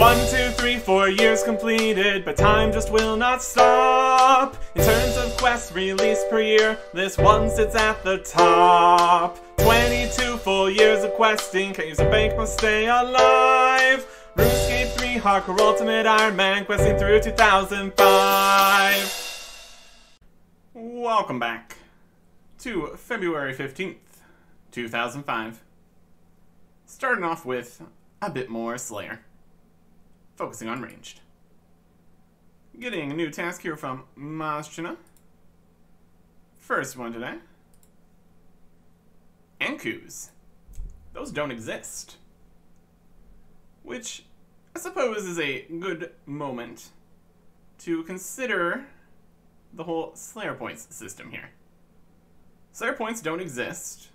1, 2, 3, 4 years completed, but time just will not stop. In terms of quests released per year, this one sits at the top. 22 full years of questing, can't use a bank, must stay alive. RuneScape 3 Hardcore Ultimate Ironman, questing through 2005. Welcome back to February 15th, 2005. Starting off with a bit more Slayer. Focusing on ranged. Getting a new task here from Maschina. First one today. Ankus. Those don't exist. Which I suppose is a good moment to consider the whole Slayer points system here. Slayer points don't exist,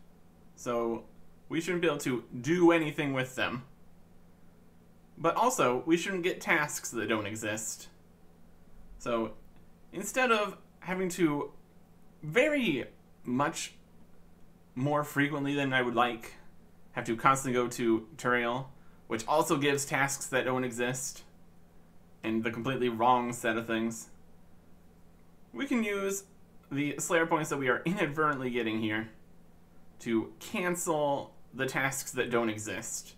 so we shouldn't be able to do anything with them. But also, we shouldn't get tasks that don't exist. So, instead of having to very much more frequently than I would like, have to constantly go to Turiel, which also gives tasks that don't exist, and the completely wrong set of things, we can use the Slayer points that we are inadvertently getting here to cancel the tasks that don't exist,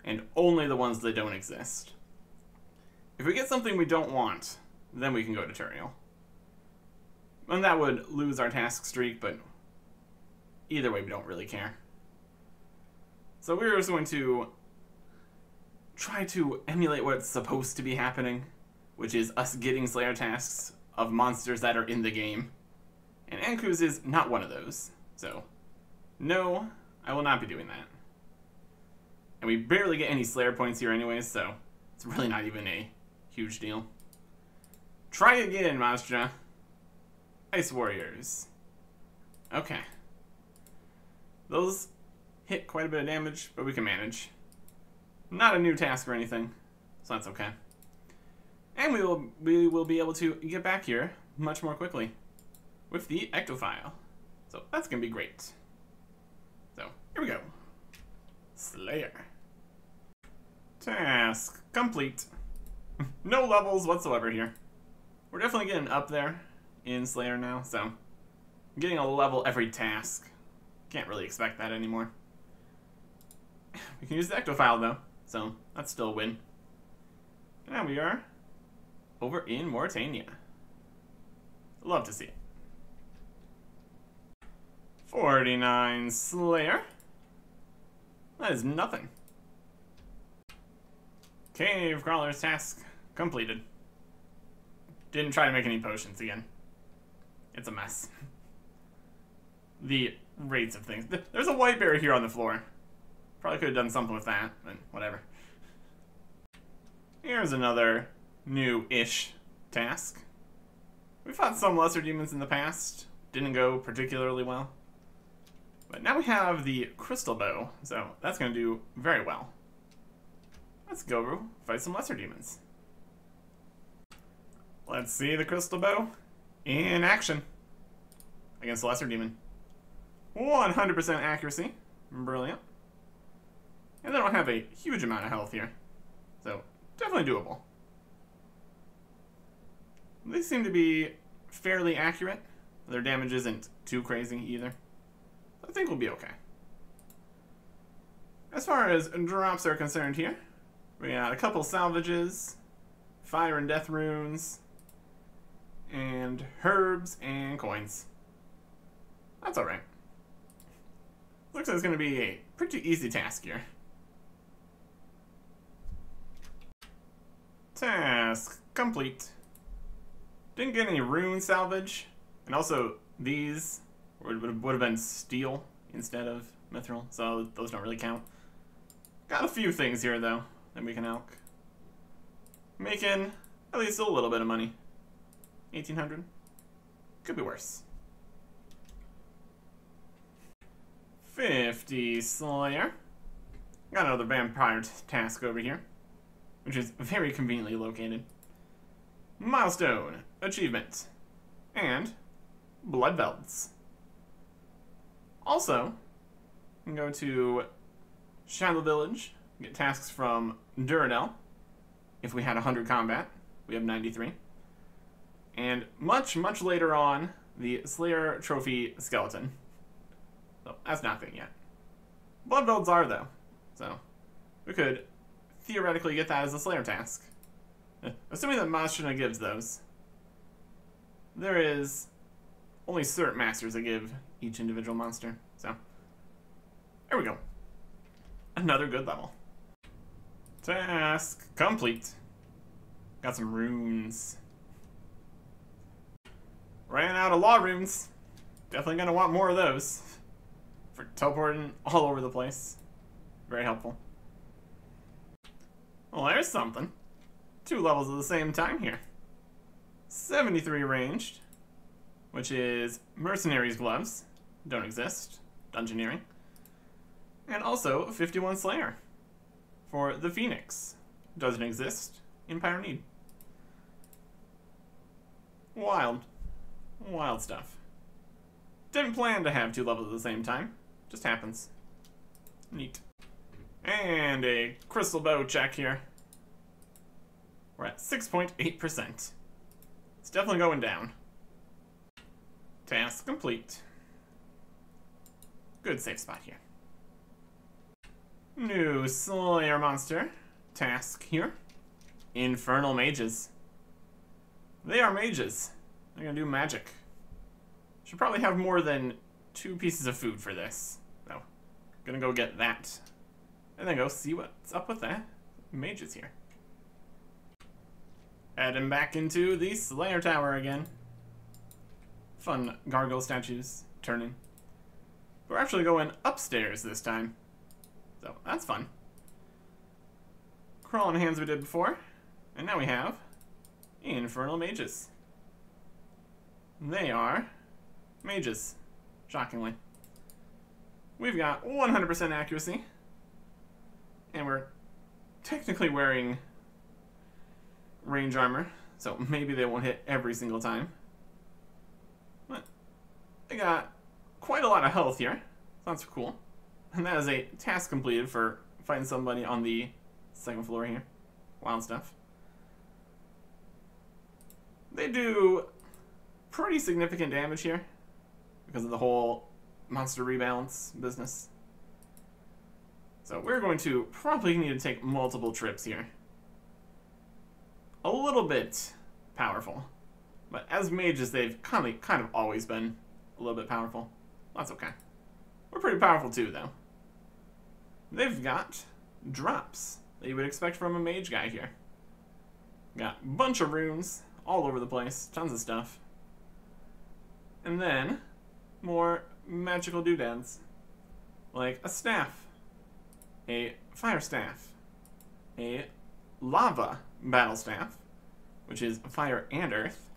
and only the ones that don't exist. If we get something we don't want, then we can go to Turiel. And that would lose our task streak, but either way we don't really care. So we're just going to try to emulate what's supposed to be happening, which is us getting Slayer tasks of monsters that are in the game. And Ankus is not one of those. So, no, I will not be doing that. And we barely get any Slayer points here anyways, so it's really not even a huge deal. Try again, Mastra. Ice Warriors. Okay. Those hit quite a bit of damage, but we can manage. Not a new task or anything, so that's okay. And we will be able to get back here much more quickly with the Ectophile. So that's going to be great. So, here we go. Slayer. Task complete. No levels whatsoever here. We're definitely getting up there in Slayer now, so I'm getting a level every task. Can't really expect that anymore. We can use the Ectophile though, so that's still a win. And now we are over in Mauritania. Love to see it. 49 Slayer. That is nothing. Cave Crawler's task completed. Didn't try to make any potions again. It's a mess. The rates of things. There's a white bear here on the floor. Probably could have done something with that, but whatever. Here's another new-ish task. We fought some lesser demons in the past. Didn't go particularly well. But now we have the crystal bow, so that's going to do very well. Let's go fight some lesser demons. Let's see the crystal bow in action against the lesser demon. 100% accuracy. Brilliant. And they don't have a huge amount of health here, so definitely doable. They seem to be fairly accurate. Their damage isn't too crazy either. I think we'll be okay. As far as drops are concerned here, we got a couple salvages, fire and death runes, and herbs and coins. That's alright. Looks like it's going to be a pretty easy task here. Task complete. Didn't get any rune salvage, and also these would have been steel instead of mithril, so those don't really count. Got a few things here though that we can elk. Making at least a little bit of money. 1,800. Could be worse. 50 Slayer. Got another vampire task over here, which is very conveniently located. Milestone, achievement, and blood belts. Also, you can go to Shadow Village, get tasks from Duradel, if we had 100 combat. We have 93. And much, much later on, the Slayer Trophy Skeleton. So, that's nothing yet. Blood builds are, though. So, we could theoretically get that as a Slayer task. Assuming that Mashina gives those. There is only certain masters that give each individual monster. So, there we go. Another good level. Task complete. Got some runes. Ran out of law runes. Definitely gonna want more of those. For teleporting all over the place. Very helpful. Well, there's something. 2 levels at the same time here. 73 ranged, which is Mercenary's Gloves. Don't exist. Dungeoneering. And also 51 Slayer for the Phoenix. Doesn't exist. Empire Need. Wild. Wild stuff. Didn't plan to have 2 levels at the same time. Just happens. Neat. And a crystal bow check here. We're at 6.8%. It's definitely going down. Task complete. Good safe spot here. New Slayer monster task here. Infernal Mages. They are mages. They're gonna do magic. Should probably have more than 2 pieces of food for this. So, gonna go get that. And then go see what's up with that mages here. Heading back into the Slayer Tower again. Fun gargoyle statues turning. We're actually going upstairs this time. So, that's fun. Crawling hands we did before. And now we have Infernal Mages. They are mages, shockingly. We've got 100% accuracy. And we're technically wearing range armor, so maybe they won't hit every single time. But they got quite a lot of health here. So that's cool. And that is a task completed for fighting somebody on the 2nd floor here. Wild stuff. They do pretty significant damage here because of the whole monster rebalance business. So we're going to probably need to take multiple trips here. A little bit powerful. But as mages, they've kind of always been a little bit powerful. That's okay. We're pretty powerful too, though. They've got drops that you would expect from a mage guy here. Got a bunch of runes all over the place. Tons of stuff. And then more magical doodads. Like a staff. A fire staff. A lava battle staff, which is fire and earth.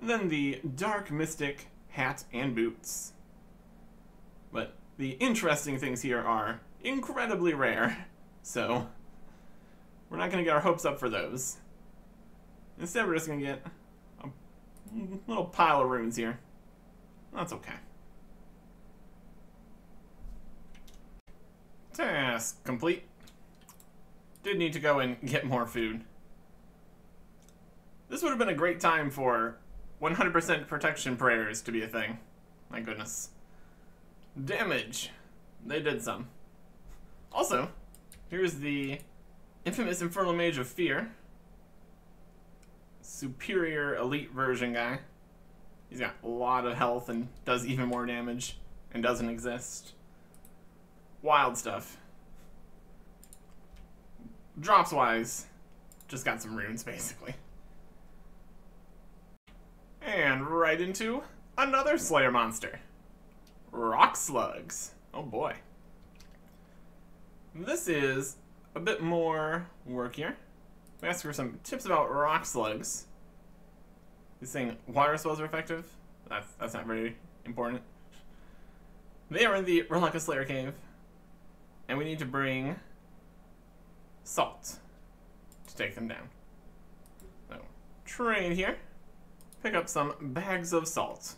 And then the dark mystic hat and boots. But the interesting things here are incredibly rare, so we're not going to get our hopes up for those. Instead, we're just going to get a little pile of runes here. That's okay. Task complete. Did need to go and get more food. This would have been a great time for 100% protection prayers to be a thing. My goodness. Damage. They did some. Also, here's the infamous Infernal Mage of Fear. Superior elite version guy. He's got a lot of health and does even more damage and doesn't exist. Wild stuff. Drops wise, just got some runes basically. And right into another Slayer monster. Rock Slugs. Oh boy. This is a bit more work here. We asked for some tips about rock slugs. He's saying water spells are effective. That's not very important. They are in the Relucca Slayer Cave. And we need to bring salt to take them down. So, trade here. Pick up some bags of salt.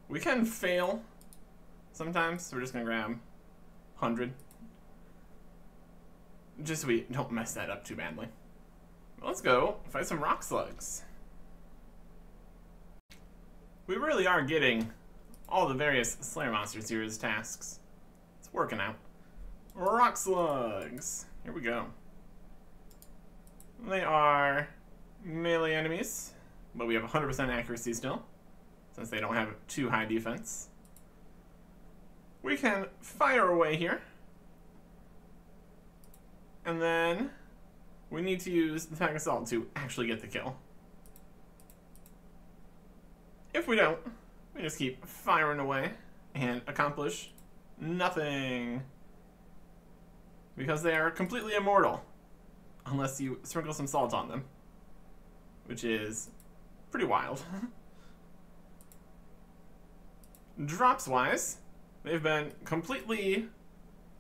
We can fail sometimes, so we're just gonna grab 100. just so we don't mess that up too badly. Let's go fight some rock slugs. We really are getting all the various Slayer monsters here as tasks. It's working out. Rock slugs. Here we go. They are melee enemies, but we have 100% accuracy still, since they don't have too high defense. We can fire away here. And then we need to use the Pack Assault to actually get the kill. If we don't, we just keep firing away and accomplish nothing. Because they are completely immortal. Unless you sprinkle some salt on them. Which is pretty wild. Drops-wise, they've been completely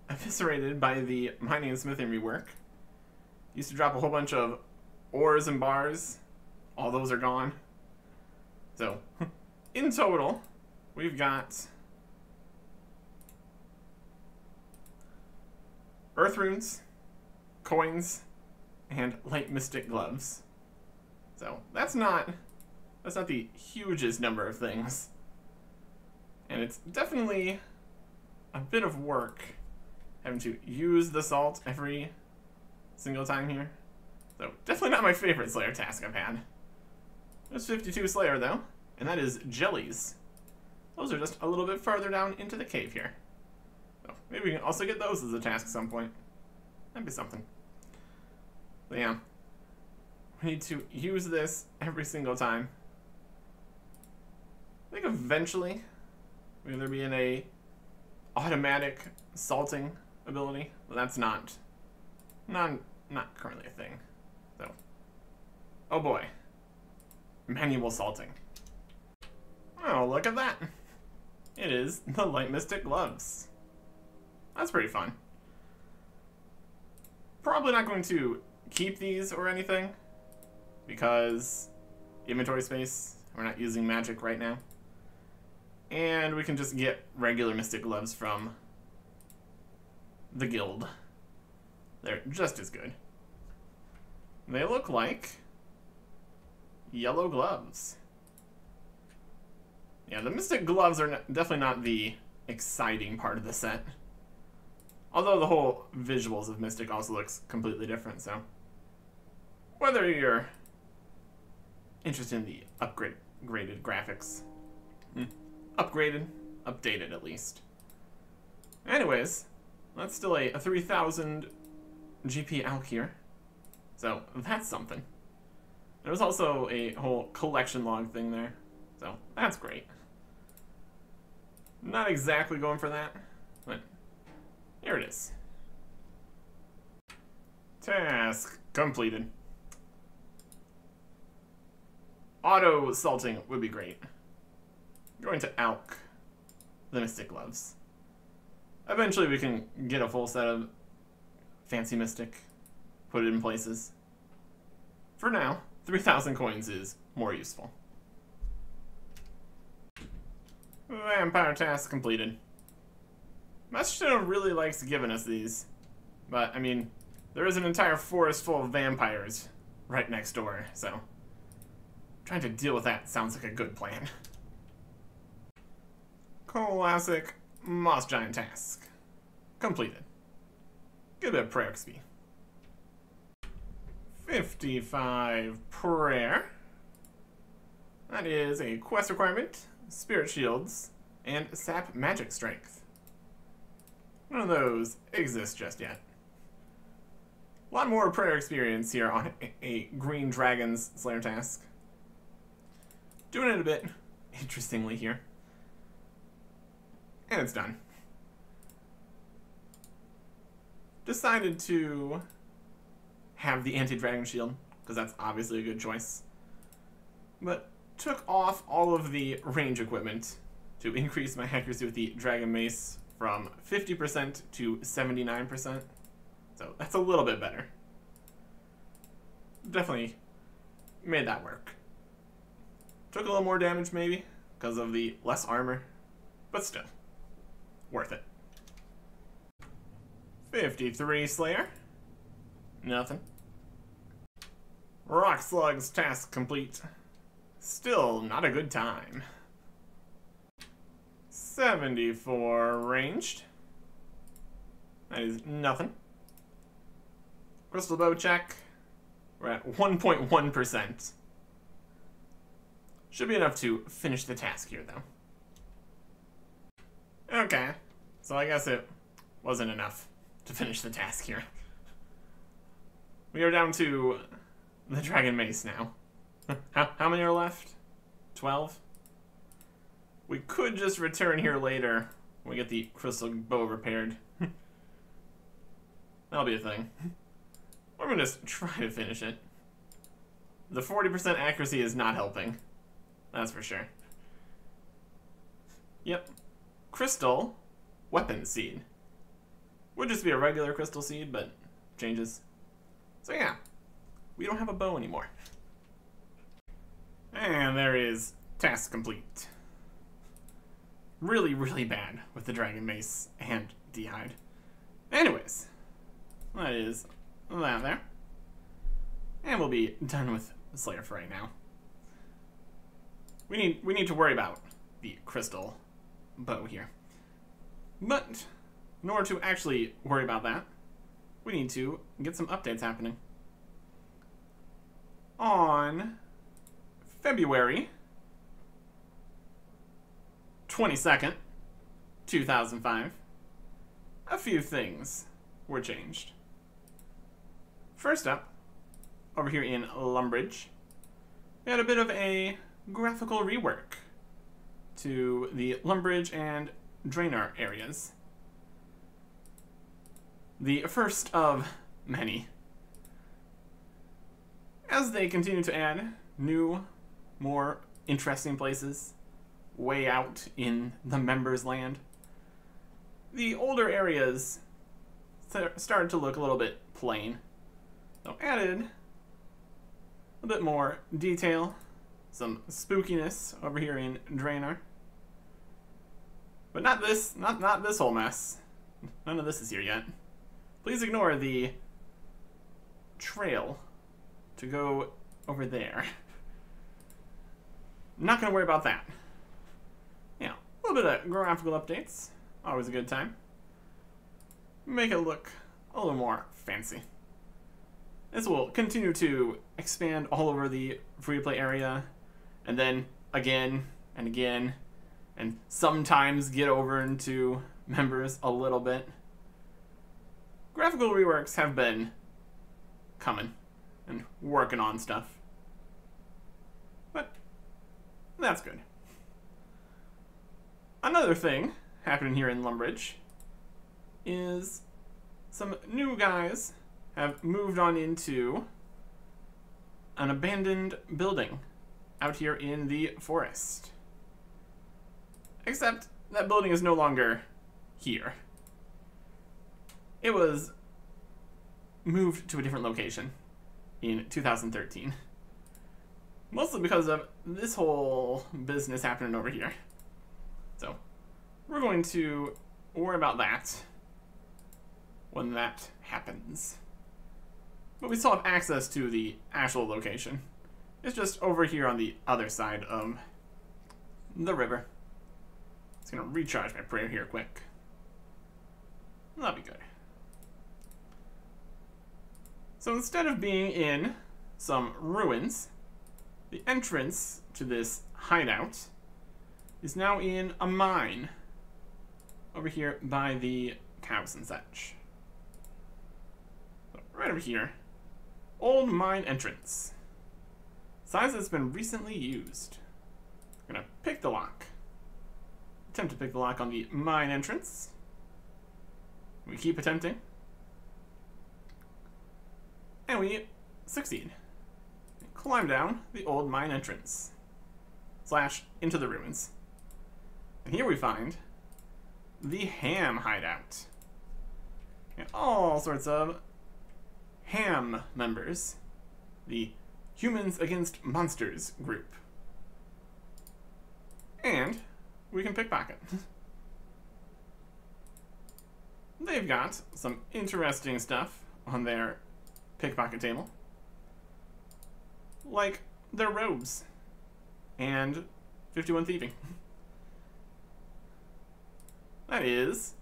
eviscerated by the mining and smithing rework. Used to drop a whole bunch of ores and bars. All those are gone. So, in total, we've got earth runes, coins, and light mystic gloves. So, that's not the hugest number of things. And it's definitely a bit of work having to use the salt every single time here. So, definitely not my favorite Slayer task I've had. There's 52 Slayer, though, and that is jellies. Those are just a little bit farther down into the cave here. So, maybe we can also get those as a task at some point. That'd be something. But yeah, we need to use this every single time. I think eventually we'll either be in a automatic salting ability, but that's not currently a thing. So, oh boy. Manual salting. Oh, look at that. It is the light mystic gloves. That's pretty fun. Probably not going to keep these or anything because inventory space, we're not using magic right now. And we can just get regular mystic gloves from the guild. They're just as good. They look like yellow gloves. Yeah, the mystic gloves are definitely not the exciting part of the set. Although the whole visuals of Mystic also looks completely different, so whether you're interested in the upgraded graphics. Upgraded? Updated, at least. Anyways, that's still a 3000 GP alk here. So, that's something. There was also a whole collection log thing there. So, that's great. Not exactly going for that, but here it is. Task completed. Auto salting would be great. Going to alk the Mystic Gloves. Eventually we can get a full set of fancy Mystic, put it in places. For now, 3,000 coins is more useful. Vampire task completed. Master really likes giving us these, but I mean, there is an entire forest full of vampires right next door, so trying to deal with that sounds like a good plan. Classic Moss Giant task completed. Get a bit of prayer XP. 55 prayer. That is a quest requirement, spirit shields, and sap magic strength. None of those exist just yet. A lot more prayer experience here on a Green Dragon's Slayer task. Doing it a bit interestingly here. And it's done. Decided to have the anti-dragon shield, because that's obviously a good choice. But took off all of the range equipment to increase my accuracy with the dragon mace from 50% to 79%. So that's a little bit better. Definitely made that work. Took a little more damage maybe because of the less armor, but still worth it. 53 Slayer. Nothing. Rock Slug's task complete. Still not a good time. 74 ranged. That is nothing. Crystal bow check. We're at 1.1%. Should be enough to finish the task here, though. Okay, so I guess it wasn't enough to finish the task here. We are down to the Dragon Mace now. How many are left? 12? We could just return here later when we get the crystal bow repaired. That'll be a thing. Or I'm gonna just try to finish it. The 40% accuracy is not helping. That's for sure. Yep. Crystal weapon seed. Would just be a regular crystal seed, but changes. So yeah, we don't have a bow anymore. And there is task complete. Really, really bad with the Dragon Mace and D-Hide. Anyways, that is that there. And we'll be done with Slayer for right now. We need to worry about the crystal bow here. But in order to actually worry about that, we need to get some updates happening. On February 22nd, 2005, a few things were changed. First up, over here in Lumbridge, we had a bit of a graphical rework to the Lumbridge and Draenor areas. The first of many. As they continue to add new, more interesting places way out in the members' land, the older areas started to look a little bit plain. So added a bit more detail, some spookiness over here in Draenor. But not this whole mess. None of this is here yet. Please ignore the trail to go over there. Not gonna worry about that. Yeah, a little bit of graphical updates. Always a good time. Make it look a little more fancy. This will continue to expand all over the free-to-play area, and then again and again, and sometimes get over into members a little bit. Graphical reworks have been coming and working on stuff, but that's good. Another thing happening here in Lumbridge is some new guys have moved on into an abandoned building out here in the forest. Except that building is no longer here. It was moved to a different location in 2013. Mostly because of this whole business happening over here. So, we're going to worry about that when that happens. But we still have access to the actual location. It's just over here on the other side of the river. It's gonna recharge my prayer here quick. That'll be good. So instead of being in some ruins, the entrance to this hideout is now in a mine over here by the cows and such. So right over here, old mine entrance. Signs that's been recently used. I'm gonna pick the lock. Attempt to pick the lock on the mine entrance. We keep attempting. And we succeed. Climb down the old mine entrance. / into the ruins. And here we find the ham hideout. And all sorts of ham members. The Humans Against Monsters group. And we can pickpocket. They've got some interesting stuff on their pickpocket table. Like their robes. And 51 thieving. That is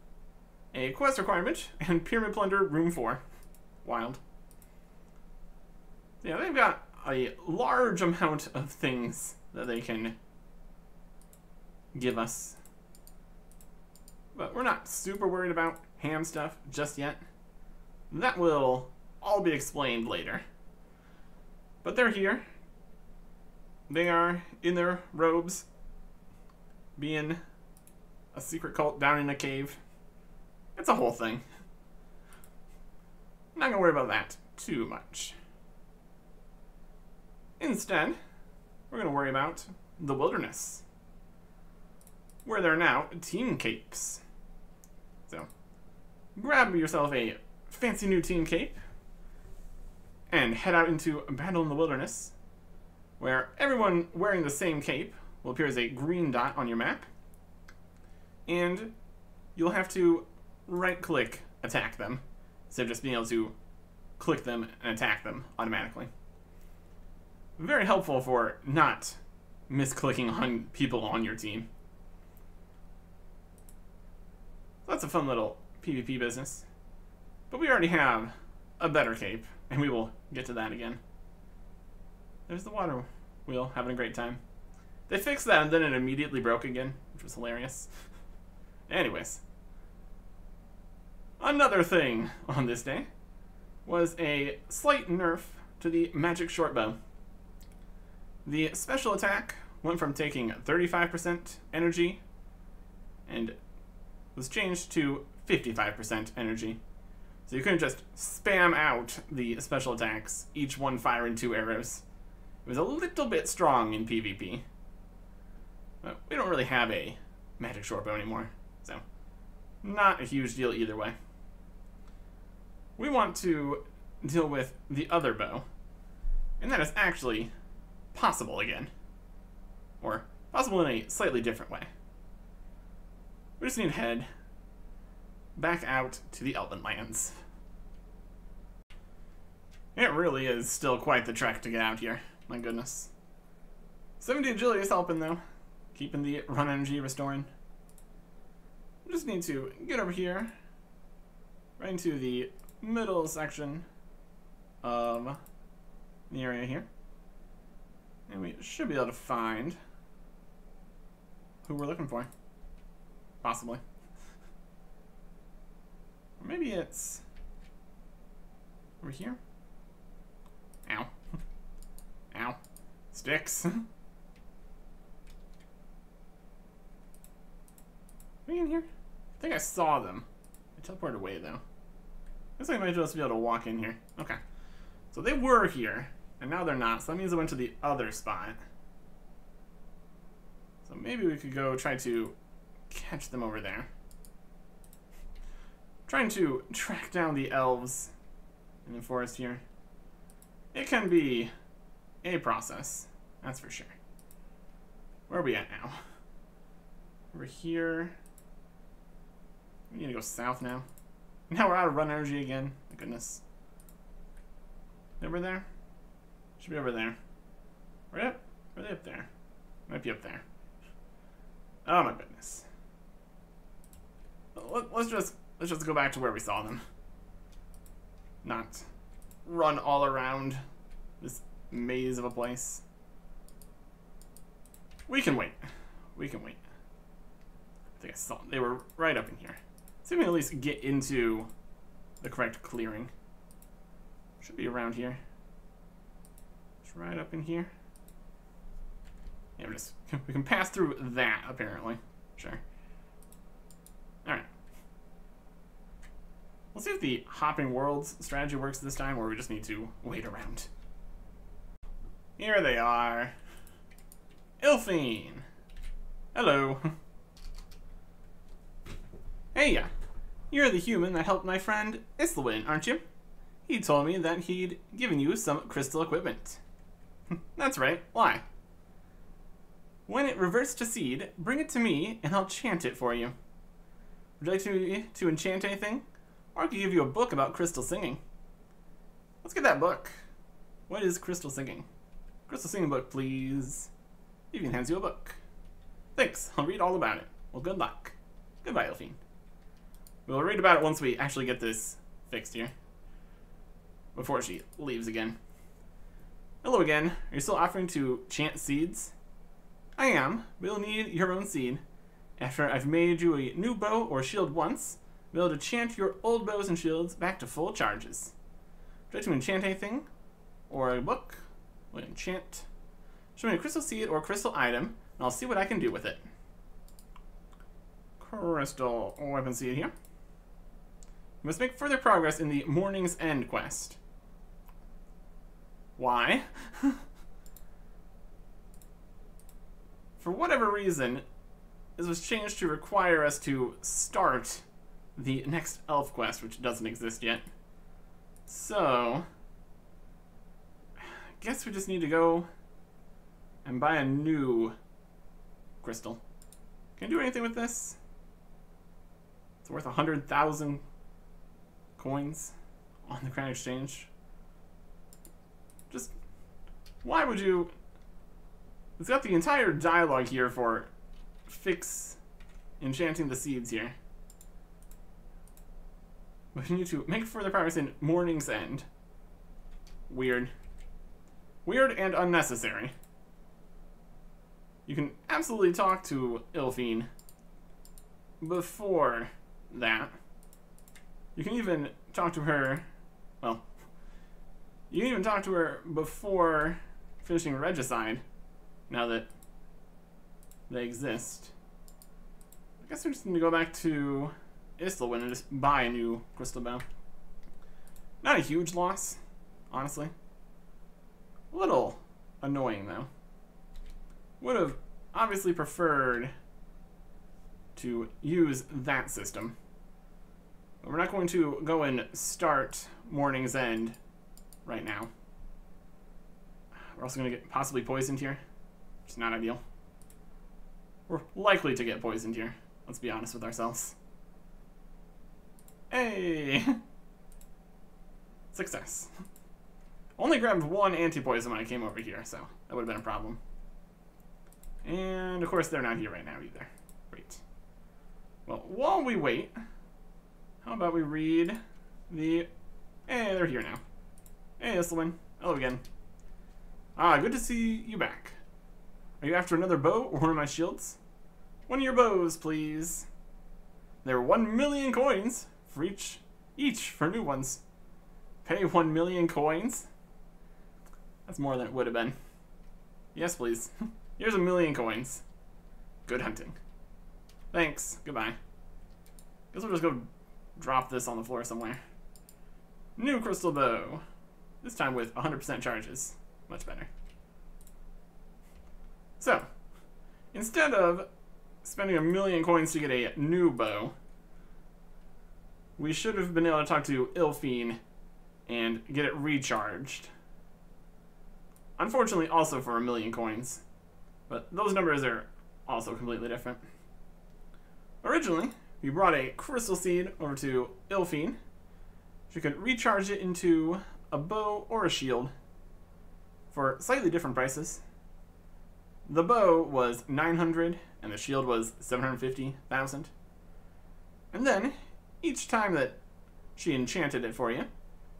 a quest requirement and pyramid plunder room 4. Wild. Yeah, they've got a large amount of things that they can give us. But we're not super worried about ham stuff just yet. That will all be explained later. But they're here. They are in their robes, being a secret cult down in a cave. It's a whole thing. I'm not gonna worry about that too much. Instead, we're gonna worry about the wilderness, where there are now team capes. So, grab yourself a fancy new team cape and head out into a battle in the wilderness, where everyone wearing the same cape will appear as a green dot on your map, and you'll have to right-click attack them, instead of just being able to click them and attack them automatically. Very helpful for not misclicking on people on your team. That's a fun little PvP business. But we already have a better cape, and we will get to that again. There's the water wheel, having a great time. They fixed that and then it immediately broke again, which was hilarious. Anyways. Another thing on this day was a slight nerf to the magic short bow. The special attack went from taking 35% energy and was changed to 55% energy. So you couldn't just spam out the special attacks, each one firing 2 arrows. It was a little bit strong in PvP. But we don't really have a magic short bow anymore, so not a huge deal either way. We want to deal with the other bow, and that is actually possible again. Or possible in a slightly different way. We just need to head back out to the Elven Lands. It really is still quite the trek to get out here. My goodness. 70 agility is helping though. Keeping the run energy restoring. We just need to get over here. Right into the middle section of the area here. And we should be able to find who we're looking for. Possibly. Or maybe it's over here. Ow. Ow. Sticks. Are we in here? I think I saw them. I teleported away though. Looks like I might just be able to walk in here. Okay. So they were here, and now they're not, so that means I went to the other spot. So maybe we could go try to catch them over there. Trying to track down the elves in the forest here. It can be a process, that's for sure. Where are we at now? We're here. We need to go south now. Now we're out of run energy again. My goodness. Over there? Should be over there. Right up? Are they up there? Might be up there. Oh my goodness. Let's just go back to where we saw them. Not run all around this maze of a place. We can wait. We can wait. I think I saw them. They were right up in here. See if we can at least get into the correct clearing. Should be around here. It's right up in here. Yeah, we can pass through that, apparently. Sure. Alright. Let's see if the hopping worlds strategy works this time, or we just need to wait around. Here they are. Ilfine. Hello. Hey, you're the human that helped my friend Islwin, aren't you? He told me that he'd given you some crystal equipment. That's right. Why? When it reverts to seed, bring it to me and I'll chant it for you. Would you like to enchant anything? Or I could give you a book about crystal singing. Let's get that book. What is Crystal singing? Crystal singing book, please. Evelyn hands you a book. Thanks, I'll read all about it. Well, good luck. Goodbye, Elfine. We'll read about it once we actually get this fixed here. Before she leaves again. Hello again. Are you still offering to chant seeds? I am, but you'll need your own seed. After I've made you a new bow or shield once, you'll be able to chant your old bows and shields back to full charges. Would you like to enchant anything? Or a book? We'll enchant. Show me a crystal seed or crystal item, and I'll see what I can do with it. Crystal weapon seed here. You must make further progress in the Morning's End quest. Why? For whatever reason, this was changed to require us to start the next elf quest, which doesn't exist yet. So, I guess we just need to go and buy a new crystal. Can I do anything with this? It's worth 100,000 coins on the Crown Exchange. Just, why would you... It's got the entire dialogue here for fix enchanting the seeds here. But you need to make further progress in Morning's End. Weird. Weird and unnecessary. You can absolutely talk to Ilfine before that. You can even talk to her, well, you can even talk to her before finishing Regicide, now that they exist. I guess we just need to go back to Islwyn and just buy a new crystal bow. Not a huge loss, honestly. A little annoying, though. Would have obviously preferred to use that system. But we're not going to go and start Morning's End right now. We're also going to get possibly poisoned here. Which is not ideal. We're likely to get poisoned here. Let's be honest with ourselves. Hey! Success. Only grabbed one anti-poison when I came over here, so that would have been a problem. And, of course, they're not here right now either. Great. Well, while we wait, how about we read the... Hey, they're here now. Hey, Islwyn. Hello again. Ah, good to see you back. Are you after another bow or one of my shields? One of your bows, please. There are 1 million coins for each for new ones. Pay 1 million coins? That's more than it would have been. Yes, please. Here's 1 million coins. Good hunting. Thanks. Goodbye. Guess we'll just go drop this on the floor somewhere. New crystal bow. This time with 100% charges. Much better. So, instead of spending 1 million coins to get a new bow, we should have been able to talk to Ilfine and get it recharged. Unfortunately, also for 1 million coins. But those numbers are also completely different. Originally, we brought a crystal seed over to Ilfine. She could recharge it into a bow or a shield for slightly different prices. The bow was 900 and the shield was 750,000. And then, each time that she enchanted it for you,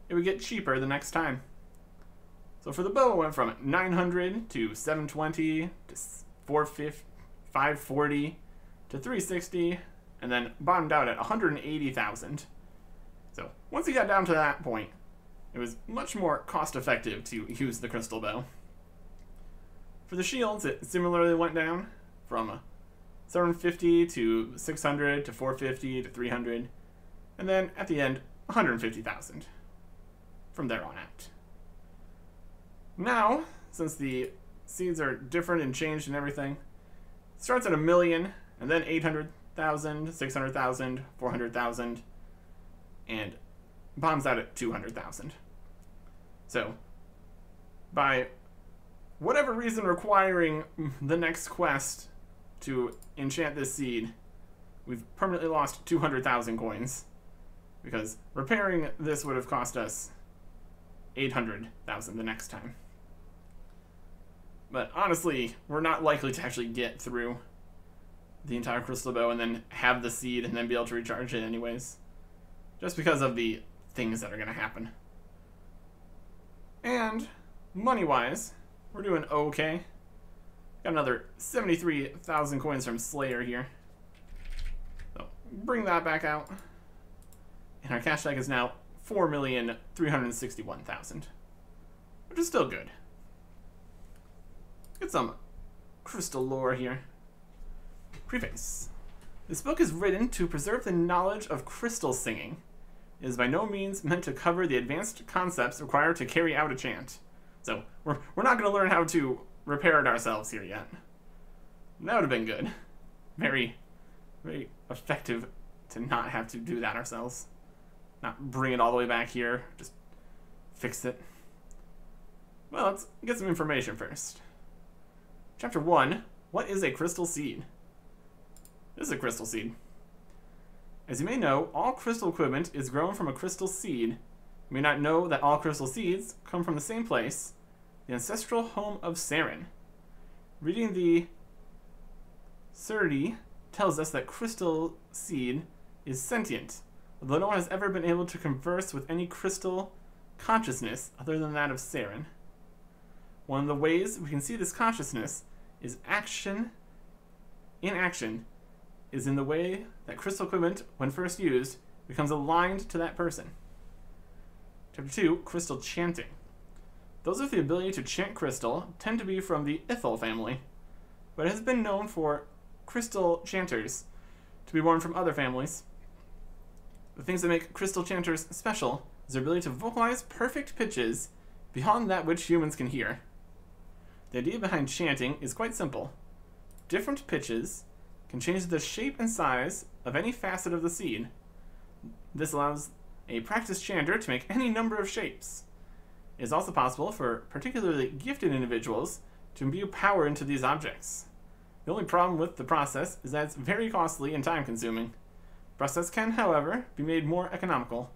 it would get cheaper the next time. So for the bow, it went from 900 to 720 to 450, 540 to 360, and then bottomed out at 180,000. So once you got down to that point, it was much more cost-effective to use the crystal bow. For the shields, it similarly went down from 750 to 600 to 450 to 300, and then at the end, 150,000 from there on out. Now, since the seeds are different and changed and everything, it starts at 1 million, and then 800,000, 600,000, 400,000, and bombs out at 200,000. So, by whatever reason requiring the next quest to enchant this seed, we've permanently lost 200,000 coins, because repairing this would have cost us 800,000 the next time. But honestly, we're not likely to actually get through the entire crystal bow and then have the seed and then be able to recharge it anyways. Just because of the things that are going to happen. And money-wise, we're doing okay. Got another 73,000 coins from Slayer here. So bring that back out. And our cash tag is now 4,361,000, which is still good. Get some crystal lore here. Preface. This book is written to preserve the knowledge of crystal singing. It is by no means meant to cover the advanced concepts required to carry out a chant. So, we're not going to learn how to repair it ourselves here yet. That would have been good. Very, very effective to not have to do that ourselves. Not bring it all the way back here. Just fix it. Well, let's get some information first. Chapter 1. What is a crystal seed? This is a crystal seed. As you may know, all crystal equipment is grown from a crystal seed. You may not know that all crystal seeds come from the same place, the ancestral home of Saren. Reading the Surdy tells us that crystal seed is sentient, although no one has ever been able to converse with any crystal consciousness other than that of Saren. One of the ways we can see this consciousness is in action is in the way that crystal equipment, when first used, becomes aligned to that person. Chapter 2, Crystal Chanting. Those with the ability to chant crystal tend to be from the Ithel family, but it has been known for crystal chanters to be born from other families. The things that make crystal chanters special is their ability to vocalize perfect pitches beyond that which humans can hear. The idea behind chanting is quite simple. Different pitches can change the shape and size of any facet of the seed. This allows a practiced chanter to make any number of shapes. It is also possible for particularly gifted individuals to imbue power into these objects. The only problem with the process is that it's very costly and time-consuming. The process can, however, be made more economical.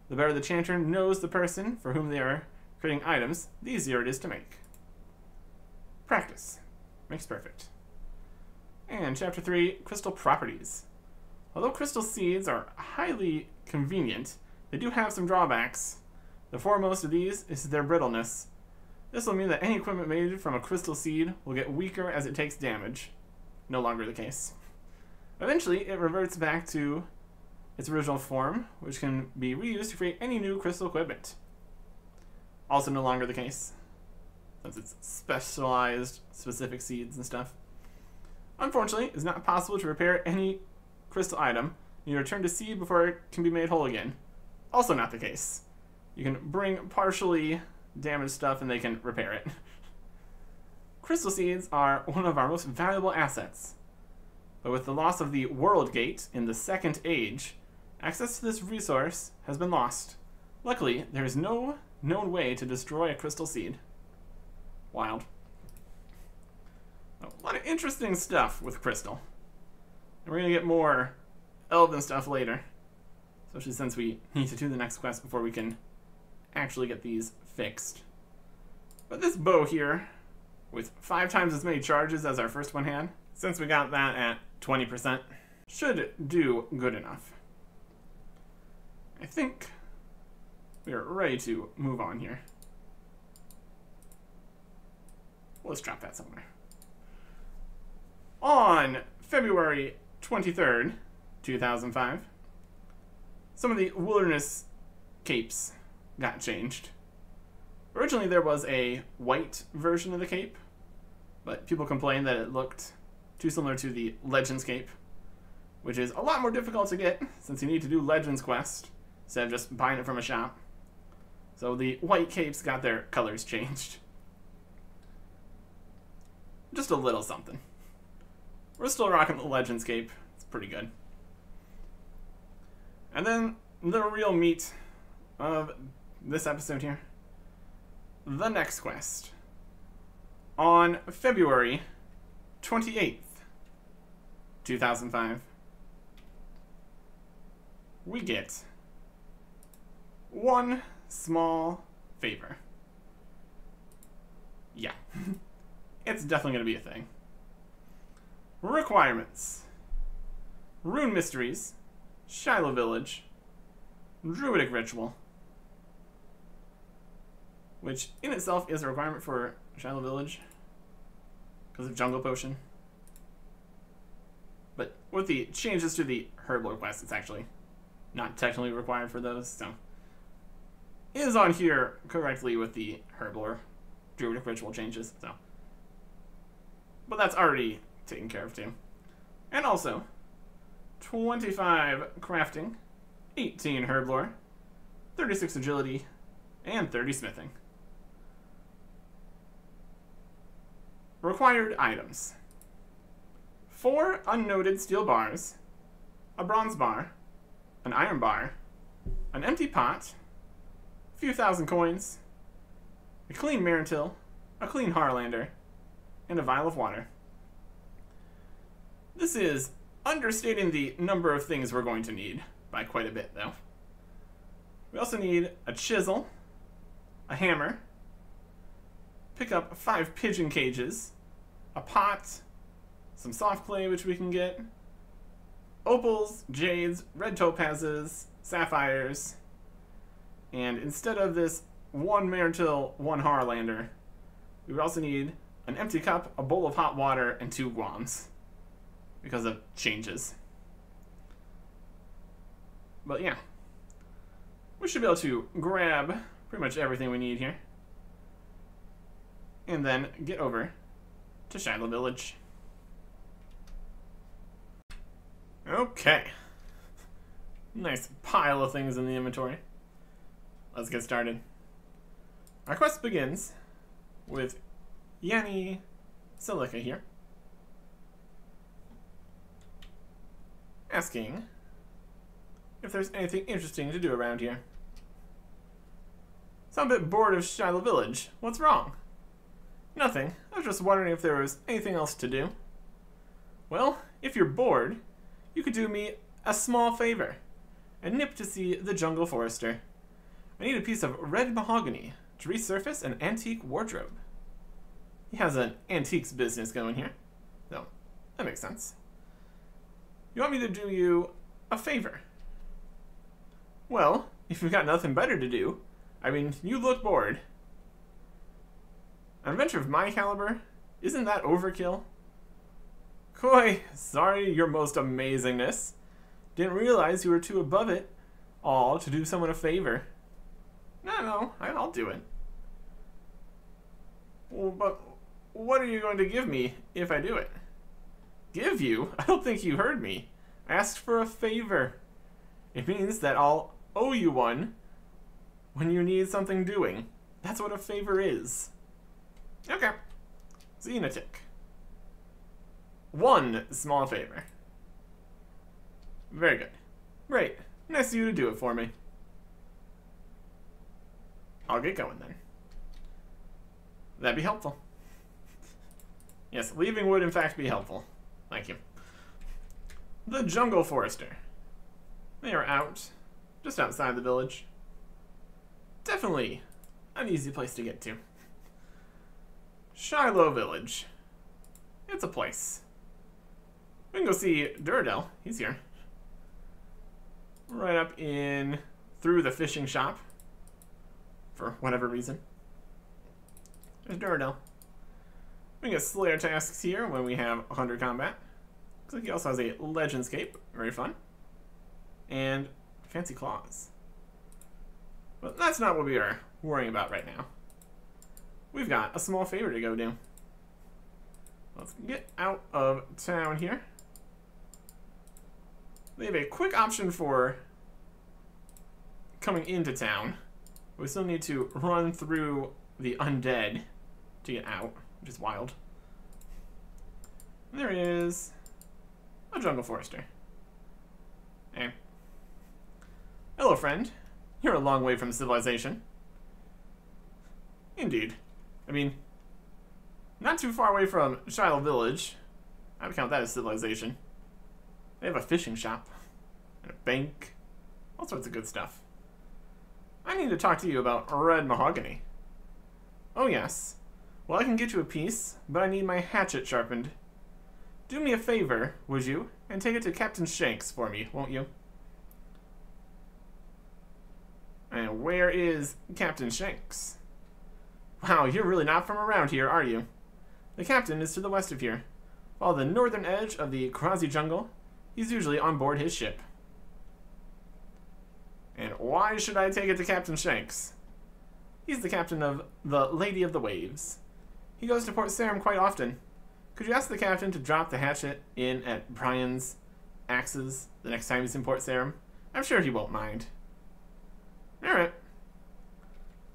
The better the chanter knows the person for whom they are creating items, the easier it is to make. Practice makes perfect. And Chapter 3, Crystal Properties. Although crystal seeds are highly convenient, they do have some drawbacks. The foremost of these is their brittleness. This will mean that any equipment made from a crystal seed will get weaker as it takes damage. No longer the case. Eventually, it reverts back to its original form, which can be reused to create any new crystal equipment. Also no longer the case, since it's specialized, specific seeds and stuff. Unfortunately, it's not possible to repair any crystal item. You return to seed before it can be made whole again. Also not the case. You can bring partially damaged stuff and they can repair it. Crystal seeds are one of our most valuable assets. But with the loss of the World Gate in the Second Age, access to this resource has been lost. Luckily, there is no known way to destroy a crystal seed. Wild. A lot of interesting stuff with crystal. And we're going to get more elven stuff later. Especially since we need to do the next quest before we can actually get these fixed. But this bow here, with 5 times as many charges as our first one had, since we got that at 20%, should do good enough. I think we are ready to move on here. Let's drop that somewhere. On February 23rd, 2005, some of the wilderness capes got changed. Originally there was a white version of the cape, but people complained that it looked too similar to the Legends cape, which is a lot more difficult to get since you need to do Legends quest instead of just buying it from a shop. So the white capes got their colors changed. Just a little something. We're still rocking the Legends cape. It's pretty good. And then the real meat of this episode here. The next quest. On February 28th, 2005, we get one small Favour. Yeah. It's definitely going to be a thing. Requirements. Rune Mysteries. Shiloh Village. Druidic Ritual. Which in itself is a requirement for Shiloh Village. Because of Jungle Potion. But with the changes to the Herblore quest, it's actually not technically required for those, so it is on here correctly with the Herblore Druidic Ritual changes, so. But that's already taken care of too. And also, 25 crafting, 18 Herblore, 36 agility, and 30 smithing. Required items. 4 unnoted steel bars, a bronze bar, an iron bar, an empty pot, a few thousand coins, a clean Marintil, a clean Harlander, and a vial of water. This is understating the number of things we're going to need by quite a bit, though. We also need a chisel, a hammer, pick up 5 pigeon cages, a pot, some soft clay which we can get, opals, jades, red topazes, sapphires, and instead of this 1 Marintil, 1 Harlander, we would also need an empty cup, a bowl of hot water, and 2 guams because of changes. But yeah, we should be able to grab pretty much everything we need here and then get over to Shiloh Village. Okay. Nice pile of things in the inventory. Let's get started. Our quest begins with Yanni Silica here, asking if there's anything interesting to do around here. Sound a bit bored of Shiloh Village. What's wrong? Nothing. I was just wondering if there was anything else to do. Well, if you're bored, you could do me a small favor and nip to see the Jungle Forester. I need a piece of red mahogany to resurface an antique wardrobe. He has an antiques business going here, so that makes sense. You want me to do you a favor? Well, if you've got nothing better to do, I mean, you look bored. An adventure of my caliber? Isn't that overkill? Coy, sorry, your most amazingness. Didn't realize you were too above it all to do someone a favor. No, I'll do it. Well, but what are you going to give me if I do it? Give you? I don't think you heard me. I asked for a favor. It means that I'll owe you one when you need something doing. That's what a favor is. Okay. Xenotic. 1 small favor. Very good. Great. Nice of you to do it for me. I'll get going then. That'd be helpful. Yes, leaving would in fact be helpful. Thank you. The Jungle Forester. They are out, just outside the village. Definitely an easy place to get to. Shiloh Village. It's a place. We can go see Duradel. He's here. Right up in through the fishing shop. For whatever reason. There's Duradel. We can get Slayer tasks here when we have 100 combat. Looks like he also has a Legendscape. Very fun. And Fancy Claws. But that's not what we are worrying about right now. We've got a small favor to go do. Let's get out of town here. They have a quick option for coming into town. We still need to run through the undead to get out, which is wild. And there is a Jungle Forester. Hey. Hello, friend. You're a long way from civilization. Indeed. I mean, not too far away from Shiloh Village. I would count that as civilization. They have a fishing shop and a bank. All sorts of good stuff. I'm need to talk to you about red mahogany. Oh yes. Well, I can get you a piece, but I need my hatchet sharpened. Do me a favor, would you, and take it to Captain Shanks for me, won't you? And where is Captain Shanks? Wow, you're really not from around here, are you? The captain is to the west of here. While the northern edge of the Karazi jungle, he's usually on board his ship. And why should I take it to Captain Shanks? He's the captain of the Lady of the Waves. He goes to Port Sarim quite often. Could you ask the captain to drop the hatchet in at Brian's axes the next time he's in Port Sarim? I'm sure he won't mind. Alright.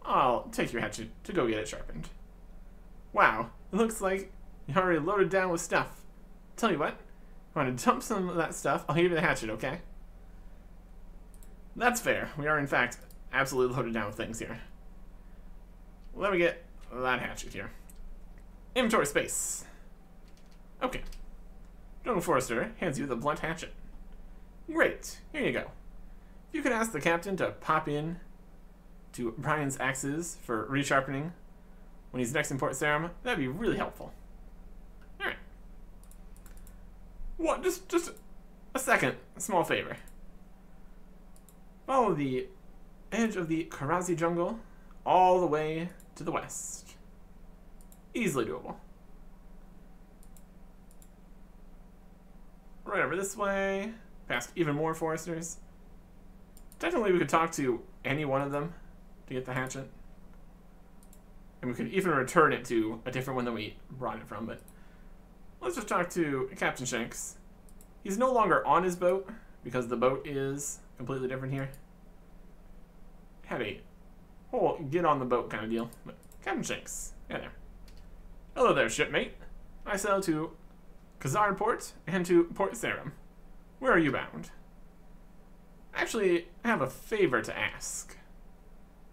I'll take your hatchet to go get it sharpened. Wow, it looks like you're already loaded down with stuff. Tell you what, if you want to dump some of that stuff, I'll give you the hatchet, okay? That's fair. We are, in fact, absolutely loaded down with things here. Let me get that hatchet here. Inventory space. Okay. Jungle Forester hands you the blunt hatchet. Great. Here you go. If you could ask the captain to pop in to Brian's axes for resharpening when he's next in Port Sarim, that'd be really helpful. Alright. What? Just a second. A small favor. Follow the edge of the Karazi jungle all the way to the west. Easily doable. Right over this way, past even more foresters. Technically, we could talk to any one of them to get the hatchet. And we could even return it to a different one than we brought it from, but let's just talk to Captain Shanks. He's no longer on his boat, because the boat is completely different here. Had a whole get on the boat kind of deal, but Captain Shanks, yeah there. Hello there, shipmate. I sail to Khazard Port and to Port Sarim. Where are you bound? Actually, I have a favor to ask.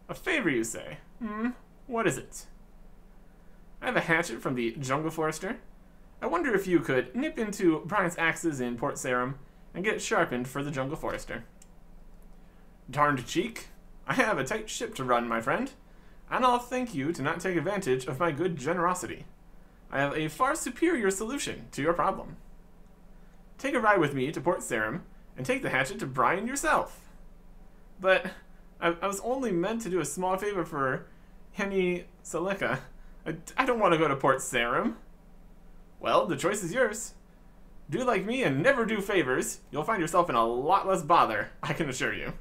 A favor, you say? What is it? I have a hatchet from the Jungle Forester. I wonder if you could nip into Brian's axes in Port Sarim and get it sharpened for the Jungle Forester. Darned cheek. I have a tight ship to run, my friend, and I'll thank you to not take advantage of my good generosity. I have a far superior solution to your problem. Take a ride with me to Port Sarim and take the hatchet to Brian yourself. But I was only meant to do a small favor for Henny Saleka. I don't want to go to Port Sarim. Well, the choice is yours. Do like me and never do favors. You'll find yourself in a lot less bother, I can assure you.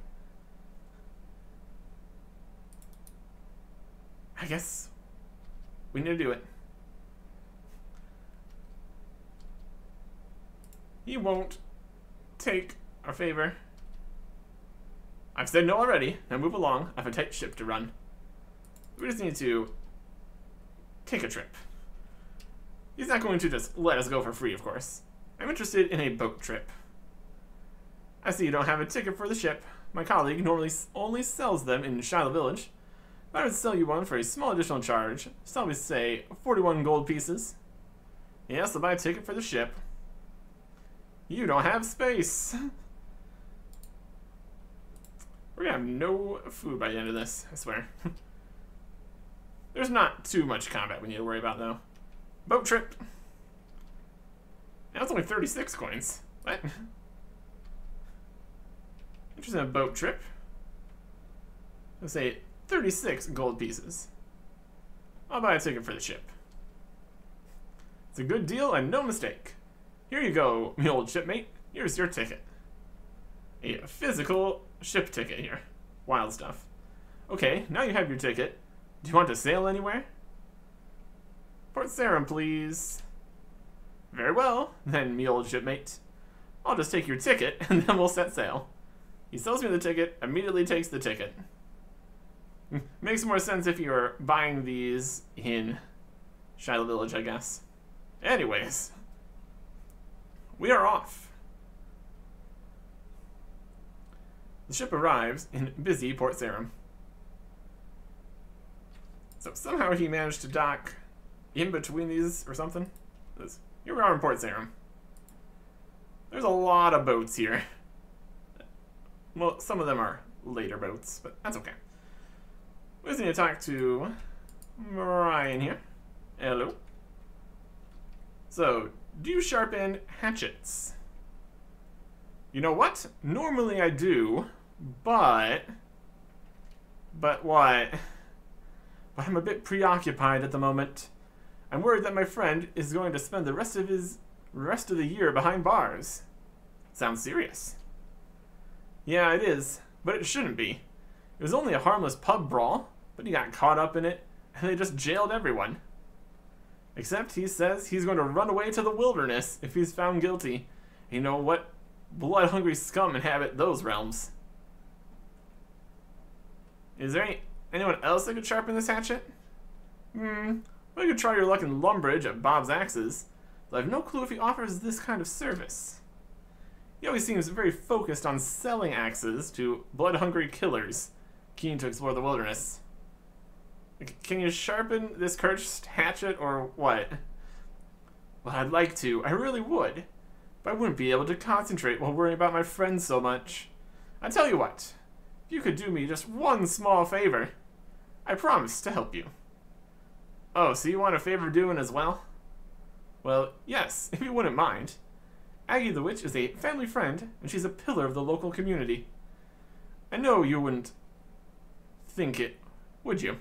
I guess we need to do it. He won't take our favor. I've said no already. Now move along. I have a tight ship to run. We just need to take a trip. He's not going to just let us go for free, of course. I'm interested in a boat trip. I see you don't have a ticket for the ship. My colleague normally only sells them in Shiloh Village. But I would sell you one for a small additional charge. So we say 41 gold pieces. Yes, I'll buy a ticket for the ship. You don't have space. We're gonna have no food by the end of this, I swear. There's not too much combat we need to worry about, though. Boat trip. Now it's only 36 coins. What? Interesting, a boat trip. Let's say 36 gold pieces. I'll buy a ticket for the ship. It's a good deal and no mistake. Here you go, me old shipmate. Here's your ticket. A physical ship ticket here. Wild stuff. Okay, now you have your ticket. Do you want to sail anywhere? Port Sarim, please. Very well, then, me old shipmate. I'll just take your ticket, and then we'll set sail. He sells me the ticket, immediately takes the ticket. Makes more sense if you're buying these in Shiloh Village, I guess. Anyways, we are off. The ship arrives in busy Port Sarim. So somehow he managed to dock in between these or something. Here we are in Port Sarim. There's a lot of boats here. Well, some of them are later boats, but that's okay. We just need to talk to Brian here. Hello. So, do you sharpen hatchets? You know what? Normally I do, but what? But I'm a bit preoccupied at the moment. I'm worried that my friend is going to spend the rest of the year behind bars. Sounds serious. Yeah, it is, but it shouldn't be. It was only a harmless pub brawl, but he got caught up in it, and they just jailed everyone. Except he says he's going to run away to the wilderness if he's found guilty. You know what blood-hungry scum inhabit those realms? Is there anyone else that could sharpen this hatchet? Well, you could try your luck in Lumbridge at Bob's Axes, but I have no clue if he offers this kind of service. He always seems very focused on selling axes to blood-hungry killers keen to explore the wilderness. Can you sharpen this cursed hatchet or what? Well, I'd like to. I really would. But I wouldn't be able to concentrate while worrying about my friends so much. I tell you what. If you could do me just one small favor, I promise to help you. Oh, so you want a favor doing as well? Well, yes, if you wouldn't mind. Aggie the Witch is a family friend, and she's a pillar of the local community. I know you wouldn't think it, would you?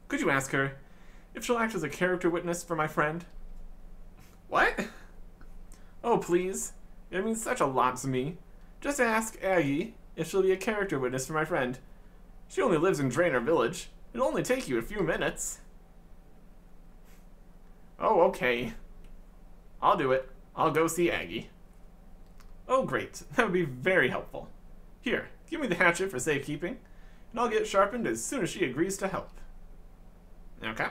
Could you ask her if she'll act as a character witness for my friend? What? Oh, please. It means such a lot to me. Just ask Aggie if she'll be a character witness for my friend. She only lives in Draenor Village. It'll only take you a few minutes. Oh, okay. I'll do it. I'll go see Aggie. Oh, great. That would be very helpful. Here, give me the hatchet for safekeeping, and I'll get it sharpened as soon as she agrees to help. Okay.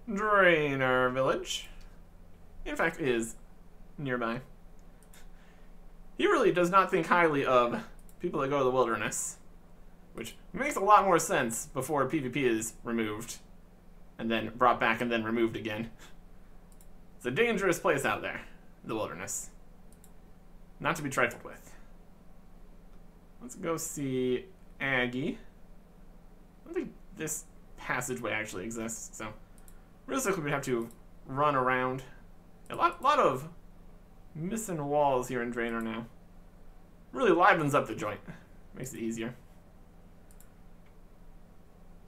Draenor Village. In fact, is nearby. He really does not think highly of people that go to the wilderness, which makes a lot more sense before PvP is removed, and then brought back and then removed again. It's a dangerous place out there, the wilderness. Not to be trifled with. Let's go see Aggie. I don't think this passageway actually exists, so realistically we'd have to run around. A lot of missing walls here in Draenor now. Really livens up the joint. Makes it easier.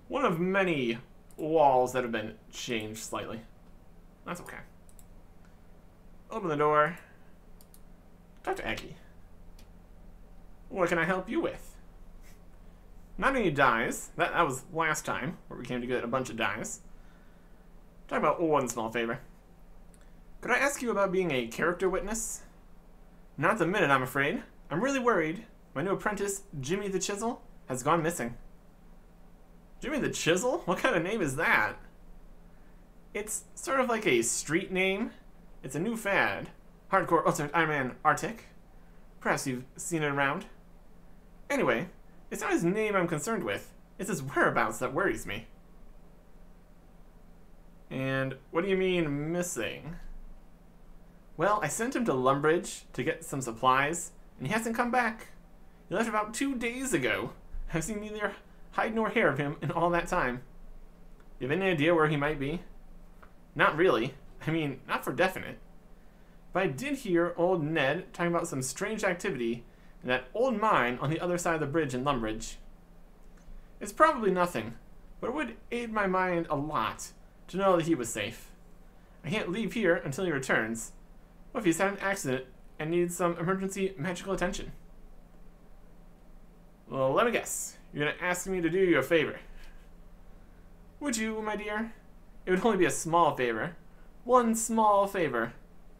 One of many walls that have been changed slightly. That's okay. Open the door. Talk to Aggie. What can I help you with? Not any dyes. That was last time, where we came to get a bunch of dyes. Talk about one small favor. Could I ask you about being a character witness? Not at the minute, I'm afraid. I'm really worried. My new apprentice, Jimmy the Chisel, has gone missing. Jimmy the Chisel? What kind of name is that? It's sort of like a street name. It's a new fad. Hardcore, oh sorry, Ironman Artic. Perhaps you've seen it around. Anyway, it's not his name I'm concerned with. It's his whereabouts that worries me. And what do you mean, missing? Well, I sent him to Lumbridge to get some supplies, and he hasn't come back. He left about 2 days ago. I've seen neither hide nor hair of him in all that time. You have any idea where he might be? Not really. I mean, not for definite. But I did hear old Ned talking about some strange activity in that old mine on the other side of the bridge in Lumbridge. It's probably nothing, but it would aid my mind a lot to know that he was safe. I can't leave here until he returns. What if he's had an accident and needs some emergency magical attention? Well, let me guess. You're going to ask me to do you a favor. Would you, my dear? It would only be a small favor. One small favor.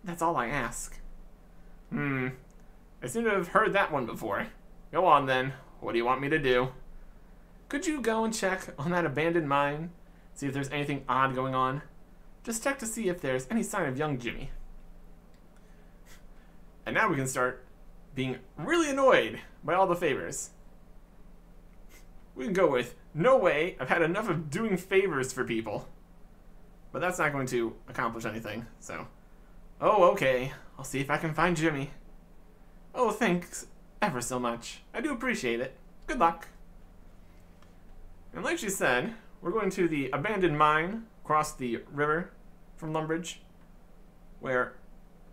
That's all I ask. I seem to have heard that one before. Go on then. What do you want me to do? Could you go and check on that abandoned mine? See if there's anything odd going on? Just check to see if there's any sign of young Jimmy. And now we can start being really annoyed by all the favors. We can go with, no way, I've had enough of doing favors for people. But that's not going to accomplish anything, so. Oh, okay. I'll see if I can find Jimmy. Oh, thanks ever so much. I do appreciate it. Good luck. And like she said, we're going to the abandoned mine across the river from Lumbridge, where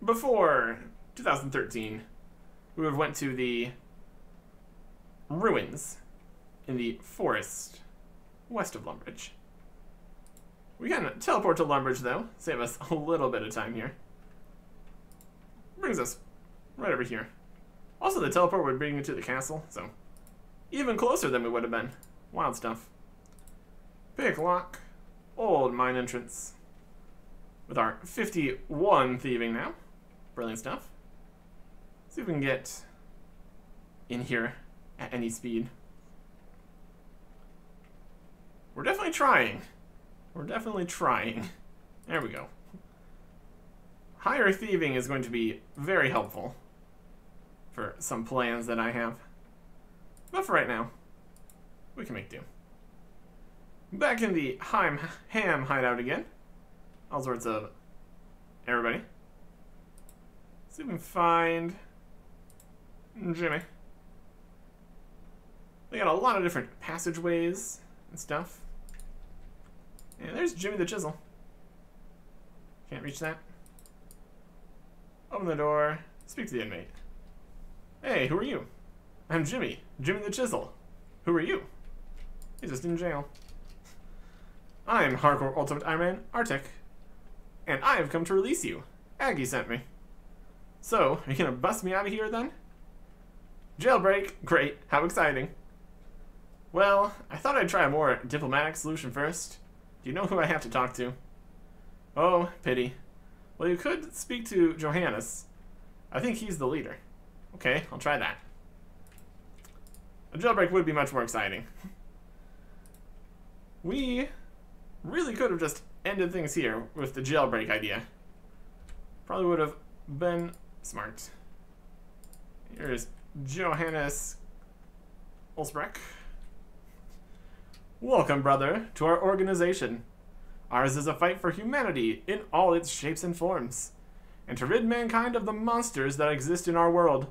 before 2013, we would have went to the ruins in the forest west of Lumbridge. We can teleport to Lumbridge, though, save us a little bit of time here. Brings us right over here. Also, the teleport would bring you to the castle, so even closer than we would have been. Wild stuff. Pick lock. Old mine entrance. With our 51 thieving now. Brilliant stuff. See if we can get in here at any speed. We're definitely trying. We're definitely trying. There we go. Higher thieving is going to be very helpful for some plans that I have. But for right now, we can make do. Back in the ham hideout again. All sorts of everybody. See if we can find Jimmy. They got a lot of different passageways and stuff. And there's Jimmy the Chisel. Can't reach that. Open the door. Speak to the inmate. Hey, who are you? I'm Jimmy. Jimmy the Chisel. Who are you? He's just in jail. I'm Hardcore Ultimate Ironman, Artic. And I have come to release you. Aggie sent me. So, are you gonna bust me out of here then? Jailbreak. Great. How exciting. Well, I thought I'd try a more diplomatic solution first. Do you know who I have to talk to? Oh, pity. Well, you could speak to Johannes. I think he's the leader. Okay, I'll try that. A jailbreak would be much more exciting. We really could have just ended things here with the jailbreak idea. Probably would have been smart. Here's Johannes Ulsbrecht. Welcome, brother, to our organization. Ours is a fight for humanity in all its shapes and forms, and to rid mankind of the monsters that exist in our world.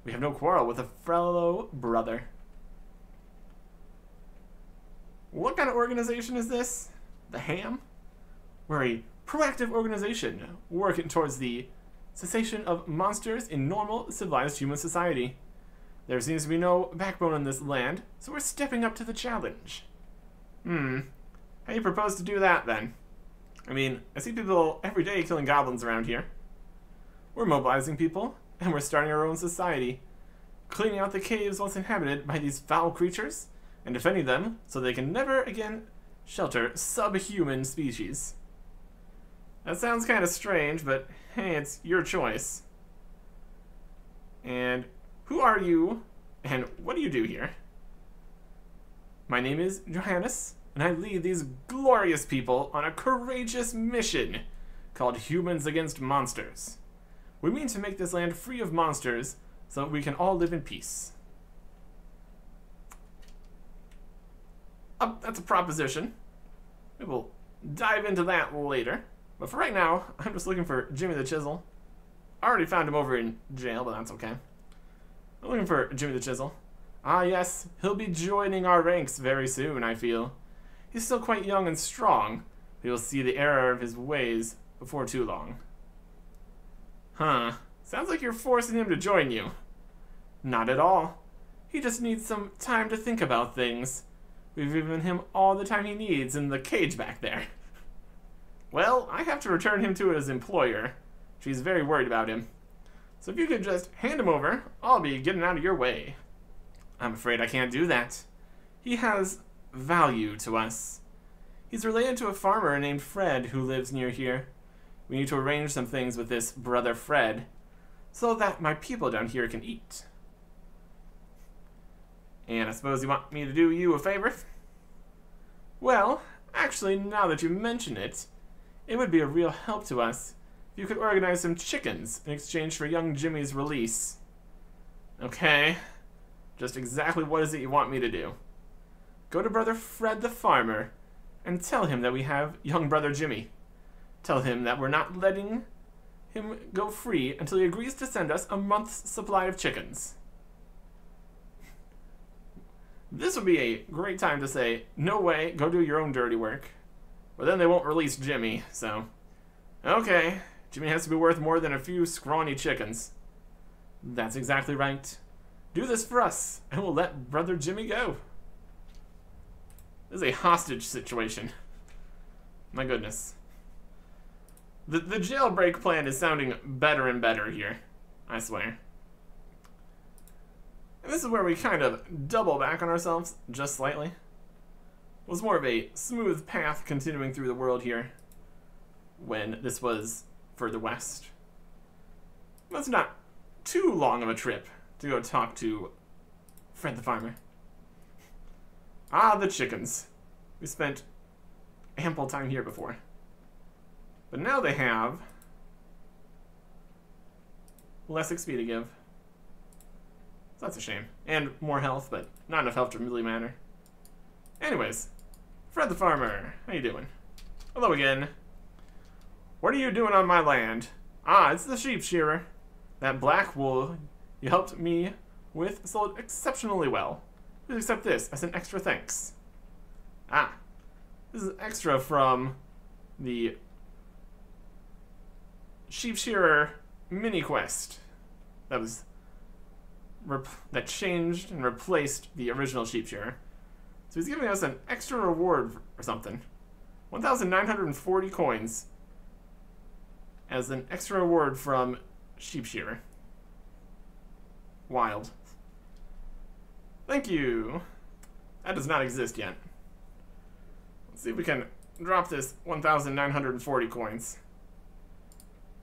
We have no quarrel with a fellow brother. What kind of organization is this? The Ham? We're a proactive organization working towards the cessation of monsters in normal, civilized human society. There seems to be no backbone in this land, so we're stepping up to the challenge. How do you propose to do that, then? I mean, I see people every day killing goblins around here. We're mobilizing people, and we're starting our own society, cleaning out the caves once inhabited by these foul creatures, and defending them so they can never again shelter subhuman species. That sounds kind of strange, but hey, it's your choice. And who are you, and what do you do here? My name is Johannes, and I lead these glorious people on a courageous mission called Humans Against Monsters. We mean to make this land free of monsters so that we can all live in peace. That's a proposition. We will dive into that later. But for right now, I'm just looking for Jimmy the Chisel. I already found him over in jail, but that's okay. I'm looking for Jimmy the Chisel. Ah yes, he'll be joining our ranks very soon, I feel. He's still quite young and strong, but you'll see the error of his ways before too long. Huh. Sounds like you're forcing him to join you. Not at all. He just needs some time to think about things. We've given him all the time he needs in the cage back there. Well, I have to return him to his employer. She's very worried about him. So if you could just hand him over, I'll be getting out of your way. I'm afraid I can't do that. He has value to us. He's related to a farmer named Fred who lives near here. We need to arrange some things with this brother Fred so that my people down here can eat. And I suppose you want me to do you a favor? Well, actually, now that you mention it, it would be a real help to us if you could organize some chickens in exchange for young Jimmy's release. Okay, just exactly what is it you want me to do? Go to brother Fred the farmer and tell him that we have young brother Jimmy. Tell him that we're not letting him go free until he agrees to send us a month's supply of chickens. This would be a great time to say, no way, go do your own dirty work. But then they won't release Jimmy, so... Okay, Jimmy has to be worth more than a few scrawny chickens. That's exactly right. Do this for us, and we'll let brother Jimmy go. This is a hostage situation. My goodness. The jailbreak plan is sounding better and better here, I swear. And this is where we kind of double back on ourselves, just slightly. It was more of a smooth path continuing through the world here when this was further west. That's not too long of a trip to go talk to Fred the farmer. Ah, the chickens. We spent ample time here before. But now they have less XP to give. So that's a shame. And more health, but not enough health to really matter. Anyways, Fred the farmer, how you doing? Hello again. What are you doing on my land? Ah, it's the sheep shearer. That black wool you helped me with sold exceptionally well. Please accept this as an extra thanks. Ah, this is extra from the sheep shearer mini quest that changed and replaced the original sheep shearer. So he's giving us an extra reward or something. 1,940 coins as an extra reward from sheep shearer. Wild. Thank you. That does not exist yet. Let's see if we can drop this 1,940 coins.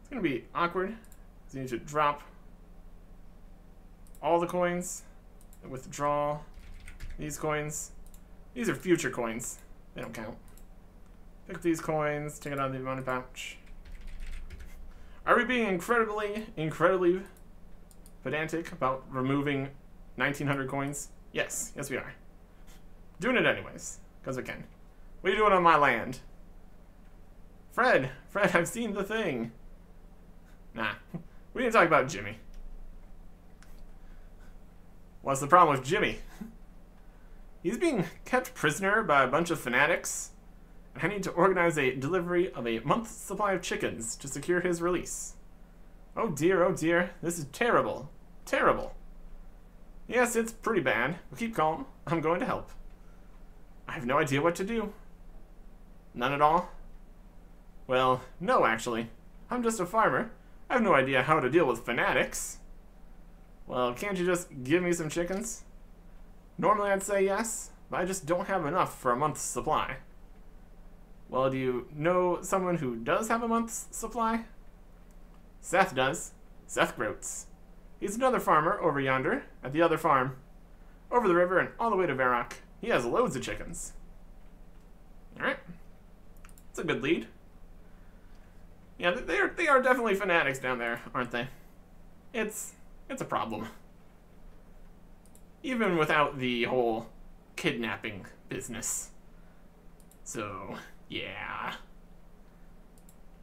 It's going to be awkward. So you need to drop all the coins and withdraw these coins. These are future coins. They don't count. Pick up these coins, take it out of the money pouch. Are we being incredibly pedantic about removing 1,900 coins? Yes, yes we are. Doing it anyways, because we can. What are you doing on my land? Fred, I've seen the thing. Nah, we didn't talk about Jimmy. What's the problem with Jimmy? He's being kept prisoner by a bunch of fanatics, and I need to organize a delivery of a month's supply of chickens to secure his release. Oh dear, this is terrible. Terrible. Yes, it's pretty bad, but keep calm. I'm going to help. I have no idea what to do. None at all? Well, no actually. I'm just a farmer. I have no idea how to deal with fanatics. Well, can't you just give me some chickens? Normally I'd say yes, but I just don't have enough for a month's supply. Well, do you know someone who does have a month's supply? Seth does. Seth Groats. He's another farmer over yonder, at the other farm. Over the river and all the way to Varrock. He has loads of chickens. Alright. That's a good lead. Yeah, they are definitely fanatics down there, aren't they? It's a problem. Even without the whole kidnapping business. So, yeah.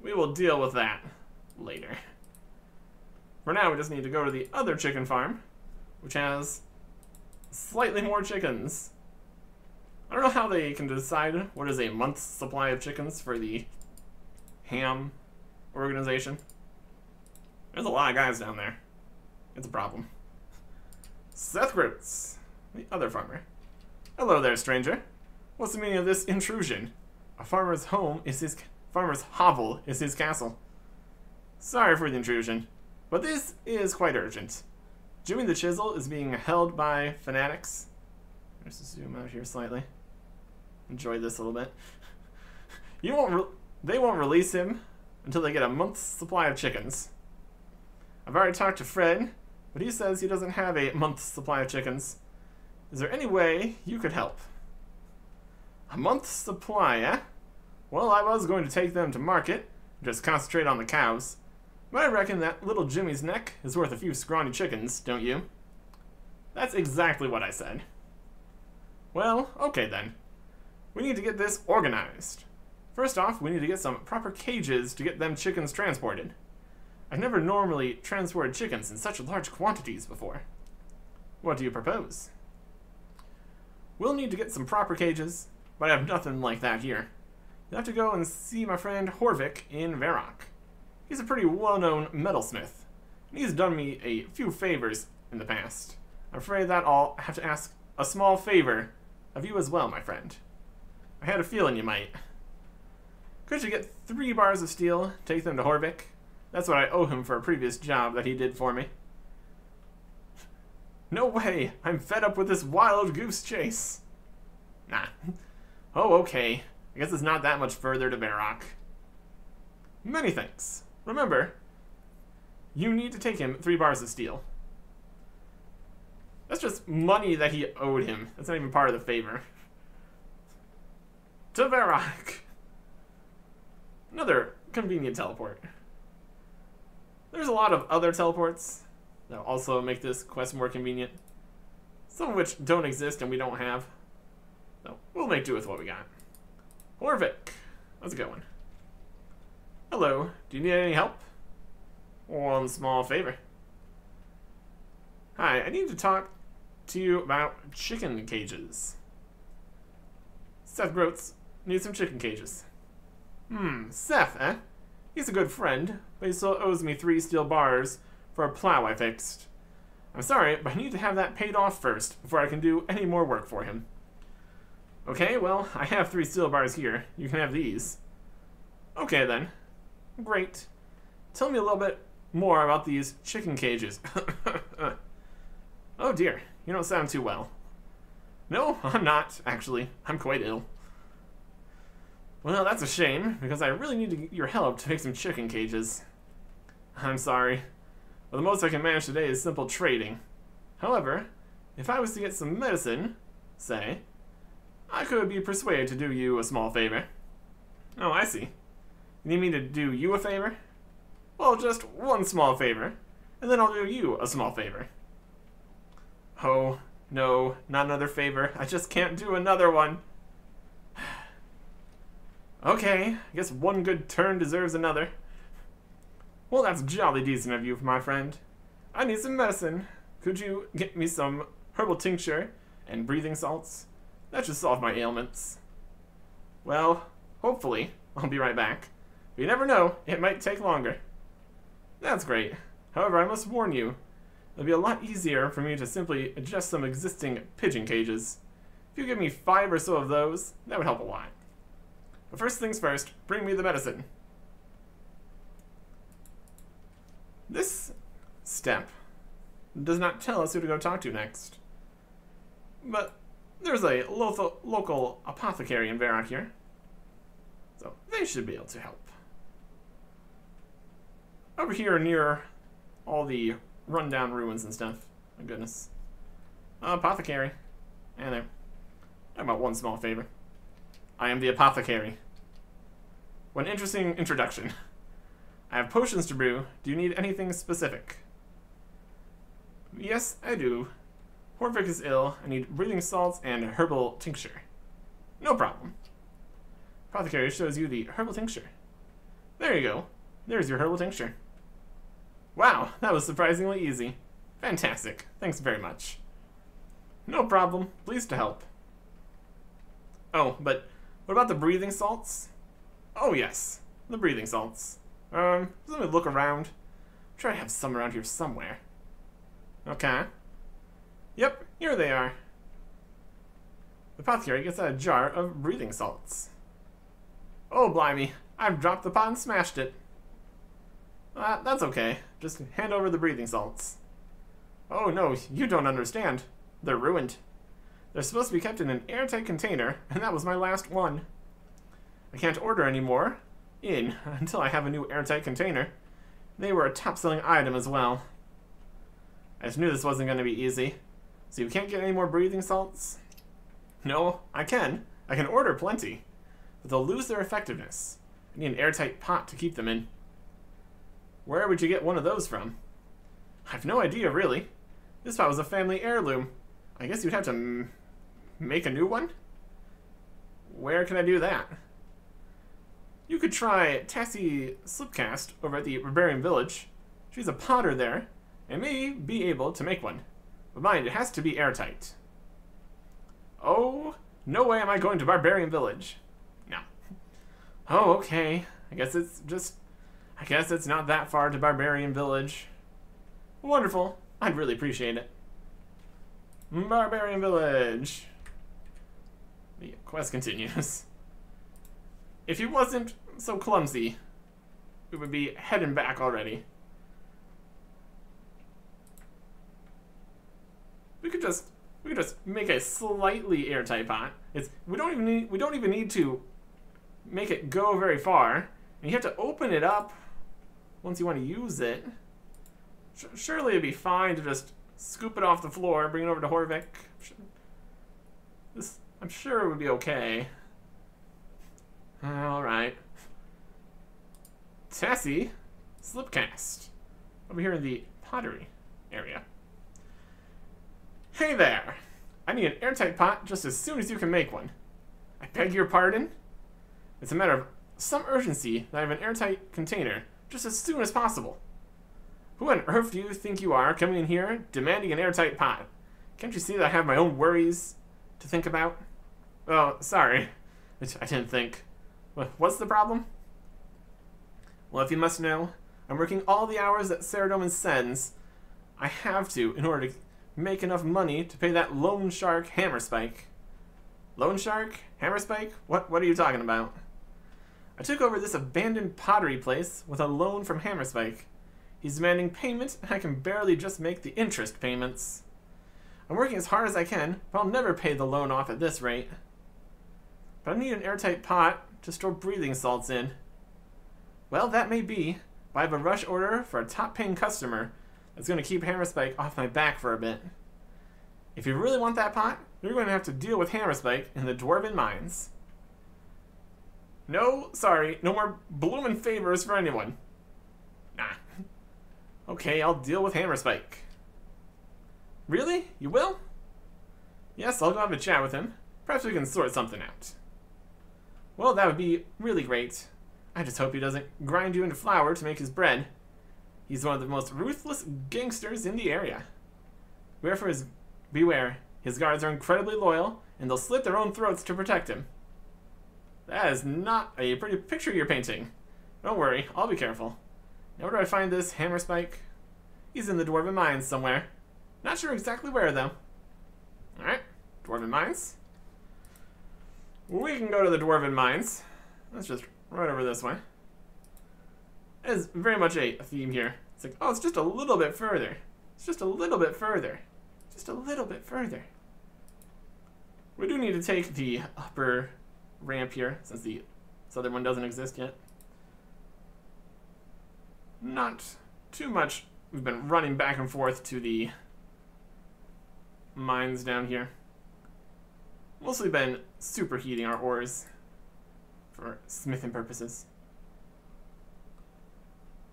We will deal with that later. For now, we just need to go to the other chicken farm, which has slightly more chickens. I don't know how they can decide what is a month's supply of chickens for the ham organization. There's a lot of guys down there. It's a problem. Seth Groats, the other farmer. Hello there, stranger. What's the meaning of this intrusion? A farmer's hovel is his castle. Sorry for the intrusion, but this is quite urgent. Jimmy the Chisel is being held by fanatics. Let's zoom out here slightly. Enjoy this a little bit. They won't release him until they get a month's supply of chickens. I've already talked to Fred, but he says he doesn't have a month's supply of chickens. Is there any way you could help? A month's supply, eh? Well, I was going to take them to market, just concentrate on the cows. But I reckon that little Jimmy's neck is worth a few scrawny chickens, don't you? That's exactly what I said. Well, okay then. We need to get this organized. First off, we need to get some proper cages to get them chickens transported. I've never normally transported chickens in such large quantities before. What do you propose? we'll need to get some proper cages, but I have nothing like that here. You'll have to go and see my friend Horvik in Varrock. He's a pretty well-known metalsmith, and he's done me a few favors in the past. I'm afraid that I'll have to ask a small favor of you as well, my friend. I had a feeling you might. Could you get 3 bars of steel, take them to Horvik? That's what I owe him for a previous job that he did for me. No way! I'm fed up with this wild goose chase. Nah. Oh, okay. I guess it's not that much further to Varrock. Many thanks. Remember, you need to take him 3 bars of steel. That's just money that he owed him. That's not even part of the favor. To Varrock. Another convenient teleport. There's a lot of other teleports that also make this quest more convenient. Some of which don't exist and we don't have. So we'll make do with what we got. Horvik. How's it going? Hello. Do you need any help? One small favor. Hi, I need to talk to you about chicken cages. Seth Groats needs some chicken cages. Seth, eh? He's a good friend, but he still owes me 3 steel bars for a plow I fixed. I'm sorry, but I need to have that paid off first before I can do any more work for him. Okay, well, I have 3 steel bars here. You can have these. Okay, then. Great. Tell me a little bit more about these chicken cages. Oh dear, you don't sound too well. No, I'm not, actually. I'm quite ill. Well, that's a shame, because I really need your help to make some chicken cages. I'm sorry, but the most I can manage today is simple trading. However, if I was to get some medicine, say, I could be persuaded to do you a small favor. Oh, I see. You need me to do you a favor? Well, just one small favor, and then I'll do you a small favor. Oh, no, not another favor. I just can't do another one. Okay, I guess one good turn deserves another. Well, that's jolly decent of you, my friend. I need some medicine. Could you get me some herbal tincture and breathing salts? That should solve my ailments. Well, hopefully, I'll be right back. But you never know, it might take longer. That's great. However, I must warn you, it'll be a lot easier for me to simply adjust some existing pigeon cages. If you give me 5 or so of those, that would help a lot. But first things first, bring me the medicine. This step does not tell us who to go talk to next. But there's a local apothecary in Varrock here, so they should be able to help. Over here near all the rundown ruins and stuff. My goodness. Apothecary. And there. Talking about one small favor. I am the apothecary. What an interesting introduction. I have potions to brew. Do you need anything specific? Yes, I do. Horvik is ill. I need breathing salts and herbal tincture. No problem. Apothecary shows you the herbal tincture. There you go. There's your herbal tincture. Wow, that was surprisingly easy. Fantastic. Thanks very much. No problem. Pleased to help. Oh, but what about the breathing salts? Oh, yes. The breathing salts. Let me look around. I'm sure I have some around here somewhere. Okay. Yep, here they are. The apothecary gets a jar of breathing salts. Oh, blimey. I've dropped the pot and smashed it. That's okay. Just hand over the breathing salts. Oh, no, you don't understand. They're ruined. They're supposed to be kept in an airtight container, and that was my last one. I can't order any more in until I have a new airtight container. They were a top-selling item as well. I just knew this wasn't going to be easy. So you can't get any more breathing salts? No, I can. I can order plenty. But they'll lose their effectiveness. I need an airtight pot to keep them in. Where would you get one of those from? I have no idea, really. This pot was a family heirloom. I guess you'd have to make a new one? Where can I do that? You could try Tassie Slipcast over at the Barbarian Village. She's a potter there, and may be able to make one. But mind, it has to be airtight. Oh, no way am I going to Barbarian Village. No. Oh, okay. I guess it's not that far to Barbarian Village. Wonderful. I'd really appreciate it. Barbarian Village. The quest continues. If he wasn't so clumsy, we would be heading back already. We could just make a slightly airtight pot. We don't even need to make it go very far. And you have to open it up once you want to use it. Surely it'd be fine to just scoop it off the floor, bring it over to Horvik. I'm sure it would be okay. Alright. Tessie, Slipcast. Over here in the pottery area. Hey there! I need an airtight pot just as soon as you can make one. I beg your pardon? It's a matter of some urgency that I have an airtight container just as soon as possible. Who on earth do you think you are coming in here demanding an airtight pot? Can't you see that I have my own worries to think about? Oh, sorry. I didn't think. What's the problem? Well, if you must know, I'm working all the hours that Saradomin sends. I have to in order to make enough money to pay that loan shark Hammerspike. Loan shark? Hammerspike? What are you talking about? I took over this abandoned pottery place with a loan from Hammerspike. He's demanding payment, and I can barely just make the interest payments. I'm working as hard as I can, but I'll never pay the loan off at this rate. But I need an airtight pot to store breathing salts in. Well, that may be, but I have a rush order for a top-paying customer that's going to keep Hammerspike off my back for a bit. If you really want that pot, you're going to have to deal with Hammerspike in the Dwarven Mines. No, sorry, no more bloomin' favors for anyone. Nah. Okay, I'll deal with Hammerspike. Really? You will? Yes, I'll go have a chat with him. Perhaps we can sort something out. Well, that would be really great. I just hope he doesn't grind you into flour to make his bread. He's one of the most ruthless gangsters in the area. Beware. His guards are incredibly loyal, and they'll slit their own throats to protect him. That is not a pretty picture you're painting. Don't worry, I'll be careful. Now where do I find this Hammerspike? He's in the Dwarven Mines somewhere. Not sure exactly where, though. Alright, Dwarven Mines. We can go to the Dwarven Mines. Let's just right over this way. There's very much a theme here. It's like, oh, it's just a little bit further. It's just a little bit further. Just a little bit further. We do need to take the upper ramp here, since the southern one doesn't exist yet. Not too much. We've been running back and forth to the mines down here. Mostly been superheating our ores for smithing purposes.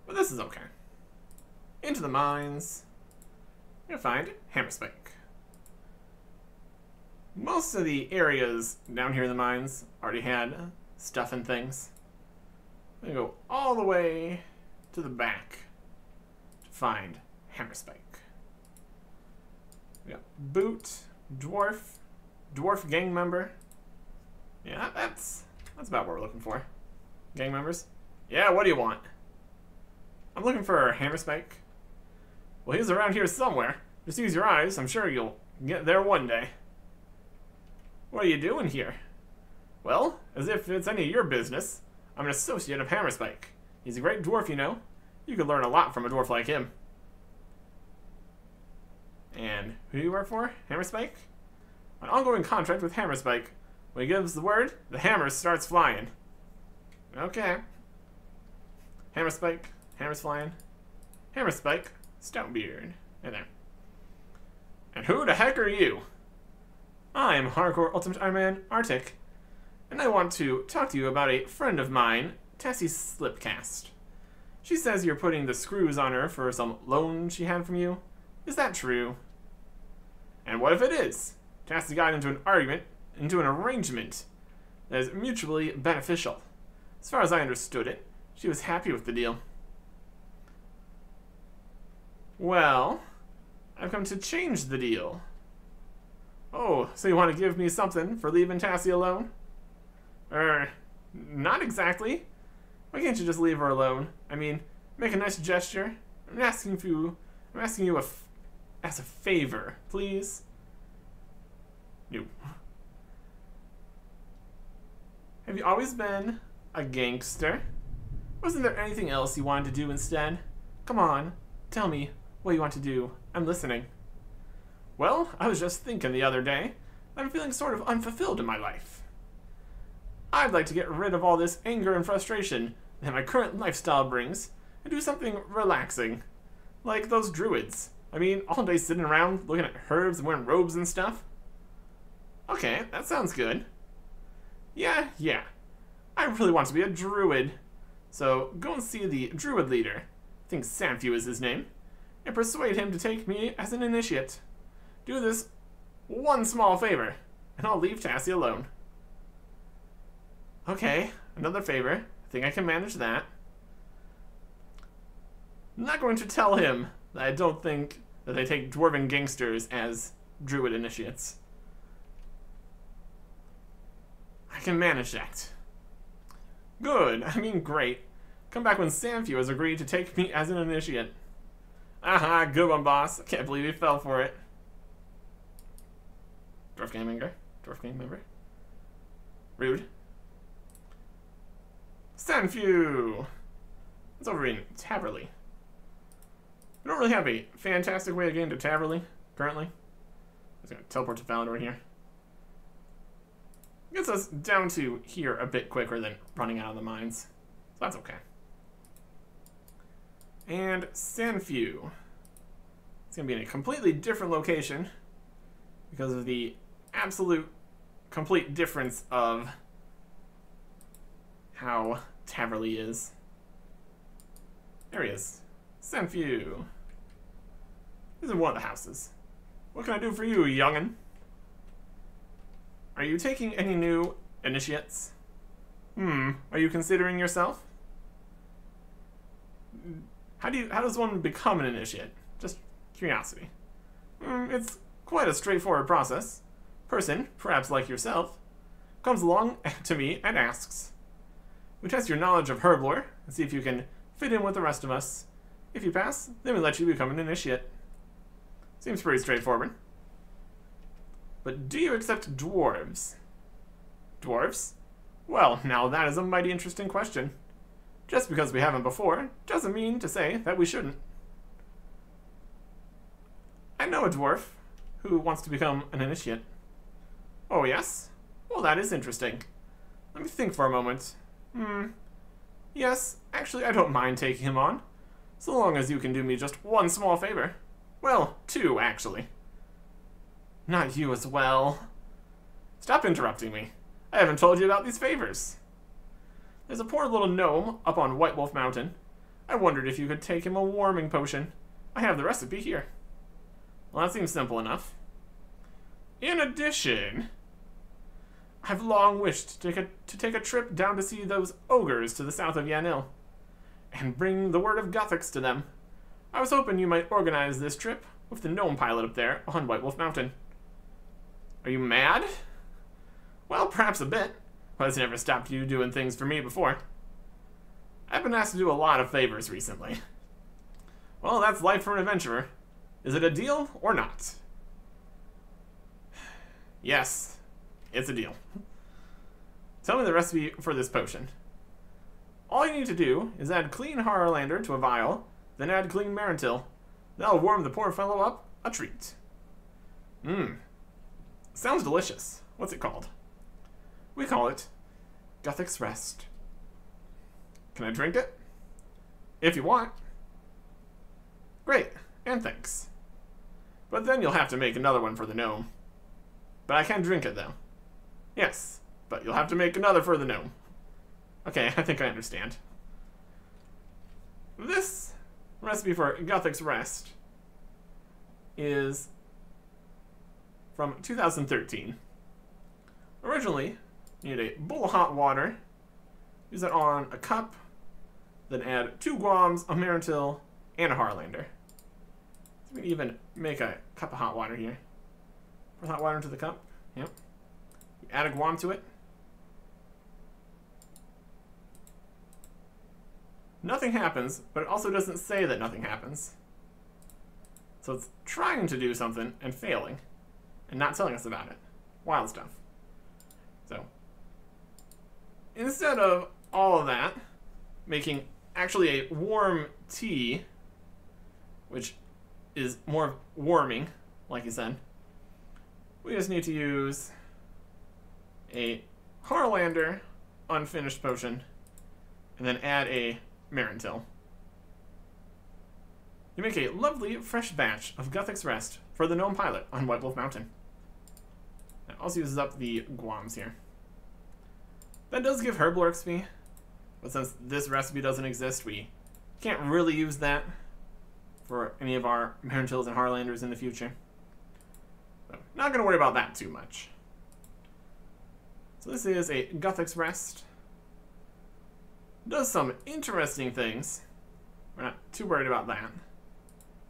But this is okay. Into the mines. We're gonna find Hammerspike. Most of the areas down here in the mines already had stuff and things. I'm gonna go all the way to the back to find Hammerspike. We got Boot, Dwarf gang member. Yeah, that's about what we're looking for. Gang members. Yeah, what do you want? I'm looking for Hammerspike. Well, he's around here somewhere. Just use your eyes. I'm sure you'll get there one day. What are you doing here? Well, as if it's any of your business, I'm an associate of Hammerspike. He's a great dwarf, you know. You could learn a lot from a dwarf like him. And who do you work for? Hammerspike? An ongoing contract with Hammerspike. When he gives the word, the hammer starts flying. Okay. Hammer's flying. Hammerspike, Stoutbeard. Hey there. And who the heck are you? I'm Hardcore Ultimate Ironman Artic, and I want to talk to you about a friend of mine, Tessie Slipcast. She says you're putting the screws on her for some loan she had from you. Is that true? And what if it is? Tessie got into an arrangement that is mutually beneficial. As far as I understood it, she was happy with the deal. Well, I've come to change the deal. Oh, Oh, so you want to give me something for leaving Tassie alone? Not exactly. Why can't you just leave her alone? I mean, make a nice gesture. I'm asking you as a favor, please. No. Have you always been a gangster? Wasn't there anything else you wanted to do instead? Come on, tell me what you want to do. I'm listening. Well, I was just thinking the other day that I'm feeling sort of unfulfilled in my life. I'd like to get rid of all this anger and frustration that my current lifestyle brings and do something relaxing. Like those druids. I mean, all day sitting around looking at herbs and wearing robes and stuff. Okay, that sounds good. Yeah. I really want to be a druid. So go and see the druid leader, I think Sanfu is his name, and persuade him to take me as an initiate. Do this one small favor, and I'll leave Tassie alone. Okay, another favor. I think I can manage that. I'm not going to tell him that I don't think that they take dwarven gangsters as druid initiates. I can manage that. Good, I mean great. Come back when Sanfu has agreed to take me as an initiate. Aha, good one, boss. I can't believe he fell for it. Dwarf gang member. Rude. Sanfu! It's over in Taverley. We don't really have a fantastic way of getting to Taverley, currently. I'm just gonna teleport to Valinor here. Gets us down to here a bit quicker than running out of the mines. So that's okay. And Sanfu. It's gonna be in a completely different location because of the absolute complete difference of how Taverley is. There he is. Sanfu. This is one of the houses. What can I do for you, youngin'? Are you taking any new initiates? Are you considering yourself? How does one become an initiate? Just curiosity. It's quite a straightforward process. Person, perhaps like yourself, comes along to me and asks. We test your knowledge of herb lore and see if you can fit in with the rest of us. If you pass, then we let you become an initiate. Seems pretty straightforward. But do you accept dwarves? Dwarves? Well, now that is a mighty interesting question. Just because we haven't before, doesn't mean to say that we shouldn't. I know a dwarf who wants to become an initiate. Oh, yes? Well, that is interesting. Let me think for a moment. Yes, actually, I don't mind taking him on, so long as you can do me just one small favor. Well, two, actually. Not you as well. Stop interrupting me. I haven't told you about these favors. There's a poor little gnome up on White Wolf Mountain. I wondered if you could take him a warming potion. I have the recipe here. Well, that seems simple enough. In addition, I've long wished to take a trip down to see those ogres to the south of Yanil, and bring the word of Gothics to them. I was hoping you might organize this trip with the gnome pilot up there on White Wolf Mountain. Are you mad? Well, perhaps a bit, but it's never stopped you doing things for me before. I've been asked to do a lot of favors recently. Well, that's life for an adventurer. Is it a deal or not? Yes, it's a deal. Tell me the recipe for this potion. All you need to do is add clean Harlander to a vial, then add clean Marentil. That'll warm the poor fellow up a treat. Sounds delicious. What's it called? We call it Gothic's Rest. Can I drink it? If you want. Great, and thanks. But then you'll have to make another one for the gnome. But I can drink it, though. Yes, but you'll have to make another for the gnome. Okay, I think I understand. This recipe for Gothic's Rest is from 2013. Originally, you need a bowl of hot water, use it on a cup, then add 2 guams, a Marentil, and a Harlander. So we can even make a cup of hot water here. Pour hot water into the cup. Yep. You add a guam to it. Nothing happens, but it also doesn't say that nothing happens. So it's trying to do something and failing, and not telling us about it. Wild stuff. So, instead of all of that, making actually a warm tea, which is more warming, like you said, we just need to use a Harlander unfinished potion, and then add a Marintil. You make a lovely fresh batch of Guthix Rest for the Gnome Pilot on White Wolf Mountain. That also uses up the guams here. That does give Herblore XP, but since this recipe doesn't exist, we can't really use that for any of our Marintils and Harlanders in the future. So, not going to worry about that too much. So this is a Guthix Rest. Does some interesting things. We're not too worried about that,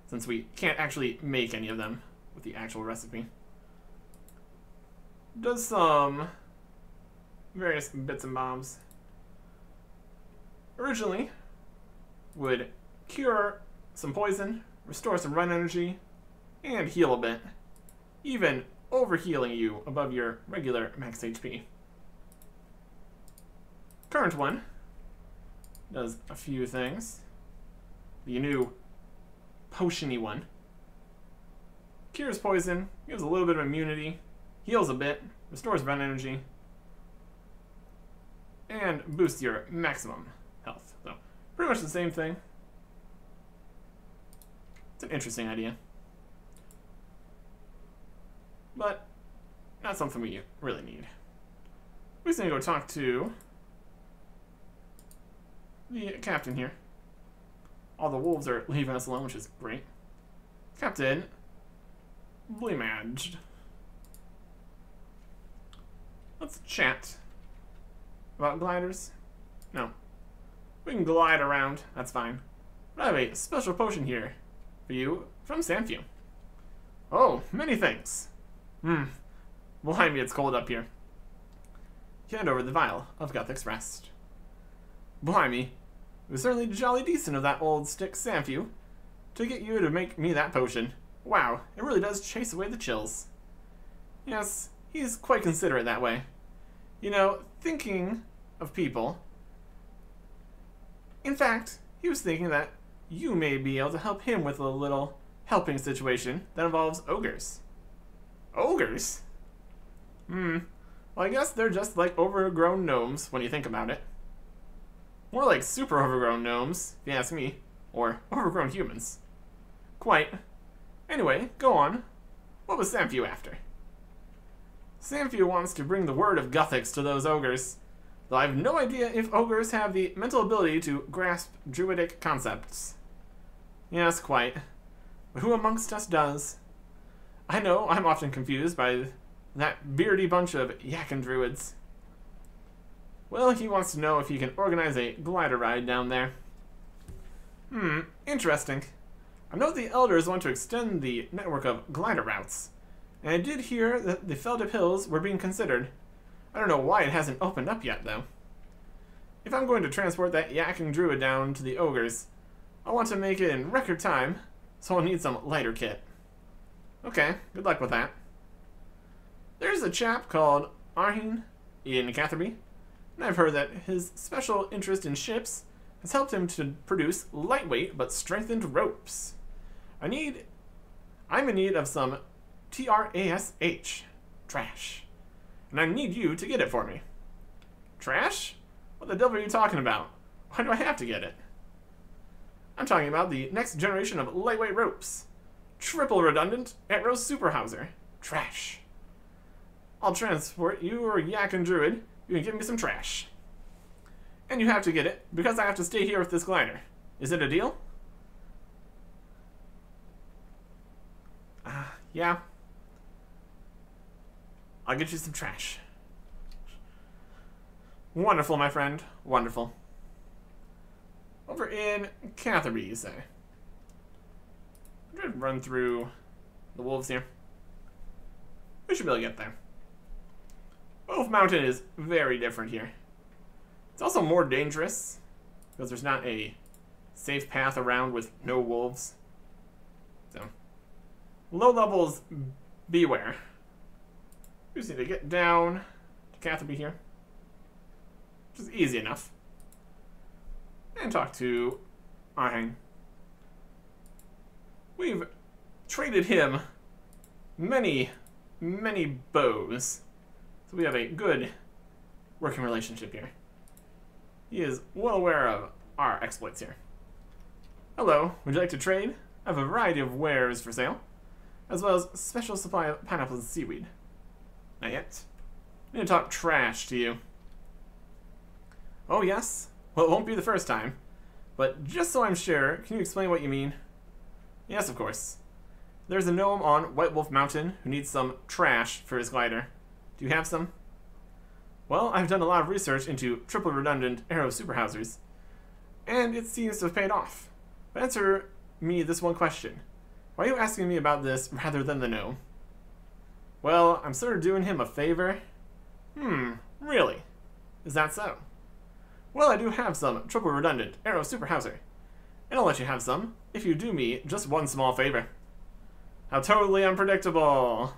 since we can't actually make any of them with the actual recipe. Does some various bits and bobs. Originally, would cure some poison, restore some run energy, and heal a bit, even overhealing you above your regular max HP. Current one does a few things. The new potion-y one cures poison, gives a little bit of immunity, heals a bit, restores run energy, and boosts your maximum health. So, pretty much the same thing. It's an interesting idea, but not something we really need. We're just gonna go talk to the captain here. All the wolves are leaving us alone, which is great. Captain Blimaged. Let's chat about gliders. No. We can glide around, that's fine. But I have a special potion here for you from Sanfew. Oh, many thanks. Behind me, it's cold up here. Hand over the vial of Guthix Rest. Behind me, it was certainly jolly decent of that old stick Sanfew to get you to make me that potion. Wow, it really does chase away the chills. Yes, he's quite considerate that way. You know, thinking of people. In fact, he was thinking that you may be able to help him with a little helping situation that involves ogres. Ogres? Well, I guess they're just like overgrown gnomes when you think about it. More like super overgrown gnomes, if you ask me. Or overgrown humans. Quite. Anyway, go on. What was Sanfew after? Sanfew wants to bring the word of Guthix to those ogres, though I have no idea if ogres have the mental ability to grasp druidic concepts. Yes, quite. But who amongst us does? I know I'm often confused by that beardy bunch of yakin druids. Well, he wants to know if he can organize a glider ride down there. Interesting. I know the elders want to extend the network of glider routes, and I did hear that the Feldip Hills were being considered. I don't know why it hasn't opened up yet, though. If I'm going to transport that yakin druid down to the ogres, I want to make it in record time, so I'll need some lighter kit. Okay, good luck with that. There's a chap called Arhin in Catherby, and I've heard that his special interest in ships has helped him to produce lightweight but strengthened ropes. I'm in need of some TRASH, trash, and I need you to get it for me. Trash? What the devil are you talking about? Why do I have to get it? I'm talking about the next generation of lightweight ropes. Triple redundant Arrow Superhauser. Trash. I'll transport you or yakin druid. You can give me some trash. And you have to get it, because I have to stay here with this glider. Is it a deal? Yeah. I'll get you some trash. Wonderful, my friend. Wonderful. Over in Catherby, you say? I'm going to run through the wolves here. we should be able to get there. Wolf Mountain is very different here. It's also more dangerous because there's not a safe path around with no wolves. So, low levels, beware. We just need to get down to Catherby here, which is easy enough, and talk to Ahang. We've traded him many bows, so we have a good working relationship here. He is well aware of our exploits here. Hello, would you like to trade? I have a variety of wares for sale, as well as a special supply of pineapples and seaweed. Not yet. I need to talk trash to you. Oh yes? Well, it won't be the first time. But just so I'm sure, can you explain what you mean? Yes, of course. There's a gnome on White Wolf Mountain who needs some trash for his glider. Do you have some? Well, I've done a lot of research into triple redundant arrow superhousers, and it seems to have paid off. But answer me this one question. Why are you asking me about this rather than the gnome? Well, I'm sort of doing him a favor. Really? Is that so? Well, I do have some triple redundant arrow superhouser, and I'll let you have some if you do me just one small favor. How totally unpredictable.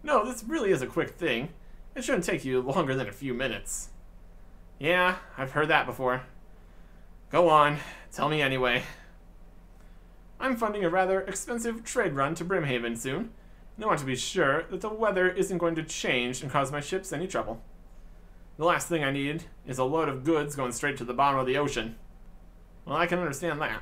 No, this really is a quick thing. It shouldn't take you longer than a few minutes. Yeah, I've heard that before. Go on, tell me anyway. I'm funding a rather expensive trade run to Brimhaven soon, and I want to be sure that the weather isn't going to change and cause my ships any trouble. The last thing I need is a load of goods going straight to the bottom of the ocean. Well, I can understand that.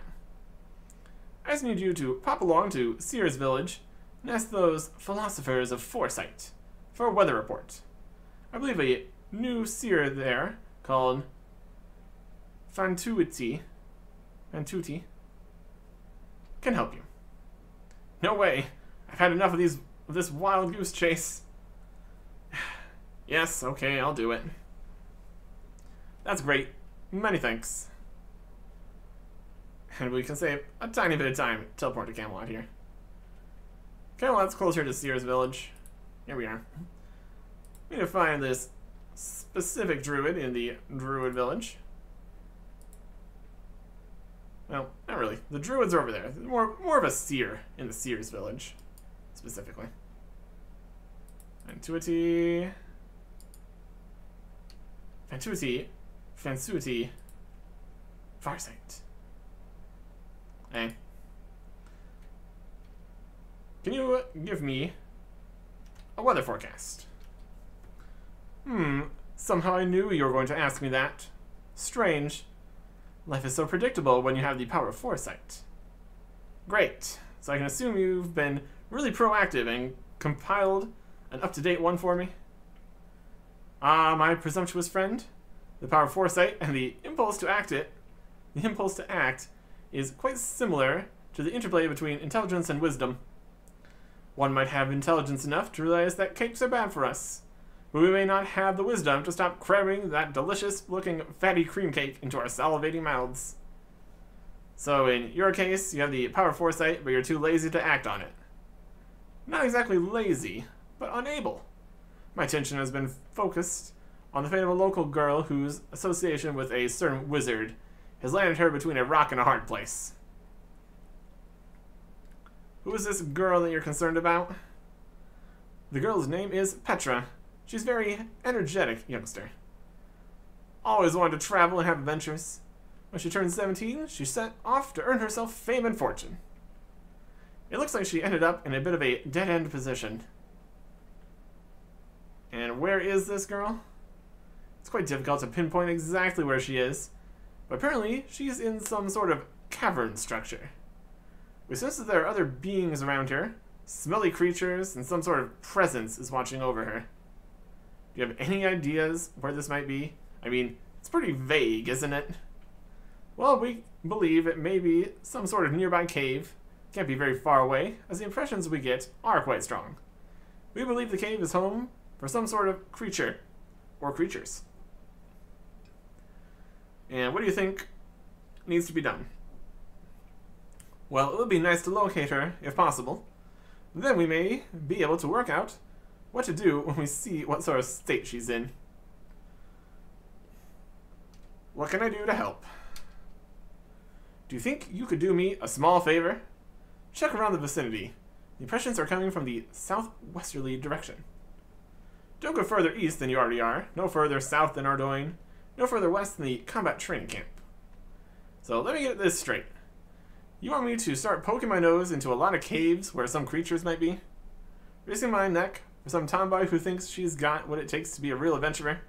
I just need you to pop along to Seer's Village and ask those philosophers of foresight for a weather report. I believe a new seer there called Fantuti can help you. No way. I've had enough of this wild goose chase. Yes, okay, I'll do it. That's great. Many thanks. And we can save a tiny bit of time to teleport to Camelot here. Camelot's closer to Seer's Village. Here we are. We need to find this specific druid in the druid village. Well, not really. The druids are over there. More of a seer in the Seer's Village, specifically. Fantuti, Farsight. Hey. Can you give me a weather forecast? Somehow I knew you were going to ask me that. Strange. Life is so predictable when you have the power of foresight. Great. So I can assume you've been really proactive and compiled an up-to-date one for me? Ah, my presumptuous friend. The power of foresight and the impulse to act is quite similar to the interplay between intelligence and wisdom. One might have intelligence enough to realize that cakes are bad for us, but we may not have the wisdom to stop cramming that delicious-looking fatty cream cake into our salivating mouths. So in your case, you have the power of foresight, but you're too lazy to act on it. Not exactly lazy, but unable. My attention has been focused on the fate of a local girl whose association with a certain wizard has landed her between a rock and a hard place. Who is this girl that you're concerned about? The girl's name is Petra. She's a very energetic youngster. Always wanted to travel and have adventures. When she turned 17, she set off to earn herself fame and fortune. It looks like she ended up in a bit of a dead-end position. And where is this girl? It's quite difficult to pinpoint exactly where she is, but apparently she's in some sort of cavern structure. We sense that there are other beings around here, smelly creatures, and some sort of presence is watching over her. Do you have any ideas where this might be? I mean, it's pretty vague, isn't it? Well, we believe it may be some sort of nearby cave. Can't be very far away, as the impressions we get are quite strong. We believe the cave is home for some sort of creature, or creatures. And what do you think needs to be done? Well, it would be nice to locate her, if possible. Then we may be able to work out what to do when we see what sort of state she's in. What can I do to help? Do you think you could do me a small favor? Check around the vicinity. The impressions are coming from the southwesterly direction. Don't go further east than you already are, no further south than Ardoin, no further west than the combat training camp. So let me get this straight. You want me to start poking my nose into a lot of caves where some creatures might be? Risking my neck for some tomboy who thinks she's got what it takes to be a real adventurer?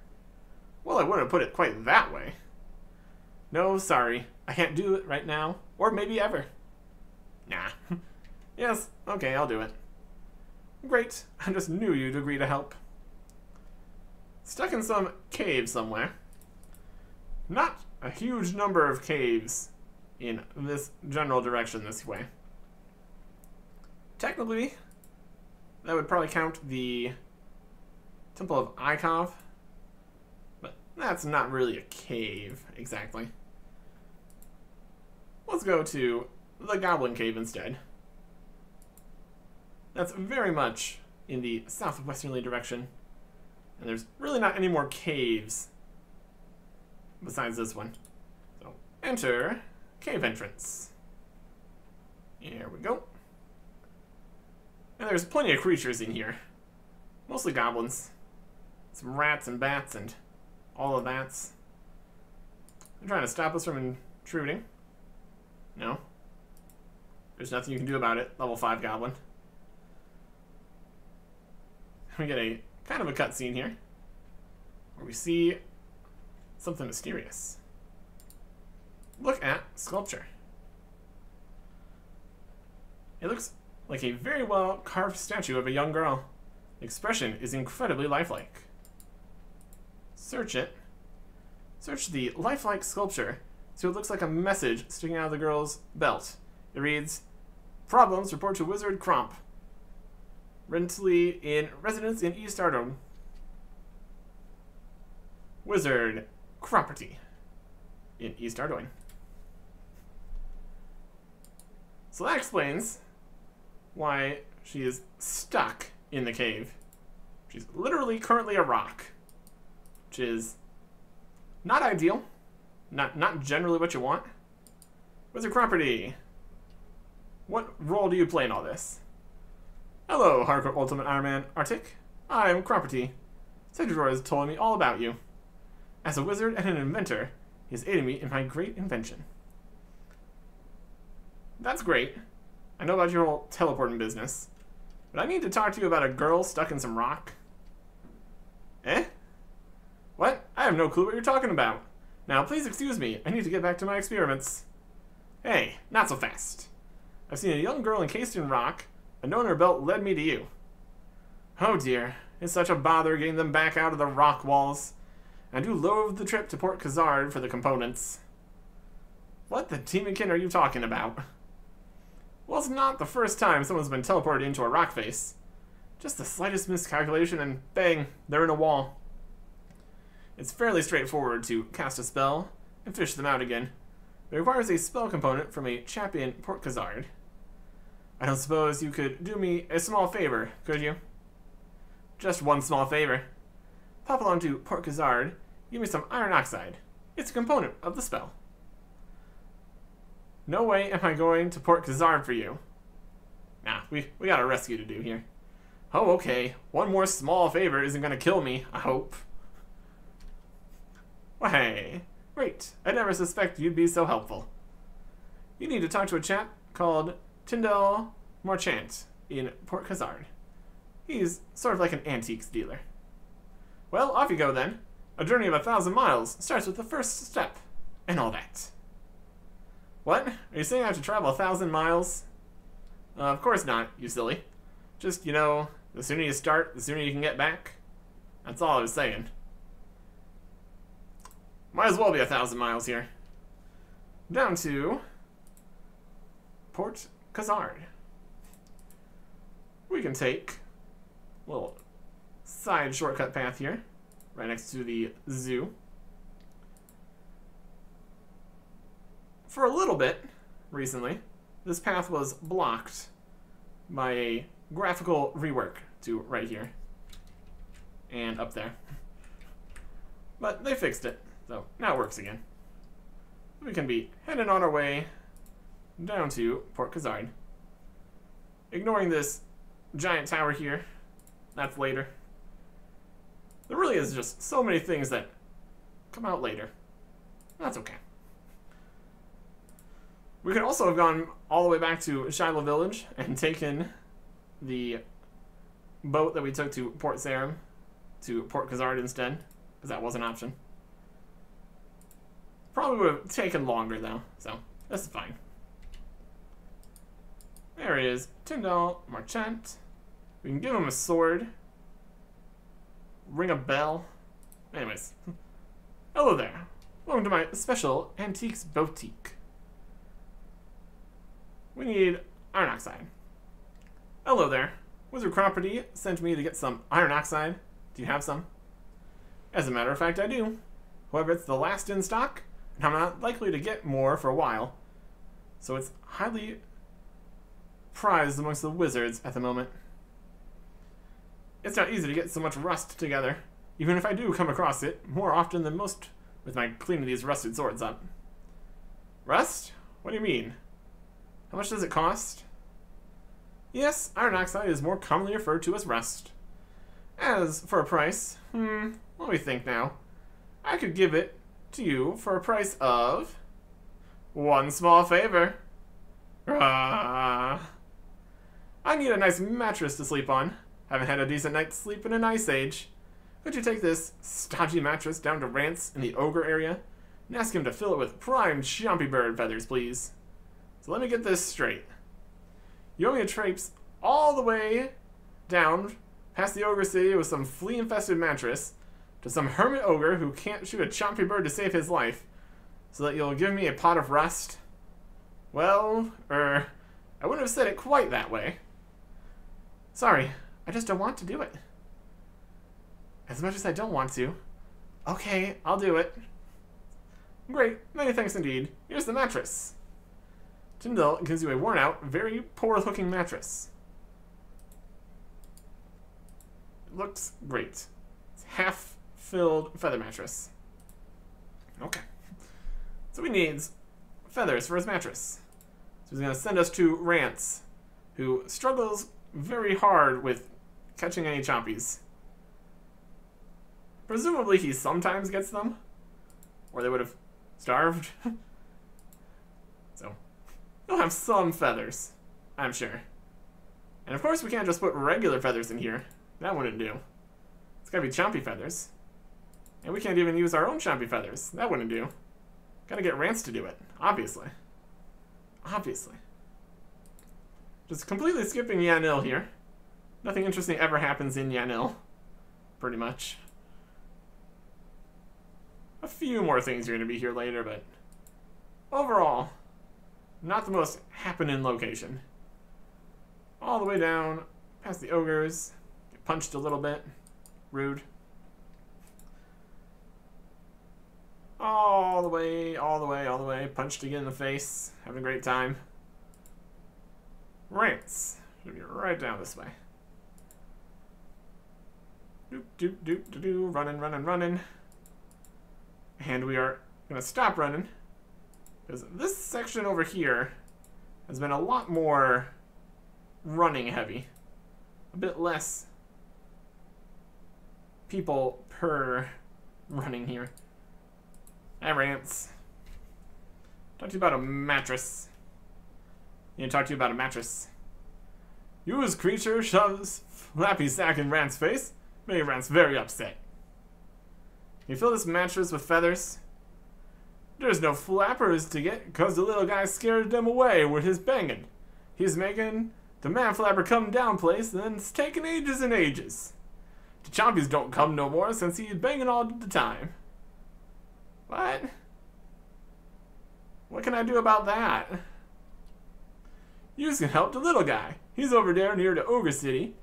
Well, I wouldn't put it quite that way. No, sorry. I can't do it right now, or maybe ever. Nah. Yes, okay, I'll do it. Great, I just knew you'd agree to help. Stuck in some cave somewhere. Not a huge number of caves in this general direction this way. Technically, that would probably count the Temple of Ikov, but that's not really a cave, exactly. Let's go to the Goblin Cave instead. That's very much in the southwesterly direction, and there's really not any more caves besides this one. So, enter cave entrance. Here we go. And there's plenty of creatures in here. Mostly goblins. Some rats and bats and all of that. They're trying to stop us from intruding. No. There's nothing you can do about it. Level 5 goblin. We get a kind of a cutscene here where we see something mysterious. Look at sculpture. It looks like a very well carved statue of a young girl. The expression is incredibly lifelike. Search it. Search the lifelike sculpture so it looks like a message sticking out of the girl's belt. It reads, "Problems report to Wizard Cromp. Rentally in residence in East Ardoin. Wizard Property in East Ardoin." So that explains why she is stuck in the cave. She's literally currently a rock, which is not ideal, not generally what you want. Wizard Property, what role do you play in all this? Hello, Hardcore Ultimate Ironman Artic. I'm Property. Cedric has told me all about you. As a wizard and an inventor, he has aided me in my great invention. That's great. I know about your whole teleporting business, but I need to talk to you about a girl stuck in some rock. Eh? What? I have no clue what you're talking about. Now, please excuse me. I need to get back to my experiments. Hey, not so fast. I've seen a young girl encased in rock, and knowing her belt led me to you. Oh dear, it's such a bother getting them back out of the rock walls. I do loathe the trip to Port Khazard for the components. What the demonkin are you talking about? Well, it's not the first time someone's been teleported into a rock face. Just the slightest miscalculation and bang, they're in a wall. It's fairly straightforward to cast a spell and fish them out again. It requires a spell component from a chap in Port Khazard. I don't suppose you could do me a small favor, could you? Just one small favor. Pop along to Port Khazard, give me some iron oxide. It's a component of the spell. No way am I going to Port Khazard for you. Nah, we got a rescue to do here. Oh, okay. One more small favor isn't gonna kill me, I hope. Well, hey. Great. I never suspected you'd be so helpful. You need to talk to a chap called Tyndall Marchant in Port Khazard. He's sort of like an antiques dealer. Well, off you go then. A journey of 1,000 miles starts with the first step, and all that. What? Are you saying I have to travel 1,000 miles? Of course not, you silly. Just, you know, the sooner you start, the sooner you can get back. That's all I was saying. Might as well be 1,000 miles here. Down to Port Khazard. We can take a little side shortcut path here, right next to the zoo. For a little bit, recently, this path was blocked by a graphical rework to right here. and up there. But they fixed it, so now it works again. We can be heading on our way down to Port Khazard. Ignoring this giant tower here. That's later. There really is just so many things that come out later. That's okay. We could also have gone all the way back to Shiloh Village and taken the boat that we took to Port Sarim to Port Khazard instead, because that was an option. Probably would have taken longer though, so that's fine. There he is, Tyndall Marchant. We can give him a sword. Ring a bell. Anyways. Hello there. Welcome to my special antiques boutique. We need iron oxide. Hello there. Wizard Property sent me to get some iron oxide. Do you have some? As a matter of fact, I do. However, it's the last in stock, and I'm not likely to get more for a while. So it's highly prized amongst the wizards at the moment. It's not easy to get so much rust together, even if I do come across it more often than most with my cleaning these rusted swords up. Rust? What do you mean? How much does it cost? Yes, iron oxide is more commonly referred to as rust. As for a price, let me think now. I could give it to you for a price of one small favor. I need a nice mattress to sleep on. Haven't had a decent night's sleep in an ice age. Could you take this stodgy mattress down to Rance in the Ogre area and ask him to fill it with prime chompy bird feathers, please? So let me get this straight. You owe me a traipse all the way down past the Ogre City with some flea-infested mattress to some hermit ogre who can't shoot a chompy bird to save his life, so that you'll give me a pot of rust? Well, I wouldn't have said it quite that way. Sorry, I just don't want to do it. As much as I don't want to. Okay, I'll do it. Great, many thanks indeed. Here's the mattress. Tyndall gives you a worn-out, very poor-looking mattress. It looks great. It's half-filled feather mattress. Okay. So he needs feathers for his mattress. So he's going to send us to Rance, who struggles very hard with catching any chompies. Presumably he sometimes gets them, or they would have starved. So, he'll have some feathers, I'm sure. And of course we can't just put regular feathers in here. That wouldn't do. It's gotta be chompy feathers. And we can't even use our own chompy feathers. That wouldn't do. Gotta get Rance to do it, obviously. Obviously. Just completely skipping Yanil here. Nothing interesting ever happens in Yanil. Pretty much. A few more things are going to be here later, but overall, not the most happening location. All the way down, past the ogres, get punched a little bit. Rude. All the way, all the way, all the way, punched again in the face. Having a great time. Rance. Should be right down this way. Doop, doop, doop, doop, doop. Running, running, running. And we are going to stop running, because this section over here has been a lot more running heavy. A bit less people per running here. Hi, Rance. Talk to you about a mattress. Need to talk to you about a mattress. Use creature shoves flappy sack in Rance face, making Rance very upset. You fill this mattress with feathers? There's no flappers to get, cause the little guy scared them away with his banging. He's making the man flapper come down place, and it's taking ages and ages. The chompies don't come no more since he's banging all the time. What? What can I do about that? You can help the little guy. He's over there near the Ogre City.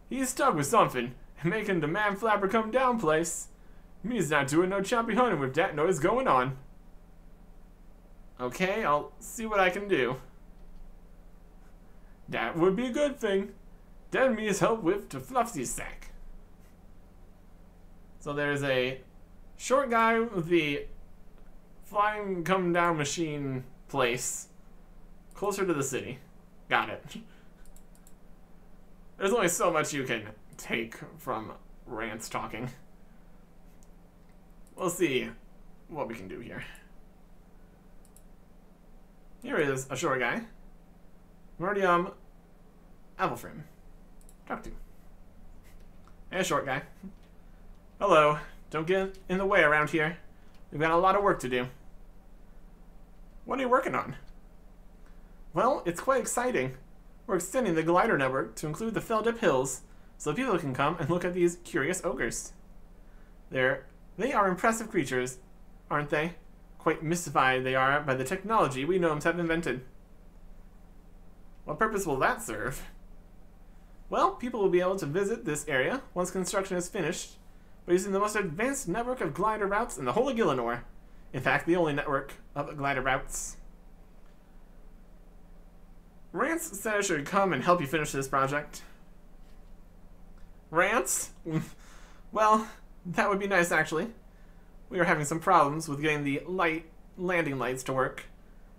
He's stuck with something. Making the man flapper come down place. Me's not doing no chompy hunting with that noise going on. Okay, I'll see what I can do. That would be a good thing. Then me's help with the fluffy sack. So there's a short guy with the flying come down machine place closer to the city. Got it. There's only so much you can take from Rants talking. We'll see what we can do here. Here is a short guy. Mordium Avalfrim. Talk to. And a short guy. Hello. Don't get in the way around here. We've got a lot of work to do. What are you working on? Well, it's quite exciting. We're extending the glider network to include the Feldip Hills, so people can come and look at these curious ogres. They are impressive creatures, aren't they? Quite mystified they are by the technology we gnomes have invented. What purpose will that serve? Well, people will be able to visit this area once construction is finished by using the most advanced network of glider routes in the whole of Gielinor. In fact, the only network of glider routes. Rance said I should come and help you finish this project. Rance? Well, that would be nice, actually. We are having some problems with getting the landing lights to work.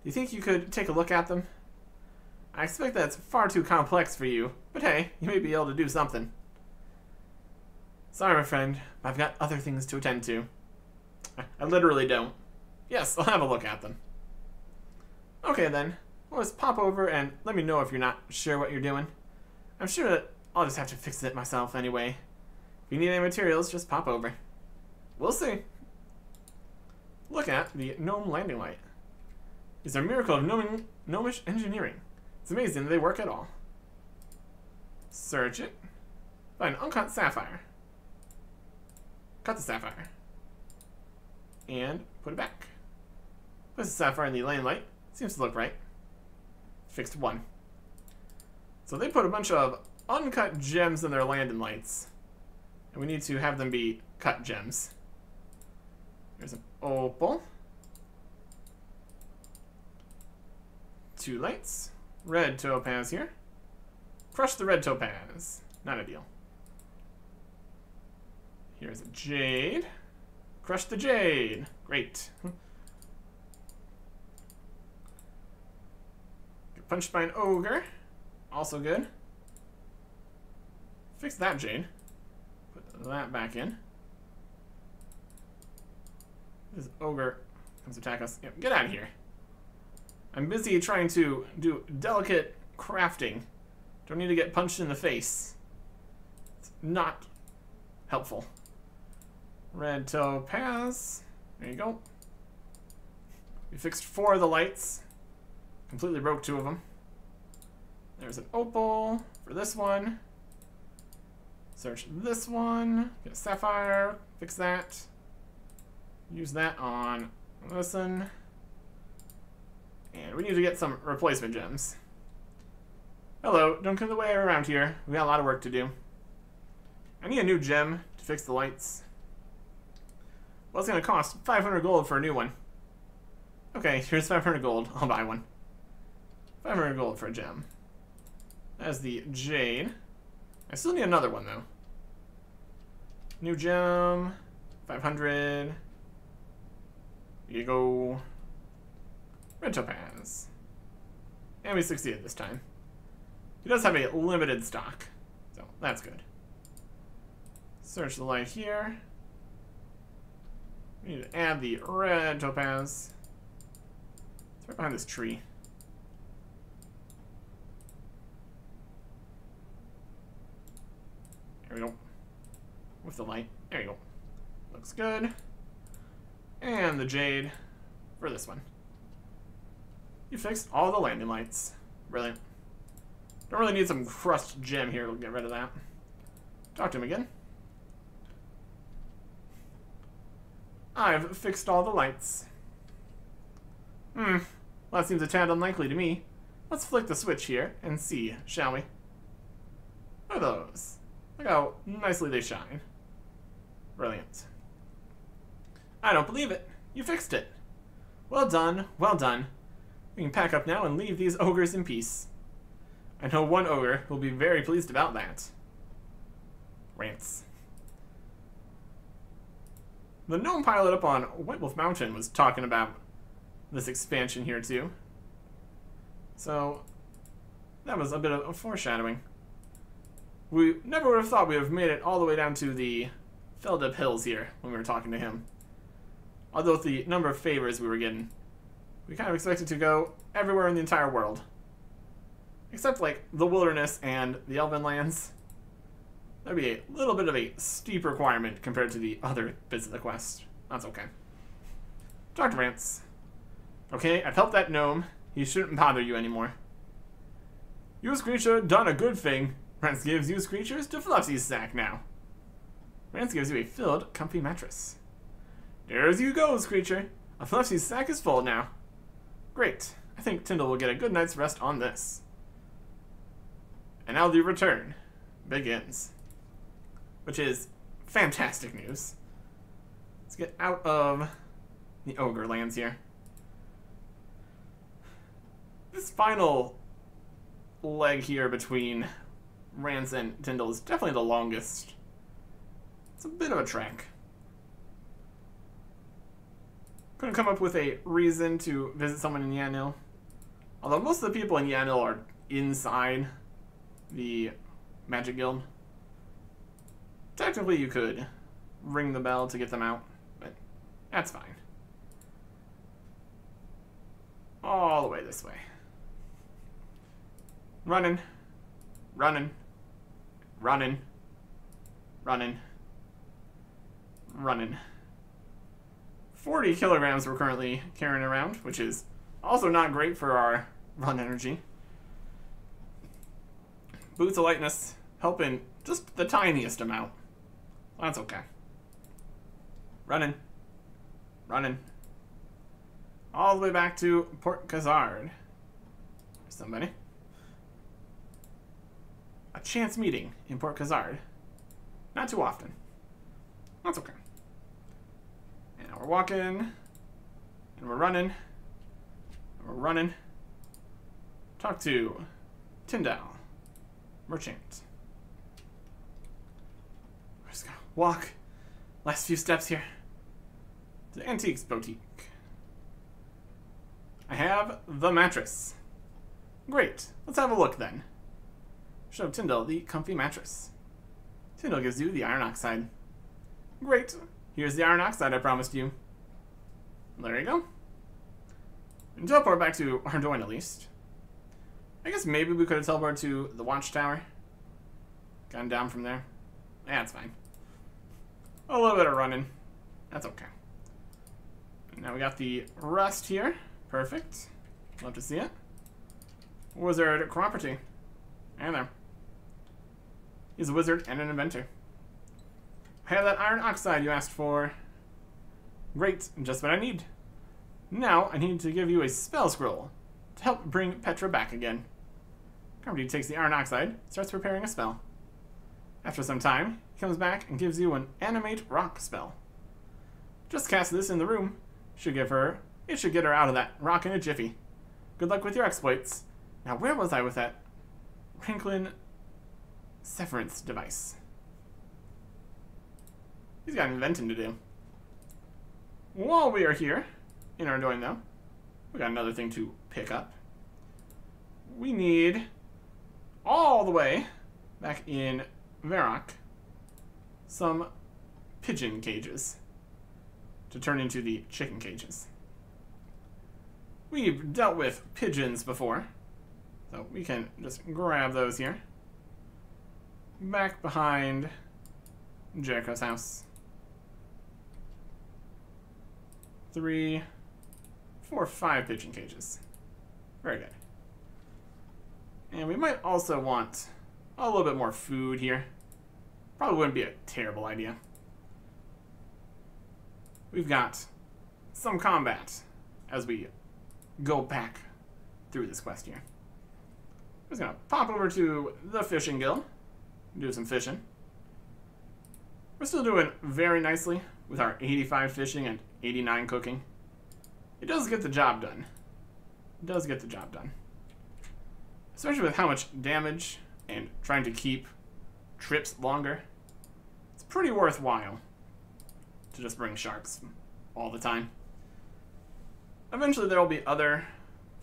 Do you think you could take a look at them? I expect that's far too complex for you, but hey, you may be able to do something. Sorry, my friend, I've got other things to attend to. I literally don't. Yes, I'll have a look at them. Okay then, well, just pop over and let me know if you're not sure what you're doing. I'm sure that I'll just have to fix it myself anyway. If you need any materials, just pop over. We'll see. Look at the gnome landing light. It's a miracle of gnomish engineering. It's amazing that they work at all. Search it. Find an uncut sapphire. Cut the sapphire. And put it back. Place the sapphire in the landing light. Seems to look right. Fixed one. So they put a bunch of uncut gems in their landing lights. And we need to have them be cut gems. Here's an opal. 2 lights. Red topaz here. Crush the red topaz. Not ideal. Here's a jade. Crush the jade. Great. Get punched by an ogre. Also good. Fix that jade. Put that back in. This ogre comes to attack us. Yep, get out of here. I'm busy trying to do delicate crafting. Don't need to get punched in the face. It's not helpful. Red topaz. There you go. We fixed 4 of the lights. Completely broke 2 of them. There's an opal for this one. Search this one. Get a sapphire. Fix that. Use that on this one. And we need to get some replacement gems. Hello, don't come the way around here. We got a lot of work to do. I need a new gem to fix the lights. Well, it's gonna cost 500 gold for a new one. Okay, here's 500 gold. I'll buy one. 500 gold for a gem. That's the jade. I still need another one, though. New gem. 500. Here you go. Red topaz. And we succeeded this time. He does have a limited stock, so that's good. Search the light here. We need to add the red topaz. It's right behind this tree. There we go. With the light. There you go. Looks good. And the jade for this one. You fixed all the landing lights. Brilliant. Don't really need some crushed gem here. We'll get rid of that. Talk to him again. I've fixed all the lights. Well, that seems a tad unlikely to me. Let's flick the switch here and see, shall we? What are those? Look how nicely they shine. Brilliant. I don't believe it. You fixed it. Well done, well done. We can pack up now and leave these ogres in peace. I know one ogre will be very pleased about that. Rants. the gnome pilot up on White Wolf Mountain was talking about this expansion here too. So that was a bit of a foreshadowing. We never would have thought we would have made it all the way down to the Feldep Hills here when we were talking to him. Although with the number of favors we were getting, we kind of expected to go everywhere in the entire world. Except like the wilderness and the Elven lands. That'd be a little bit of a steep requirement compared to the other bits of the quest. That's okay. Talk to Rance. Okay, I've helped that gnome. He shouldn't bother you anymore. You, Screecher, done a good thing. Rance gives you, Screechers, to Fluffy's sack now. Rance gives you a filled, comfy mattress. There's you go, Screecher. A Fluffy's sack is full now. Great. I think Tyndall will get a good night's rest on this. And now the return begins. Which is fantastic news. Let's get out of the Ogre lands here. This final leg here between Rance and Tyndall is definitely the longest. It's a bit of a trek. Couldn't come up with a reason to visit someone in Yanil. Although most of the people in Yanil are inside the Magic Guild. Technically you could ring the bell to get them out, but that's fine. All the way this way. Running, running, running, running, running. 40 kilograms we're currently carrying around, which is also not great for our run energy. Boots of lightness helping just the tiniest amount. That's okay. Running, running, all the way back to Port Khazard. Somebody. A chance meeting in Port Khazard. Not too often. That's okay. And now we're walking, and we're running, and we're running. Talk to Tyndall, merchant. We're just gonna walk last few steps here to the Antiques Boutique. I have the mattress. Great, let's have a look then. Show Tyndall the comfy mattress. Tyndall gives you the iron oxide. Great, here's the iron oxide I promised you. There you go. And teleport back to Ardoin at least. I guess maybe we could have teleported to the watchtower. Gone down from there. Yeah, that's fine. A little bit of running. That's okay. And now we got the rest here. Perfect. Love to see it. Wizard property. And there. He's a wizard and an inventor. I have that iron oxide you asked for. Great, just what I need. Now I need to give you a spell scroll to help bring Petra back again. Carmody takes the iron oxide, starts preparing a spell. After some time, he comes back and gives you an animate rock spell. Just cast this in the room. It should get her out of that rock in a jiffy. Good luck with your exploits. Now where was I with that Ranklin severance device? He's got inventing to do. While we are here, in Ardoin though, we got another thing to pick up. We need, all the way back in Varrock, some pigeon cages to turn into the chicken cages. We've dealt with pigeons before, so we can just grab those here. Back behind Jericho's house. 3, 4, 5 pigeon cages. Very good. And we might also want a little bit more food here. Probably wouldn't be a terrible idea. We've got some combat as we go back through this quest here. I'm just gonna pop over to the fishing guild, do some fishing. We're still doing very nicely with our 85 fishing and 89 cooking. It does get the job done. It does get the job done. Especially with how much damage and trying to keep trips longer. It's pretty worthwhile. to just bring sharks all the time. Eventually there will be other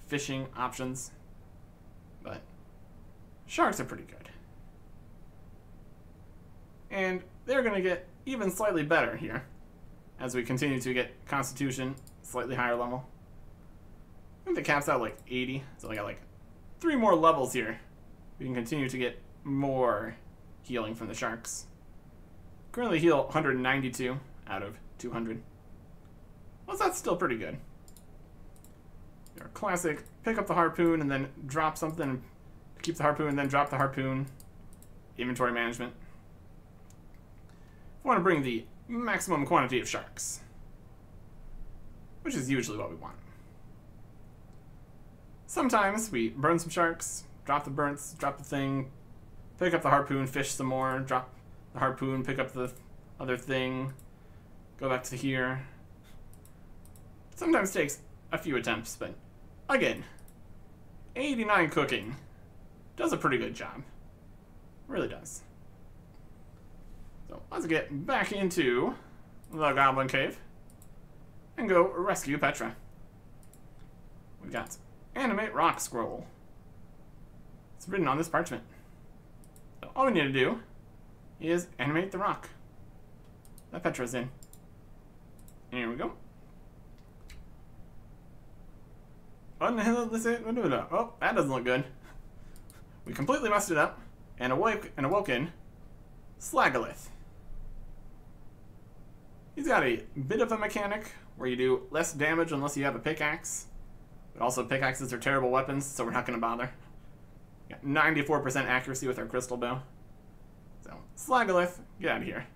fishing options, but sharks are pretty good. And they're going to get even slightly better here as we continue to get Constitution slightly higher level. I think the cap's out like 80, so I got like 3 more levels here. We can continue to get more healing from the sharks. Currently heal 192 out of 200. Well, that's still pretty good. Your classic, pick up the harpoon and then drop something, keep the harpoon and then drop the harpoon. Inventory management. We want to bring the maximum quantity of sharks, which is usually what we want. Sometimes we burn some sharks, drop the burns, drop the thing, pick up the harpoon, fish some more, drop the harpoon, pick up the other thing, go back to here. Sometimes takes a few attempts, but again, 89 cooking does a pretty good job. Really does. So let's get back into the Goblin Cave and go rescue Petra. We've got Animate Rock Scroll. It's written on this parchment. So all we need to do is animate the rock that Petra's in. Here we go. Oh, that doesn't look good. We completely messed it up and awoken Slagalith. He's got a bit of a mechanic where you do less damage unless you have a pickaxe. But also pickaxes are terrible weapons, so we're not going to bother. Got 94% accuracy with our crystal bow. So, Slagalith, get out of here.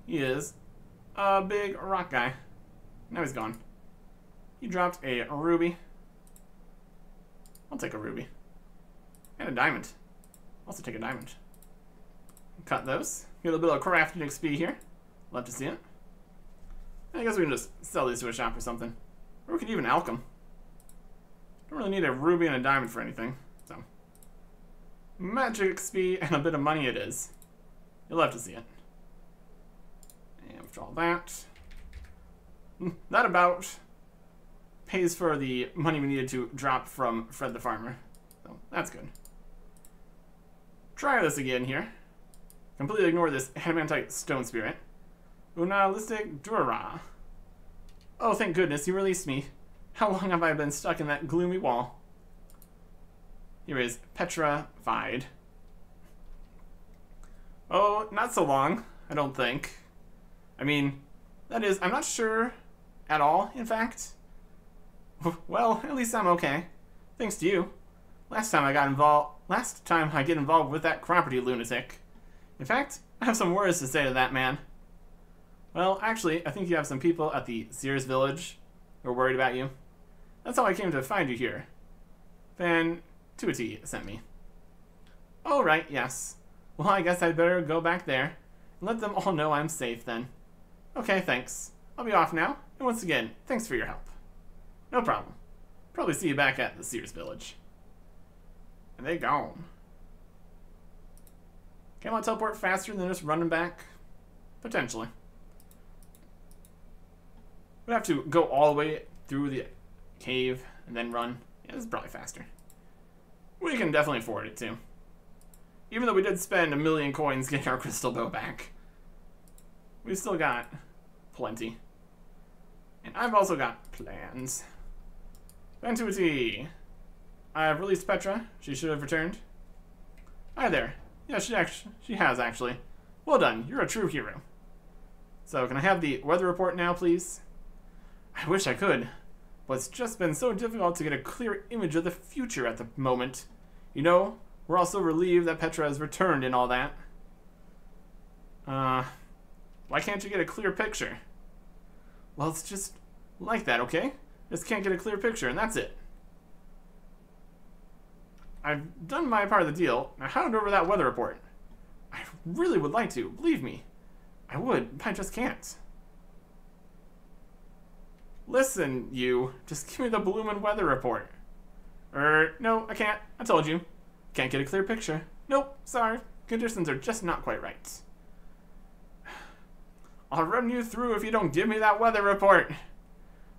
He is a big rock guy. Now he's gone. He dropped a ruby. I'll take a ruby. And a diamond. Also take a diamond. Cut those. Get a little bit of crafting XP here. Love to see it. I guess we can just sell these to a shop or something. Or we could even alch them. Don't really need a ruby and a diamond for anything. So, magic XP and a bit of money it is. You'll love to see it. And withdraw that. That about pays for the money we needed to drop from Fred the Farmer. So, that's good. Try this again here. Completely ignore this adamantite stone spirit. Unalistic Dura. Oh, thank goodness, you released me. How long have I been stuck in that gloomy wall? Here is petrified. Oh, not so long, I don't think. I mean, that is, I'm not sure at all, in fact. Well, at least I'm okay. Thanks to you. Last time I get involved with that property lunatic. In fact, I have some words to say to that man. Well, actually, I think you have some people at the Sears Village who are worried about you. That's how I came to find you here. Van TQTT sent me. Oh, right, yes. Well, I guess I'd better go back there and let them all know I'm safe then. Okay, thanks. I'll be off now, and once again, thanks for your help. No problem. Probably see you back at the Sears Village. And they gone. Can I teleport faster than just running back? Potentially. We'd have to go all the way through the cave and then run. Yeah, this is probably faster. We can definitely afford it too. Even though we did spend 1,000,000 coins getting our crystal bow back, we still got plenty. And I've also got plans. Van I've released Petra. She should have returned. Hi there. Yeah, she has actually. Well done. You're a true hero. So, can I have the weather report now, please? I wish I could, but it's just been so difficult to get a clear image of the future at the moment. You know, we're also relieved that Petra has returned and all that. Why can't you get a clear picture? Well, it's just like that, okay? Just can't get a clear picture, and that's it. I've done my part of the deal. Now hound over that weather report. I really would like to, believe me. I would, but I just can't. Listen, you. Just give me the bloomin' weather report. No, I can't. I told you. Can't get a clear picture. Nope, sorry. Conditions are just not quite right. I'll run you through if you don't give me that weather report.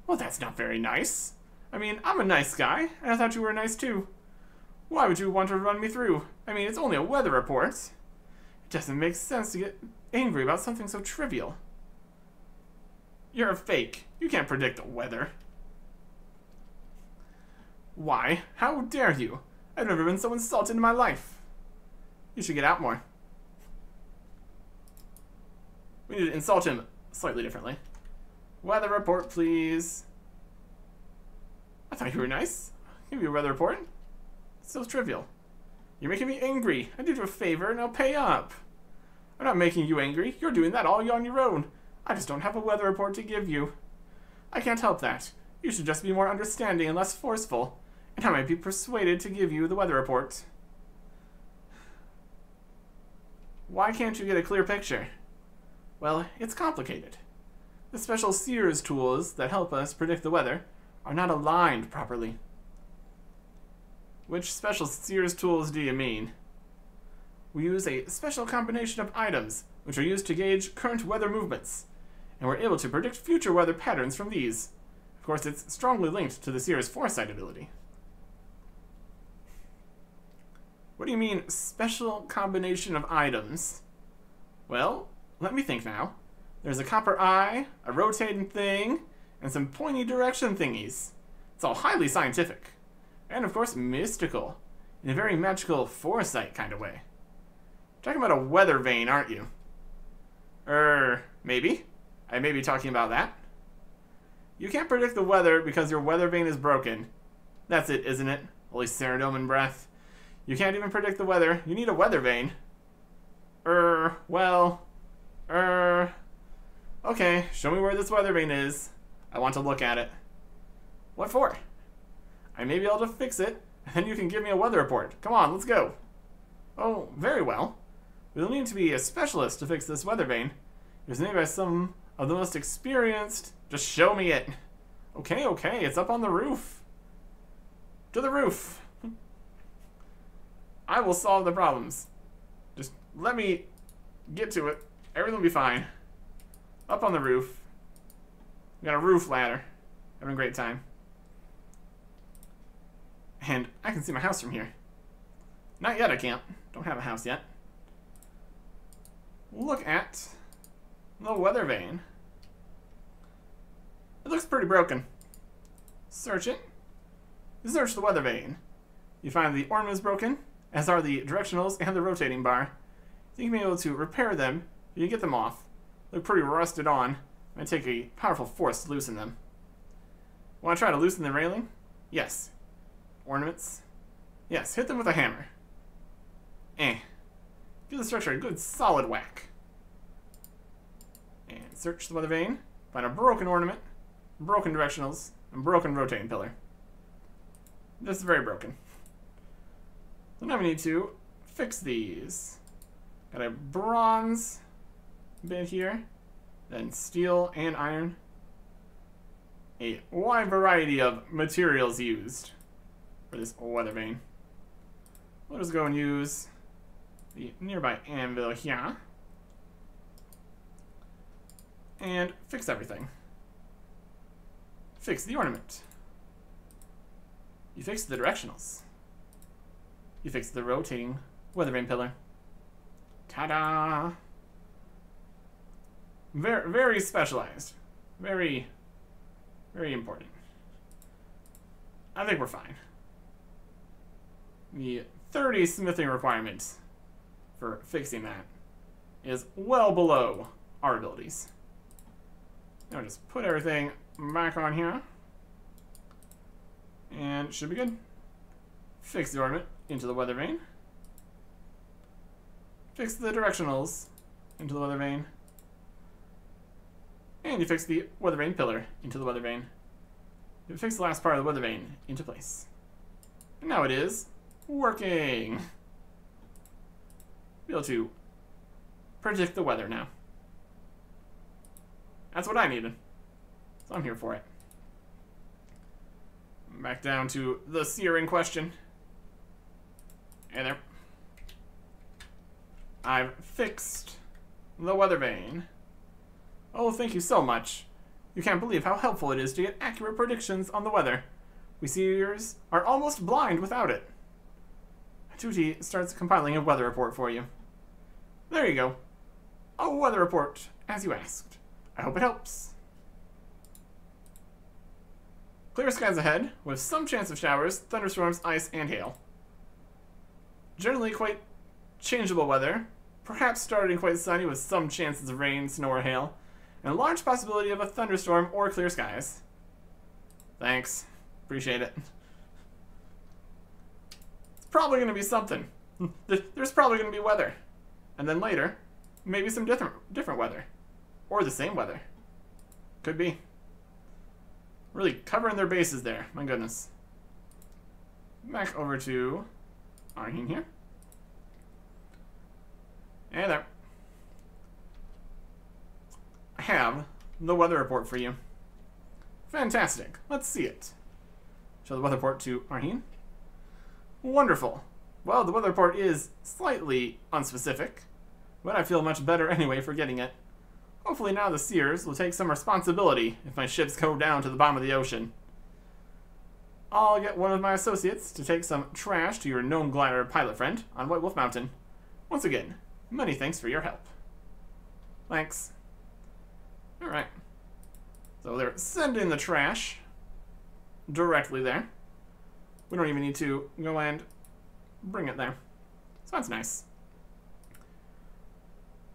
Well, that's not very nice. I mean, I'm a nice guy, and I thought you were nice too. Why would you want to run me through? I mean, it's only a weather report. It doesn't make sense to get angry about something so trivial. You're a fake. You can't predict the weather. Why? How dare you? I've never been so insulted in my life. You should get out more. We need to insult him slightly differently. Weather report, please. I thought you were nice. I'll give you a weather report. It's so trivial. You're making me angry. I did you a favor and I'll pay up. I'm not making you angry. You're doing that all on your own. I just don't have a weather report to give you. I can't help that. You should just be more understanding and less forceful, and I might be persuaded to give you the weather report. Why can't you get a clear picture? Well, it's complicated. The special Seers tools that help us predict the weather are not aligned properly. Which special Seers tools do you mean? We use a special combination of items which are used to gauge current weather movements, and we're able to predict future weather patterns from these. Of course, it's strongly linked to the Seer's foresight ability. What do you mean, special combination of items? Well, let me think now. There's a copper eye, a rotating thing, and some pointy direction thingies. It's all highly scientific. And of course, mystical. In a very magical foresight kind of way. Talking about a weather vane, aren't you? Maybe. I may be talking about that. You can't predict the weather because your weather vane is broken. That's it, isn't it? Holy Ceridome breath. You can't even predict the weather. You need a weather vane. Okay, show me where this weather vane is. I want to look at it. What for? I may be able to fix it, and then you can give me a weather report. Come on, let's go. Oh, very well. We'll need to be a specialist to fix this weather vane. It was made by some of the most experienced. Just show me it. Okay, it's up on the roof. To the roof. I will solve the problems. Just let me get to it. Everything will be fine. Up on the roof. We got a roof ladder. Having a great time. And I can see my house from here. Not yet, I can't. Don't have a house yet. Look at the weather vane. It looks pretty broken. Search it. Search the weather vane. You find the ornament is broken, as are the directionals and the rotating bar. You can be able to repair them. You can get them off. They're pretty rusted on. It might take a powerful force to loosen them. Want to try to loosen the railing? Yes. Ornaments? Yes, hit them with a hammer. Give the structure a good solid whack. And search the weather vane. Find a broken ornament, broken directionals, and broken rotating pillar. This is very broken. So now we need to fix these. Got a bronze bit here, then steel and iron. A wide variety of materials used for this weather vane. We'll just go and use the nearby anvil here and fix everything. Fix the ornament. You fix the directionals. You fix the rotating weather vane pillar. Ta-da! Very, very specialized. Very, very important. I think we're fine. The 30 smithing requirement for fixing that is well below our abilities. Now just put everything back on here. And should be good. Fix the ornament into the weather vane. Fix the directionals into the weather vane. And you fix the weather vane pillar into the weather vane. You fix the last part of the weather vane into place. And now it is working. Be able to predict the weather now. That's what I needed. So I'm here for it. Back down to the seer in question. Hey there. I've fixed the weather vane. Oh, thank you so much. You can't believe how helpful it is to get accurate predictions on the weather. We seers are almost blind without it. Tutti starts compiling a weather report for you. There you go. A weather report, as you asked. I hope it helps. Clear skies ahead, with some chance of showers, thunderstorms, ice, and hail. Generally quite changeable weather, perhaps starting quite sunny with some chances of rain, snow, or hail, and a large possibility of a thunderstorm or clear skies. Thanks. Appreciate it. It's probably going to be something. There's probably going to be weather. And then later, maybe some different weather. Or the same weather. Could be. Really covering their bases there. My goodness. Back over to Arhin here. Hey there. I have the weather report for you. Fantastic. Let's see it. Show the weather report to Arhin. Wonderful. Well, the weather report is slightly unspecific, but I feel much better anyway for getting it. Hopefully now the seers will take some responsibility if my ships go down to the bottom of the ocean. I'll get one of my associates to take some trash to your gnome glider pilot friend on White Wolf Mountain. Once again, many thanks for your help. Thanks. Alright. So they're sending the trash directly there. We don't even need to go and bring it there. So that's nice.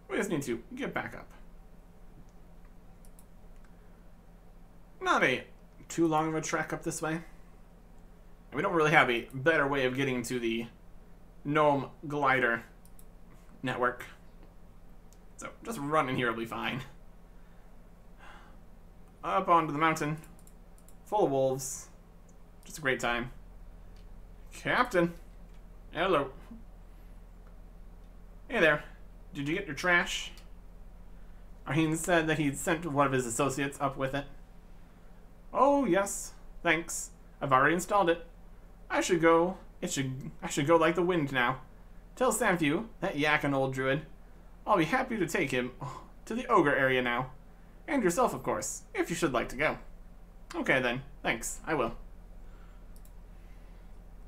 We just need to get back up. Not too long of a trek up this way. And we don't really have a better way of getting to the gnome glider network. So just running here will be fine. Up onto the mountain. Full of wolves. Just a great time. Captain. Hello. Hey there. Did you get your trash? Arhin said that he'd sent one of his associates up with it. Oh, yes. Thanks. I've already installed it. I should go like the wind now. Tell Samfew, that yakking old druid, I'll be happy to take him to the ogre area now. And yourself, of course, if you should like to go. Okay then. Thanks. I will.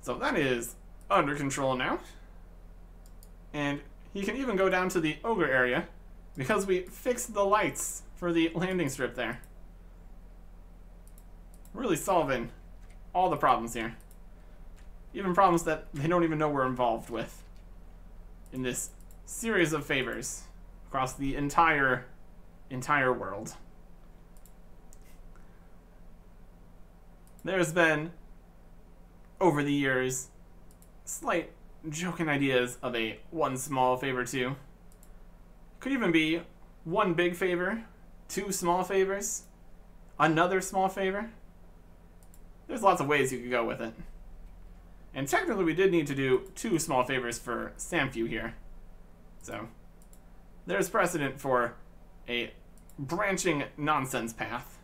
So that is under control now. And he can even go down to the ogre area because we fixed the lights for the landing strip there. Really solving all the problems here. Even problems that they don't even know we're involved with in this series of favors across the entire world. There's been, over the years, slight joking ideas of a one small favor too. Could even be one big favor, two small favors, another small favor. There's lots of ways you could go with it. And technically we did need to do two small favors for Samfew here. So there's precedent for a branching nonsense path.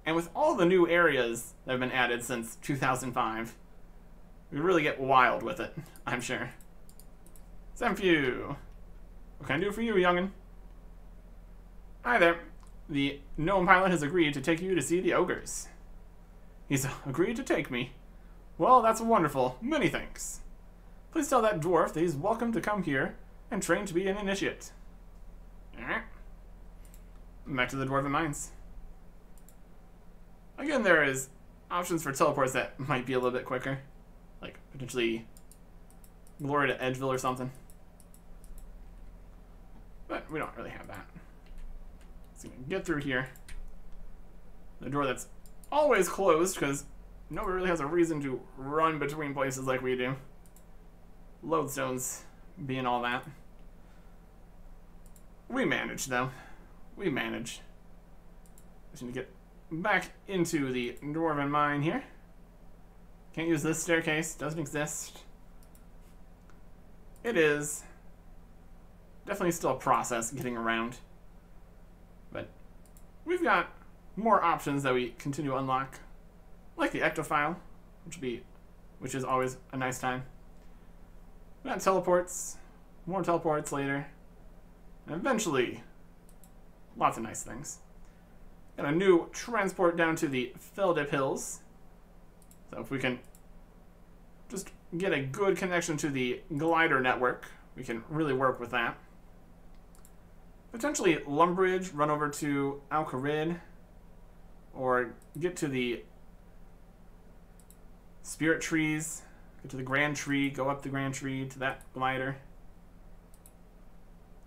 And with all the new areas that have been added since 2005, we really get wild with it, I'm sure. Samfew, what can I do for you, youngin'? Hi there. The gnome pilot has agreed to take you to see the ogres. He's agreed to take me. Well, that's wonderful. Many thanks. Please tell that dwarf that he's welcome to come here and train to be an initiate. Alright. Back to the dwarven mines. Again, there is options for teleports that might be a little bit quicker. Like, potentially Glory to Edgeville or something. But we don't really have that. So we can get through here. The door that's always closed, because nobody really has a reason to run between places like we do. Lodestones being all that. We manage, though. We manage. Just need to get back into the dwarven mine here. Can't use this staircase. Doesn't exist. It is definitely still a process getting around. But we've got more options that we continue to unlock. Like the ectophile, which is always a nice time. We got teleports. More teleports later. And eventually, Lots of nice things. Got a new transport down to the Feldip Hills. So if we can just get a good connection to the glider network, we can really work with that. Potentially Lumbridge, run over to Alcarid, or get to the Spirit Trees, get to the Grand Tree, go up the Grand Tree to that glider.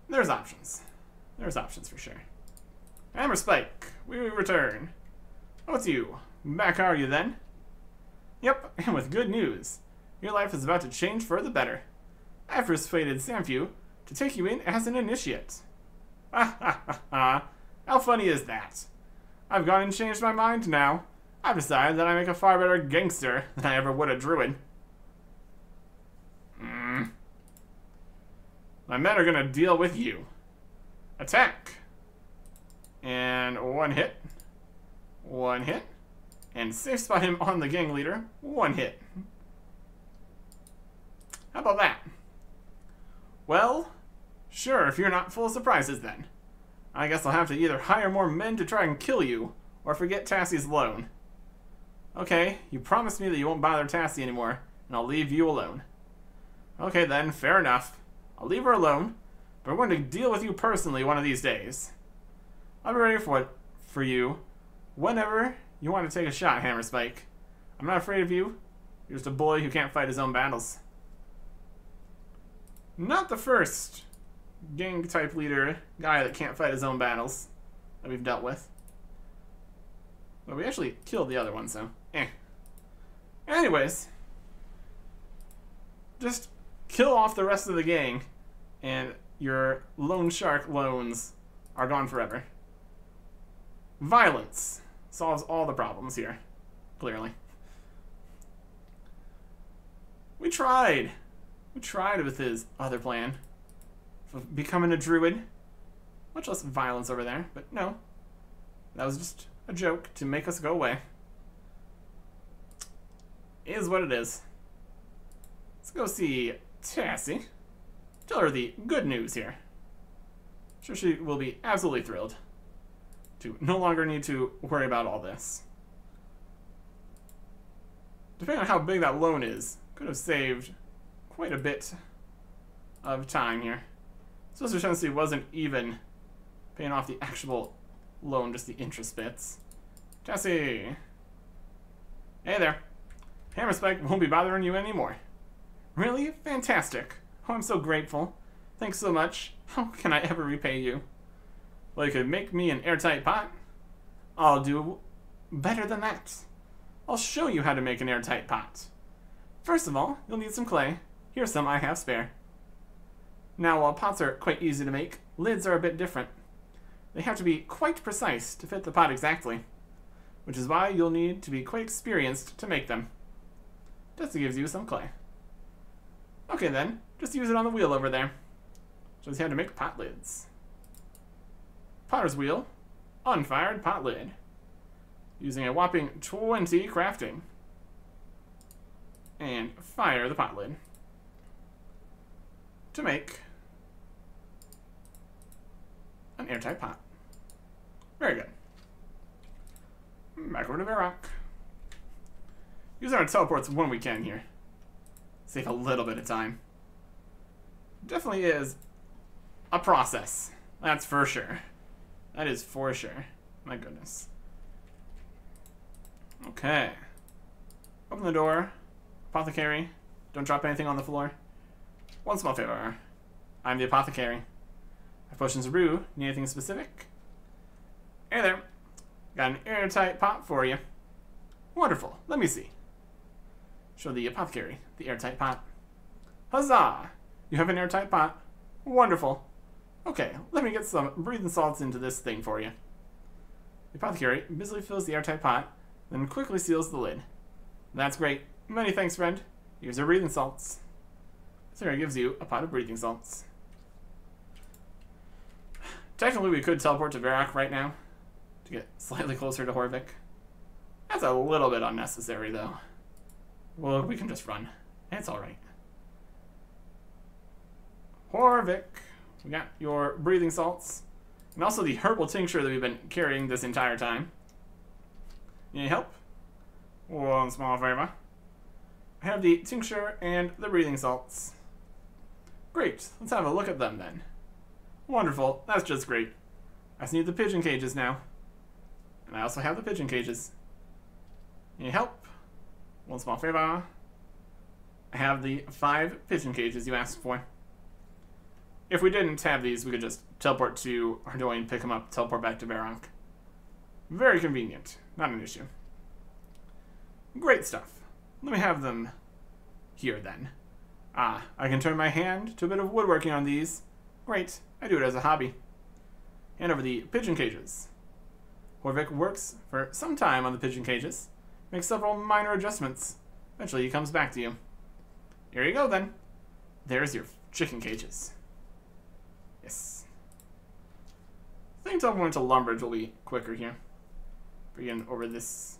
There's options. There's options for sure. Hammer Spike, we return. Oh, it's you. Back are you then? Yep, and with good news. Your life is about to change for the better. I persuaded Samfu to take you in as an initiate. Ha ha ha ha. How funny is that? I've gone and changed my mind now. I've decided that I make a far better gangster than I ever would a druid. My men are gonna deal with you. Attack! And one hit. One hit. And safe spot him on the gang leader. One hit. How about that? Well, sure, if you're not full of surprises then. I guess I'll have to either hire more men to try and kill you, or forget Tassie's loan. Okay, you promised me that you won't bother Tassie anymore, and I'll leave you alone. Okay then, fair enough. I'll leave her alone, but I'm going to deal with you personally one of these days. I'll be ready for you whenever you want to take a shot, Hammer Spike. I'm not afraid of you. You're just a boy who can't fight his own battles. Not the first gang-type leader guy that can't fight his own battles that we've dealt with. Well, we actually killed the other one, so Anyways, just kill off the rest of the gang, and your loan shark loans are gone forever. Violence solves all the problems here, clearly. We tried with his other plan of becoming a druid. Much less violence over there, but no. That was just a joke to make us go away. It is what it is. Let's go see Tassie. Tell her the good news here. I'm sure she will be absolutely thrilled to no longer need to worry about all this. Depending on how big that loan is, could have saved quite a bit of time here. Especially since he wasn't even paying off the actual loan, just the interest bits. Tassie! Hey there. Hammer Spike won't be bothering you anymore. Really? Fantastic. Oh, I'm so grateful. Thanks so much. How can I ever repay you? Well, you could make me an airtight pot. I'll do better than that. I'll show you how to make an airtight pot. First of all, you'll need some clay. Here's some I have spare. Now, while pots are quite easy to make, lids are a bit different. They have to be quite precise to fit the pot exactly, which is why you'll need to be quite experienced to make them. Just gives you some clay. Okay then, just use it on the wheel over there. Shows you how to make pot lids. Potter's wheel, unfired pot lid. Using a whopping 20 crafting. And fire the pot lid. To make an airtight pot. Very good. Back over to Varrock. Use our teleports when we can here. Save a little bit of time. Definitely is a process. That's for sure. That is for sure. My goodness. Okay. Open the door. Apothecary. Don't drop anything on the floor. One small favor. I'm the apothecary. I have potions of brew. Need anything specific? Hey there. Got an airtight pot for you. Wonderful. Let me see. Show the apothecary the airtight pot. Huzzah! You have an airtight pot? Wonderful. Okay, let me get some breathing salts into this thing for you. The apothecary busily fills the airtight pot, then quickly seals the lid. That's great. Many thanks, friend. Here's your breathing salts. Sarah gives you a pot of breathing salts. Technically, we could teleport to Varrock right now to get slightly closer to Horvik. That's a little bit unnecessary, though. Well, we can just run. It's alright. Horvik, we got your breathing salts. And also the herbal tincture that we've been carrying this entire time. Need help? One small favor. I have the tincture and the breathing salts. Great, let's have a look at them then. Wonderful, that's just great. I just need the pigeon cages now. And I also have the pigeon cages. Need help? One small favor. I have the 5 pigeon cages you asked for. If we didn't have these, we could just teleport to Ardoin, pick them up, teleport back to Baronk. Very convenient, not an issue. Great stuff. Let me have them here then. Ah, I can turn my hand to a bit of woodworking on these. Great, I do it as a hobby. Hand over the pigeon cages. Horvik works for some time on the pigeon cages, makes several minor adjustments. Eventually he comes back to you. Here you go then. There's your chicken cages. Yes. I think teleporting to Lumbridge will be quicker here. Bring over this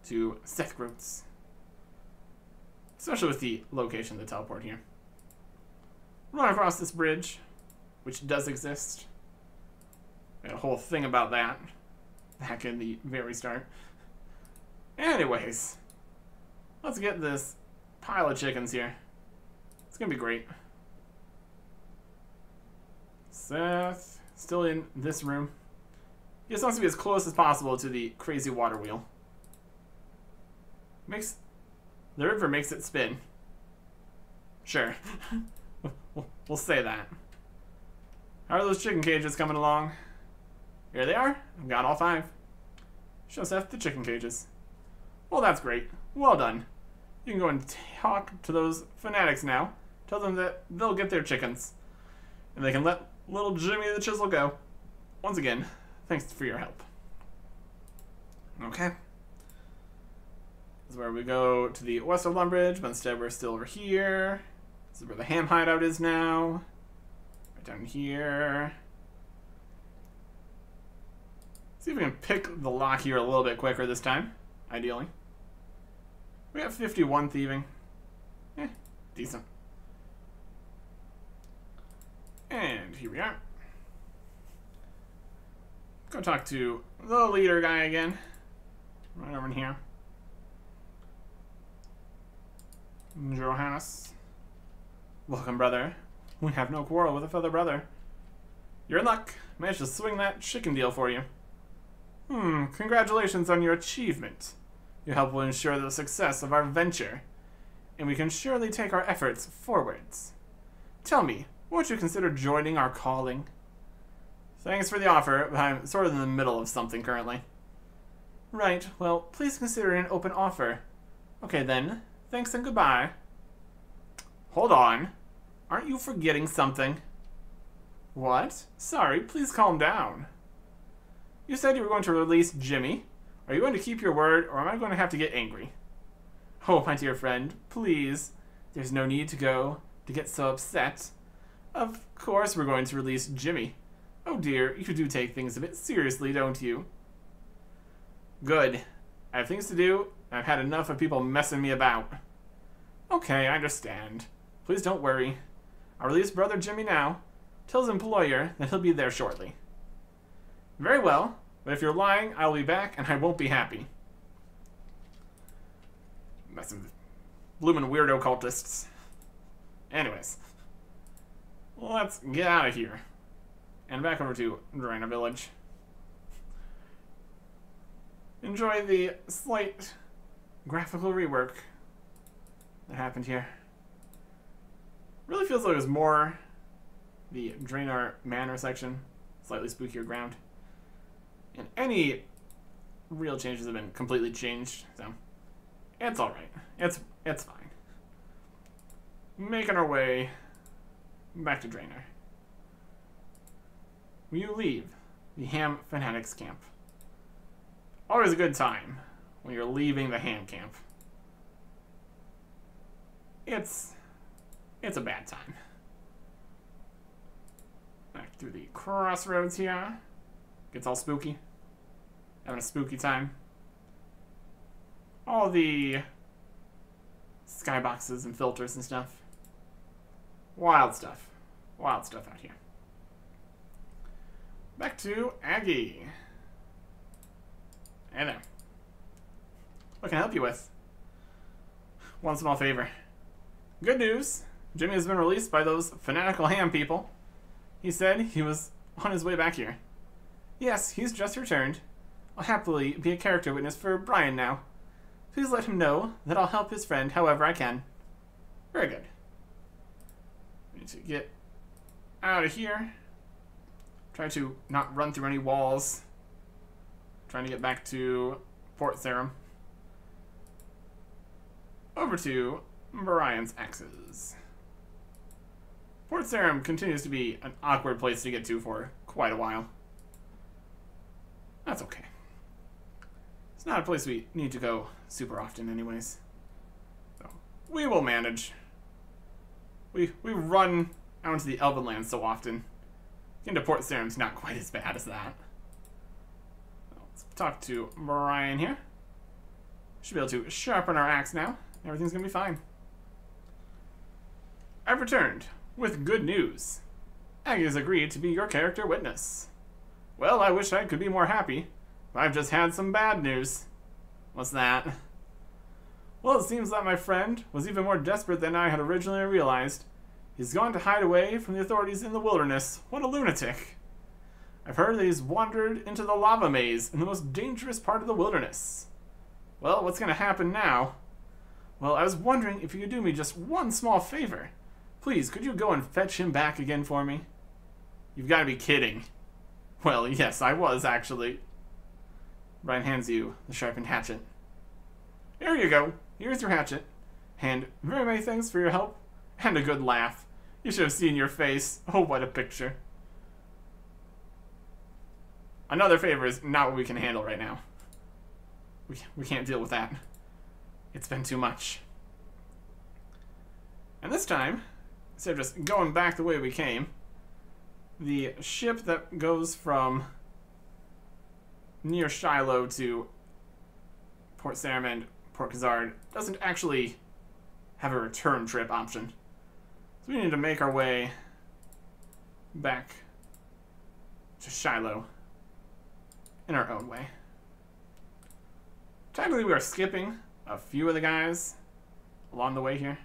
to Sethgrowths. Especially with the location of the teleport here. Run across this bridge, which does exist. Made a whole thing about that back in the very start. Anyways, let's get this pile of chickens here. It's gonna be great. Seth, still in this room. He just wants to be as close as possible to the crazy water wheel. The river makes it spin. Sure. We'll say that. How are those chicken cages coming along? Here they are. I've got all 5. Show Seth the chicken cages. Well, that's great. Well done. You can go and talk to those fanatics now. Tell them that they'll get their chickens. And they can let little Jimmy the Chisel go. Once again, thanks for your help. Okay. This is where we go to the west of Lumbridge, but instead we're still over here. This is where the ham hideout is now. Right down here. See if we can pick the lock here a little bit quicker this time, ideally. We have 51 thieving. Decent. And here we are. Go talk to the leader guy again. Right over in here. Johannes. Welcome, brother. We have no quarrel with a fellow brother. You're in luck. Managed to swing that chicken deal for you. Congratulations on your achievement. Your help will ensure the success of our venture, and we can surely take our efforts forwards. Tell me, won't you consider joining our calling? Thanks for the offer, but I'm sort of in the middle of something currently. Right, well, please consider it an open offer. Okay then, thanks and goodbye. Hold on. Aren't you forgetting something? What? Sorry, please calm down. You said you were going to release Jimmy. Are you going to keep your word, or am I going to have to get angry? Oh, my dear friend, please. There's no need to get so upset. Of course we're going to release Jimmy. Oh dear, you do take things a bit seriously, don't you? Good. I have things to do. I've had enough of people messing me about. Okay, I understand. Please don't worry. I'll release brother Jimmy now. Tell his employer that he'll be there shortly. Very well, but if you're lying, I'll be back and I won't be happy. Messing with bloomin' weirdo cultists. Anyways. Let's get out of here. And back over to Draenor Village. Enjoy the slight graphical rework that happened here. Really feels like it was more the Draenor Manor section, slightly spookier ground. And any real changes have been completely changed, so it's alright. It's fine. Making our way back to Draenor. You leave the Ham Fanatics camp. Always a good time when you're leaving the Ham camp. It's a bad time. Back through the crossroads here. Gets all spooky. Having a spooky time. All the skyboxes and filters and stuff. Wild stuff. Wild stuff out here. Back back to Aggie. Hey there. What can I help you with? One small favor. Good news. Jimmy has been released by those fanatical ham people. He said he was on his way back here. Yes, he's just returned. I'll happily be a character witness for Brian now. Please let him know that I'll help his friend however I can. Very good. We need to get out of here. Try to not run through any walls. Trying to get back to Port Sarim. Over to Brian's axes. Port Sarim continues to be an awkward place to get to for quite a while. That's okay. It's not a place we need to go super often anyways. So we will manage. We run out into the Elven Lands so often. Getting to Port Sarim's not quite as bad as that. Let's talk to Brian here. Should be able to sharpen our axe now. Everything's gonna be fine. I've returned with good news. Aggie has agreed to be your character witness. Well, I wish I could be more happy, but I've just had some bad news. What's that? Well, it seems that my friend was even more desperate than I had originally realized. He's gone to hide away from the authorities in the wilderness. What a lunatic. I've heard that he's wandered into the lava maze in the most dangerous part of the wilderness. Well, what's going to happen now? Well, I was wondering if you could do me just one small favor. Please, could you go and fetch him back again for me? You've got to be kidding. Well, yes, I was, actually. Brian hands you the sharpened hatchet. Here you go. Here's your hatchet. And very many thanks for your help. And a good laugh. You should have seen your face. Oh, what a picture. Another favor is not what we can handle right now. We can't deal with that. It's been too much. And this time, instead of just going back the way we came, the ship that goes from near Shiloh to Port Sarim and Port Khazard doesn't actually have a return trip option. So we need to make our way back to Shiloh in our own way. Technically, we are skipping a few of the guys along the way here.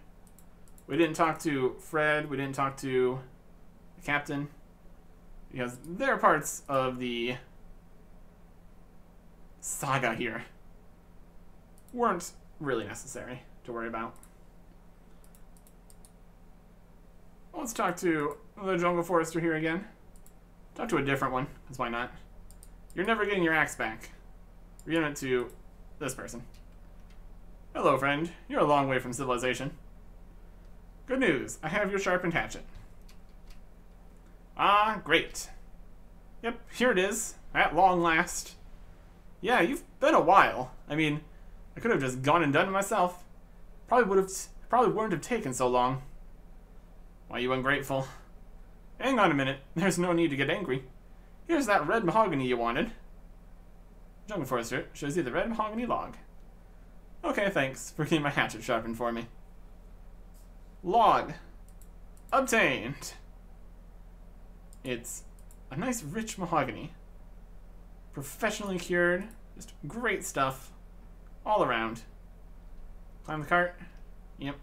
We didn't talk to Fred, we didn't talk to the captain, because they're parts of the saga here. Weren't really necessary to worry about. Let's talk to the Jungle Forester here again. Talk to a different one, because why not? You're never getting your axe back. We're giving it to this person. Hello, friend. You're a long way from civilization. Good news. I have your sharpened hatchet. Ah, great. Yep, here it is. At long last. Yeah, you've been a while. I mean, I could have just gone and done it myself. Probably wouldn't have taken so long. Why, you ungrateful. Hang on a minute. There's no need to get angry. Here's that red mahogany you wanted. Jungle Forester shows you the red mahogany log. Okay, thanks for getting my hatchet sharpened for me. Log. Obtained. It's a nice rich mahogany. Professionally cured. Just great stuff. All around. Climb the cart. Yep.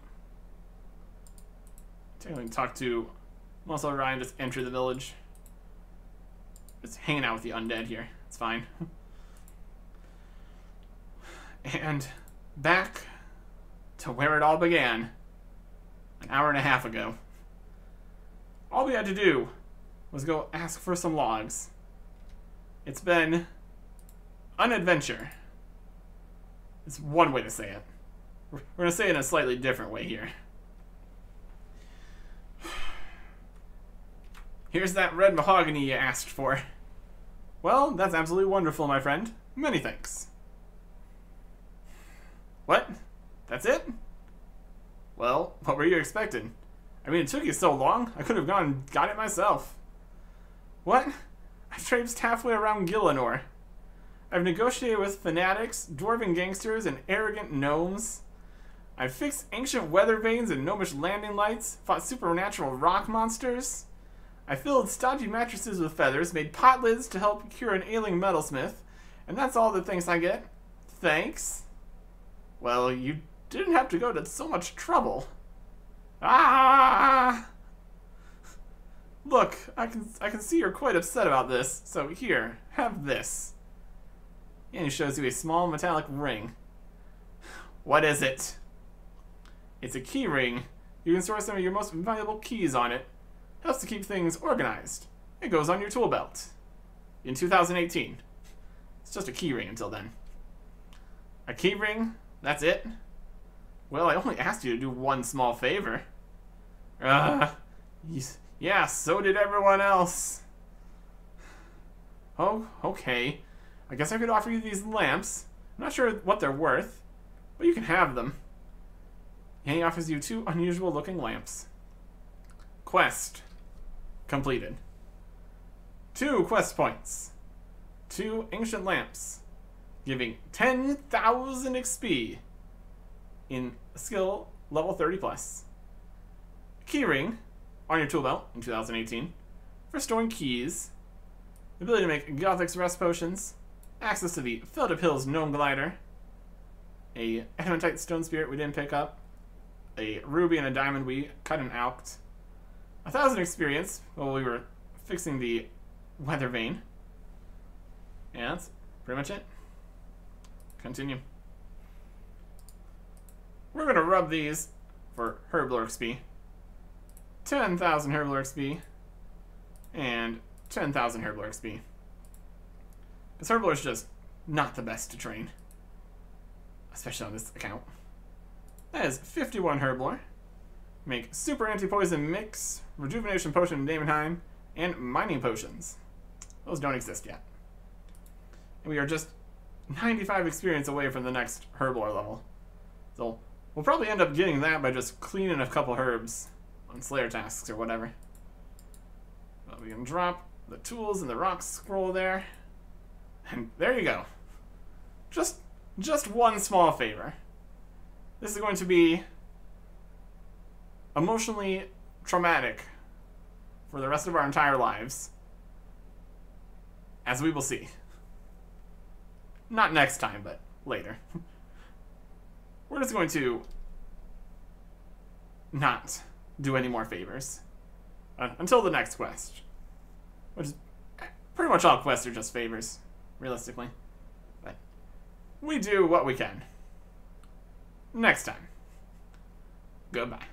Technically talk to Muscle Ryan, just enter the village. Just hanging out with the undead here. It's fine. And back to where it all began. An hour and a half ago. All we had to do was go ask for some logs. It's been an adventure. It's one way to say it. We're going to say it in a slightly different way here. Here's that red mahogany you asked for. Well, that's absolutely wonderful, my friend. Many thanks. What? That's it? Well, what were you expecting? I mean, it took you so long, I could have gone and got it myself. What? I've traipsed halfway around Gillinor. I've negotiated with fanatics, dwarven gangsters, and arrogant gnomes. I've fixed ancient weather vanes and gnomish landing lights, fought supernatural rock monsters. I filled stodgy mattresses with feathers, made pot lids to help cure an ailing metalsmith, and that's all the thanks I get. Thanks? Well, you didn't have to go to so much trouble. Ah! Look, I can see you're quite upset about this, so here, have this. And he shows you a small metallic ring. What is it? It's a key ring. You can store some of your most valuable keys on it. Helps to keep things organized. It goes on your tool belt. In 2018. It's just a key ring until then. A key ring? That's it? Well, I only asked you to do one small favor. Yeah, so did everyone else. Oh, okay. I guess I could offer you these lamps. I'm not sure what they're worth, but you can have them. And he offers you 2 unusual looking lamps. Quest completed. 2 quest points. 2 ancient lamps, giving 10,000 XP in skill level 30+. Keyring on your tool belt in 2018 for storing keys. The ability to make Gothic's rest potions. Access to the Filled Up Hills Gnome Glider. A Adamantite Stone Spirit we didn't pick up. A Ruby and a Diamond we cut and out. 1,000 experience while we were fixing the weather vane. And that's pretty much it. Continue. We're going to rub these for Herblore XP. 10,000 Herblore XP. And 10,000 Herblore XP. Because Herblore is just not the best to train. Especially on this account. That is 51 Herblore. Make Super Anti-Poison Mix, Rejuvenation Potion in Damenheim, and Mining Potions. Those don't exist yet. And we are just 95 experience away from the next Herblore level. So we'll probably end up getting that by just cleaning a couple herbs on Slayer tasks or whatever. But we can drop the tools and the rock scroll there. And there you go. Just one small favor. This is going to be emotionally traumatic for the rest of our entire lives. As we will see. Not next time, but later. We're just going to not do any more favors. Until the next quest. Which is pretty much all quests are just favors, realistically. But we do what we can. Next time. Goodbye.